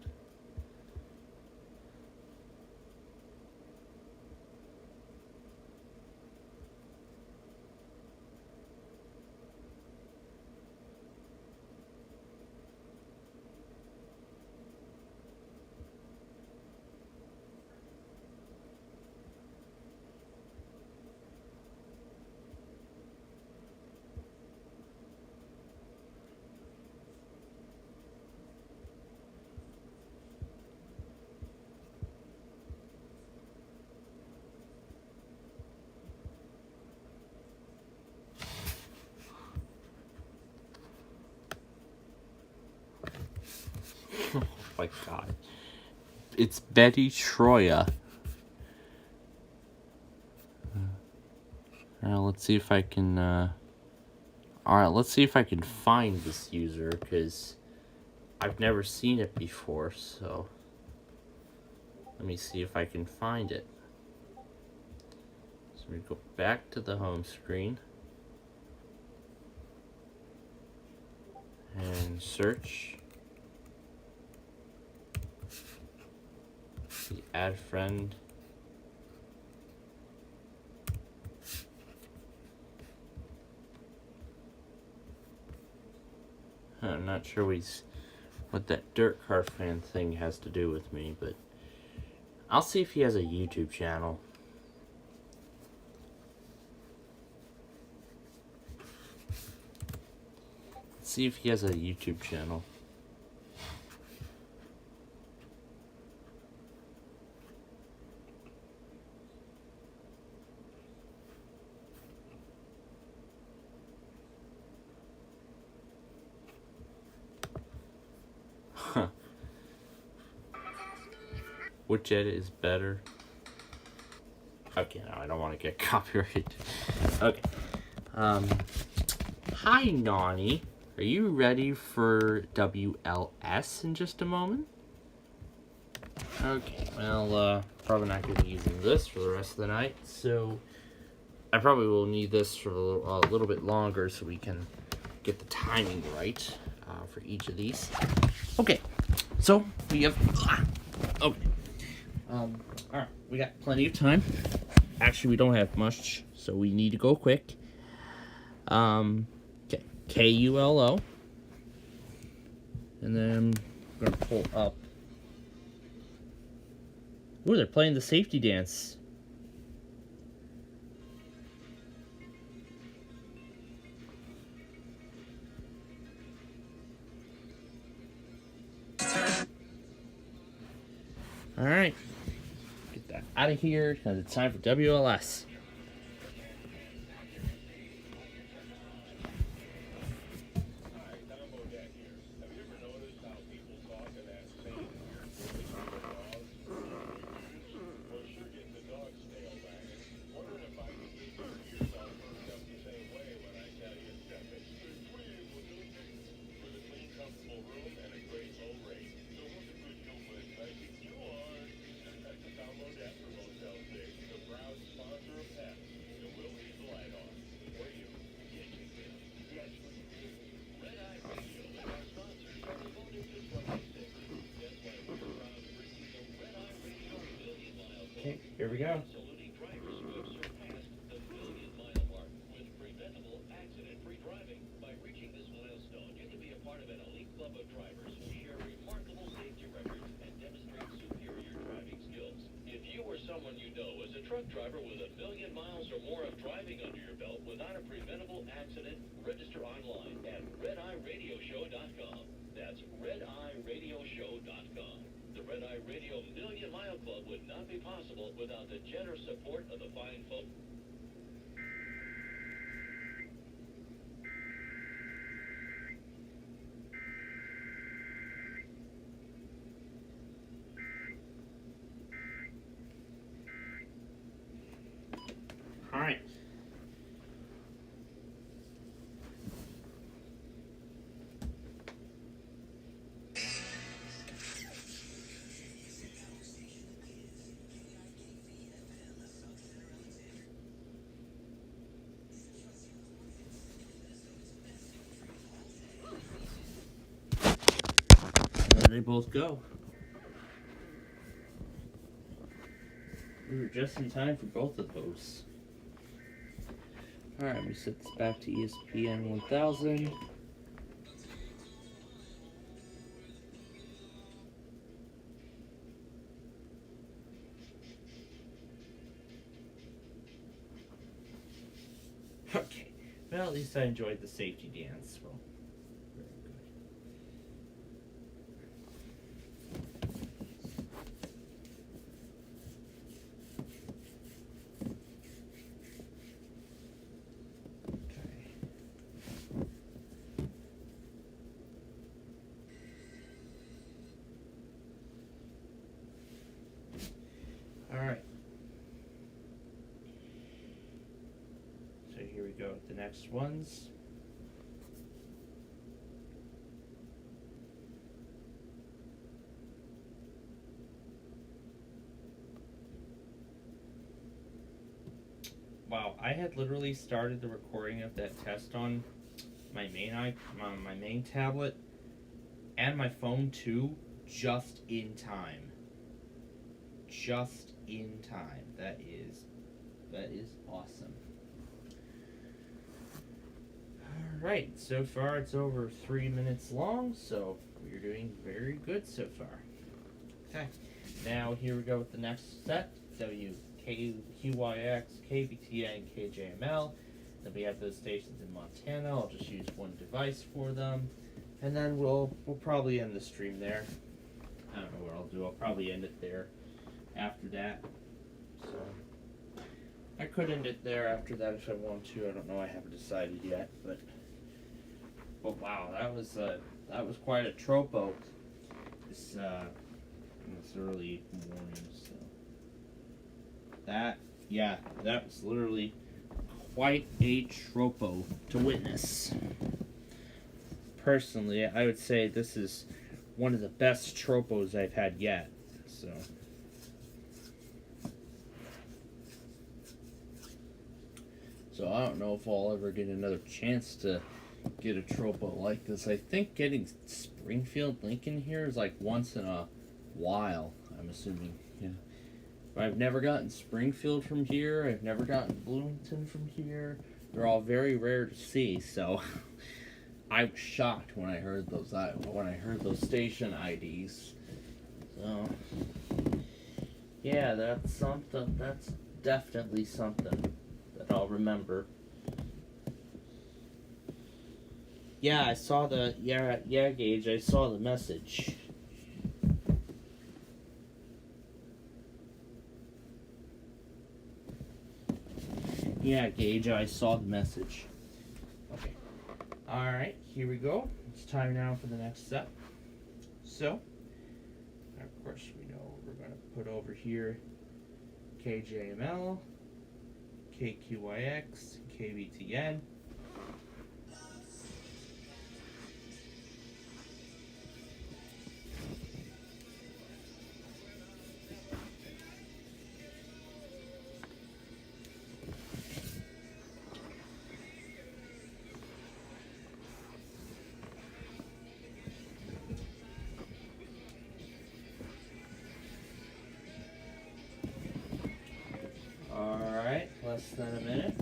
oh my god. It's Betty Troya. Let's see if I can, alright, let's see if I can find this user, because I've never seen it before, so let me see if I can find it. So we go back to the home screen and search the add friend. I'm not sure what that Dirt Car fan thing has to do with me, but I'll see if he has a YouTube channel. Let's see if he has a YouTube channel. Which edit is better? Okay, no, I don't want to get copyrighted. Okay. Hi, Nani. Are you ready for WLS in just a moment? Okay, well, probably not going to be using this for the rest of the night, so I probably will need this for a little bit longer so we can get the timing right for each of these. Okay, so we have... Okay. Alright, we got plenty of time. Actually, we don't have much, so we need to go quick. Okay, KULO. And then I'm going to pull up. Ooh, they're playing the safety dance. Alright. Get that out of here because it's time for WLS. Okay, here we go. Someone you know is a truck driver with 1 million miles or more of driving under your belt without a preventable accident. Register online at redeyeradioshow.com. That's redeyeradioshow.com. The Red Eye Radio Million Mile Club would not be possible without the generous support of the fine folk. Alright. There they both go. We were just in time for both of those. Alright, we set this back to ESPN 1000. Okay, well, at least I enjoyed the safety dance. Well, very good. Alright. So here we go with the next ones. Wow, I had literally started the recording of that test on my main tablet and my phone too, just in time. Just in time. That is awesome. Alright, so far it's over 3 minutes long, so we're doing very good so far. Okay, now here we go with the next set. WKQYX, KBTN, KJML. Then we have those stations in Montana. I'll just use one device for them. And then we'll probably end the stream there. I don't know what I'll do. I'll probably end it there after that. So I could end it there after that if I want to. I don't know. I haven't decided yet. But wow, that was quite a tropo. This in this early morning, so that was literally quite a tropo to witness. Personally, I would say this is one of the best tropos I've had yet. So I don't know if I'll ever get another chance to get a tropo like this. I think getting Springfield Lincoln here is like once in a while, I'm assuming. Yeah. But I've never gotten Springfield from here. I've never gotten Bloomington from here. They're all very rare to see, so I was shocked when I heard those station IDs. So yeah, that's something. That's definitely something that I'll remember. Yeah, I saw the Gage. I saw the message. Yeah, Gage, I saw the message. Okay. Alright, here we go. It's time now for the next step. So, of course, we know we're going to put over here KJML, KQYX, KBTN. Alright, less than a minute.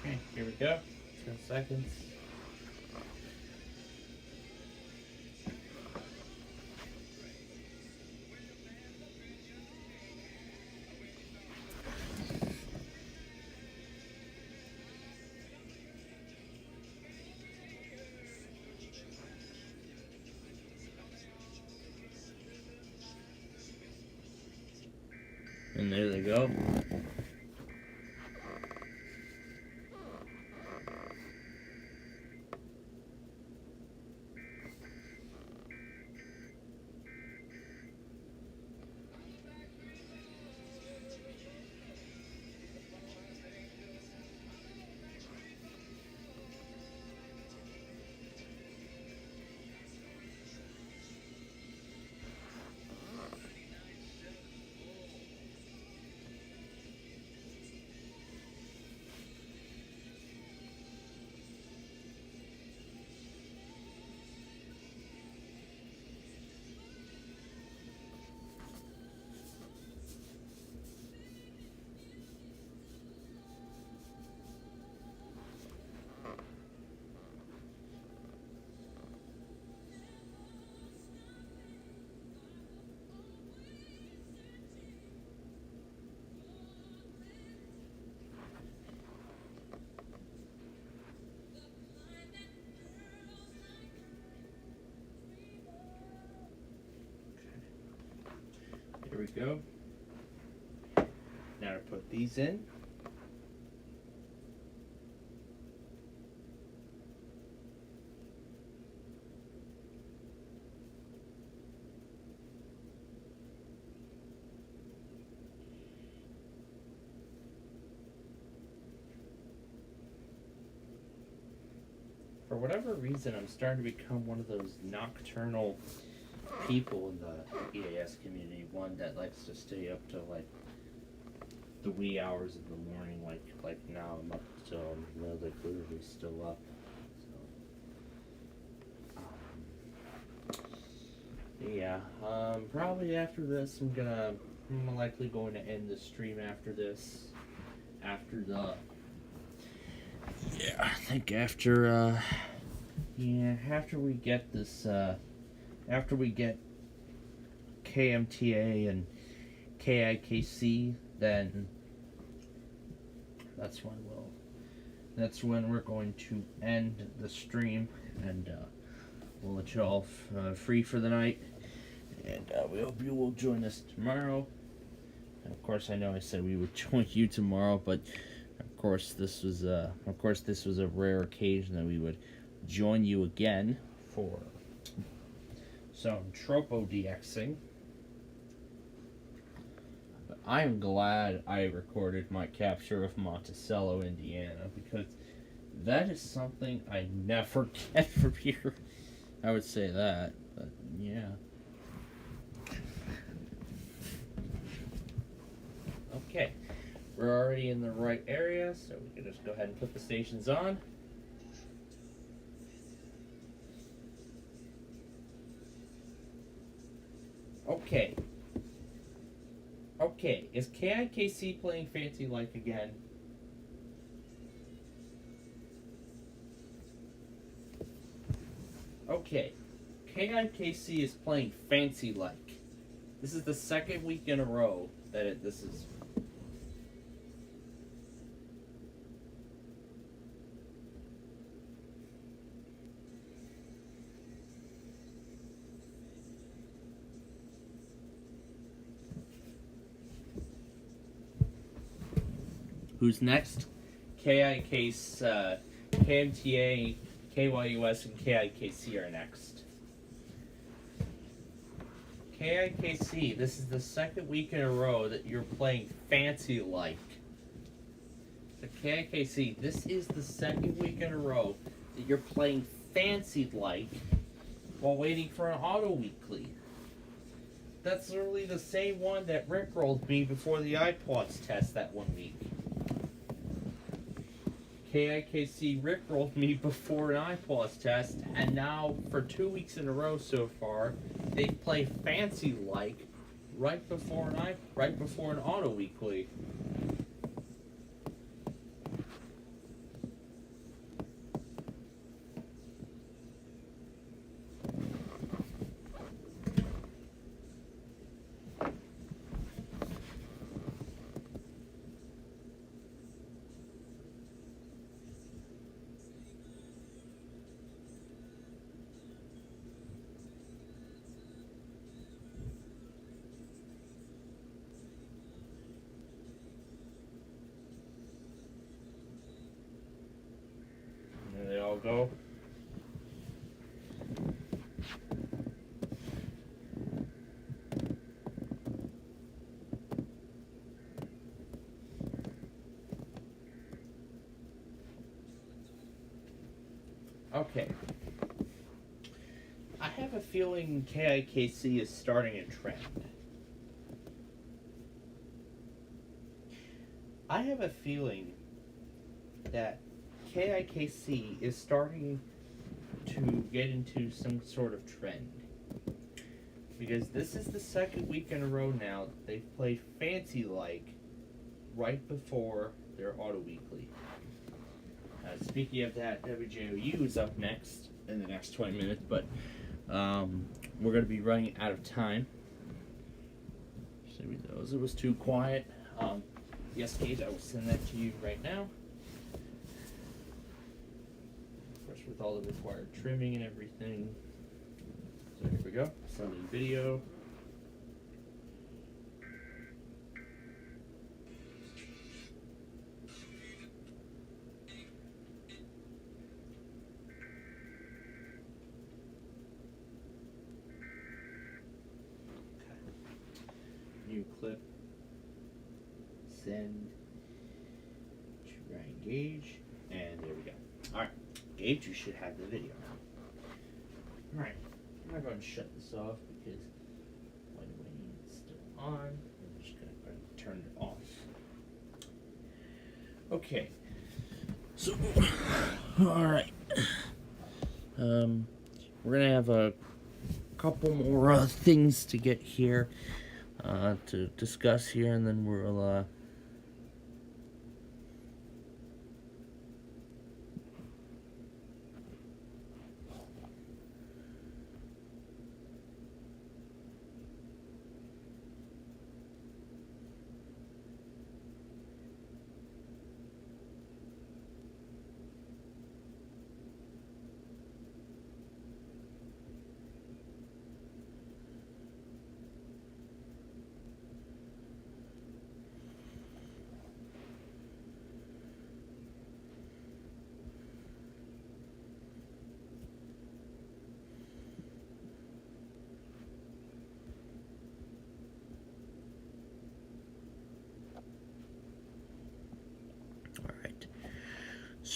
Okay, here we go. 10 seconds. And there they go. There we go. Now to put these in. For whatever reason, I'm starting to become one of those nocturnal people in the EAS community, one that likes to stay up till like the wee hours of the morning, like now I'm up till they're clearly still up. So yeah, yeah, probably after this, I'm likely going to end the stream after this. I think after we get this, after we get KMTA and KIKC, then that's when we're going to end the stream, and we'll let you all free for the night, and we hope you will join us tomorrow. And of course, I know I said we would join you tomorrow, but of course this was a rare occasion that we would join you again for some Tropo DXing. But I am glad I recorded my capture of Monticello, Indiana, because that is something I never get from here. I would say that, but yeah. Okay, we're already in the right area, so we can just go ahead and put the stations on. Okay. Okay, is KIKC playing Fancy Like again? Okay, KIKC is playing Fancy Like. This is the second week in a row that this is. Who's next? KMTA, KYUS, and KIKC are next. KIKC, this is the second week in a row that you're playing Fancy Like. So KIKC, this is the second week in a row that you're playing Fancy Like while waiting for an auto weekly. That's literally the same one that rickrolled me before the iPods test that one week. KIKC rickrolled me before an iPods test, and now for 2 weeks in a row so far, they play Fancy Like right before an auto weekly. They all go. Okay. I have a feeling KIKC is starting a trend. I have a feeling that KIKC is starting to get into some sort of trend. Because this is the second week in a row now that they've played Fancy Like right before their auto weekly. Speaking of that, WJOU is up next in the next 20 minutes, but we're going to be running out of time. So it was too quiet. Yes, Gage, I will send that to you right now. With all the required trimming and everything. So here we go. Sending video. Okay. New clip. Send. Try engage. And there we go. Alright. Gage, you should have the video now. Alright, I'm not going to shut this off because when it's still on, I'm just going to turn it off. Okay, so, alright. We're going to have a couple more things to get here to discuss here, and then we'll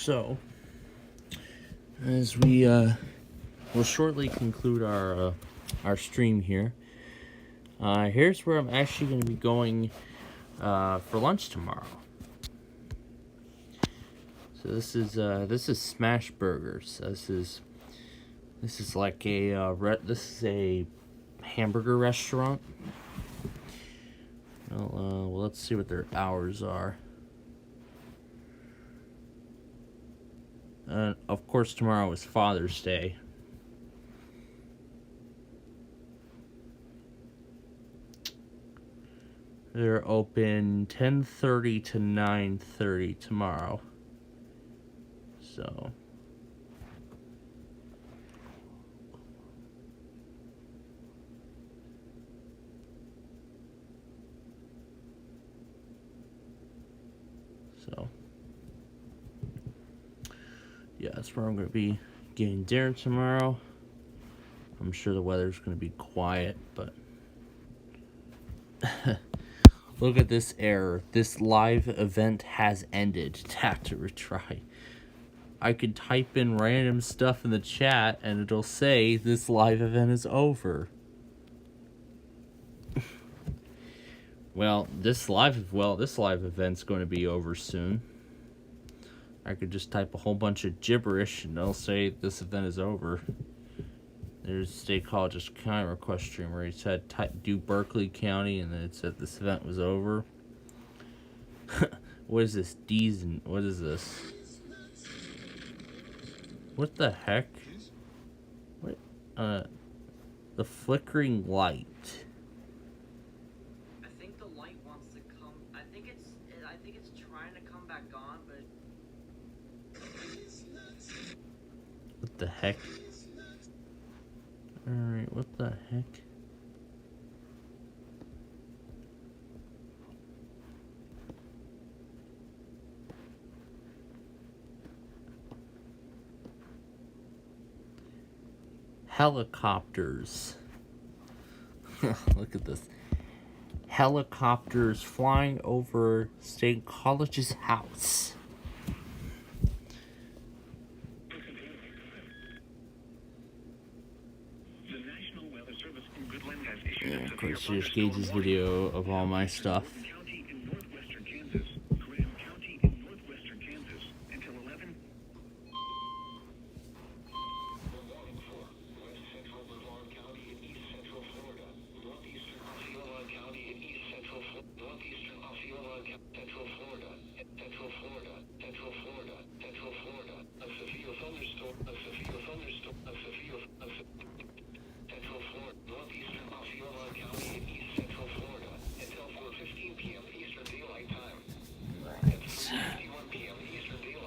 So, as we will shortly conclude our stream here, here's where I'm actually going to be going for lunch tomorrow. So this is Smash Burgers. This is like this is a hamburger restaurant. Well, let's see what their hours are. Of course, tomorrow is Father's Day. They're open 10:30 to 9:30 tomorrow. So. Yeah, that's where I'm going to be getting dinner tomorrow. I'm sure the weather's going to be quiet, but look at this error. This live event has ended. Tap to retry. I could type in random stuff in the chat and it'll say this live event is over. Well, this live event's going to be over soon. I could just type a whole bunch of gibberish and they'll say this event is over. There's State College's county request stream where he said do Berkeley County and then it said this event was over. What is this? D's and what is this? What the heck? What? The flickering light. I think the light wants to come. I think it's trying to come back on, but. What the heck? Alright, what the heck? Helicopters. Look at this. Helicopters flying over State College's house. Yeah, of course, here's Gage's video of all my stuff.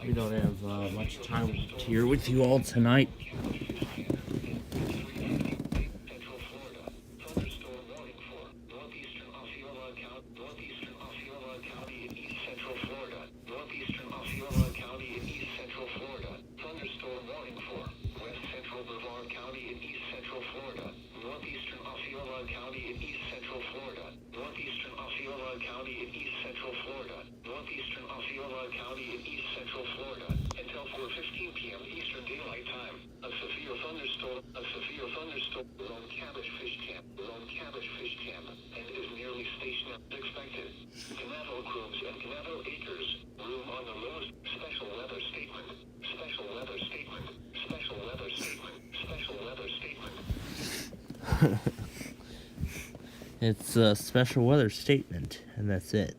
We don't have much time here with you all tonight. Until 4:15 p.m. Eastern Daylight Time. A severe thunderstorm. It's a special weather statement, and that's it.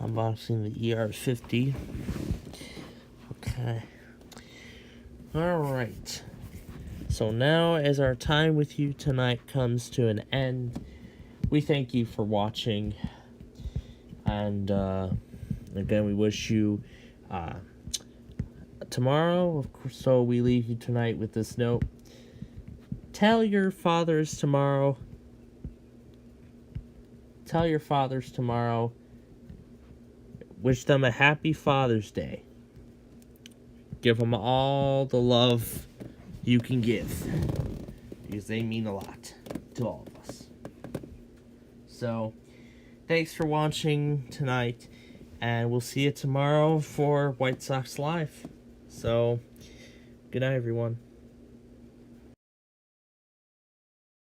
Unboxing the ER50. Okay. Alright. So now, as our time with you tonight comes to an end, we thank you for watching. And, again, we wish you, tomorrow, of course, so we leave you tonight with this note. Tell your fathers tomorrow. Wish them a happy Father's Day. Give them all the love you can give, because they mean a lot to all of us. So, thanks for watching tonight, and we'll see you tomorrow for White Sox Live. So, good night, everyone.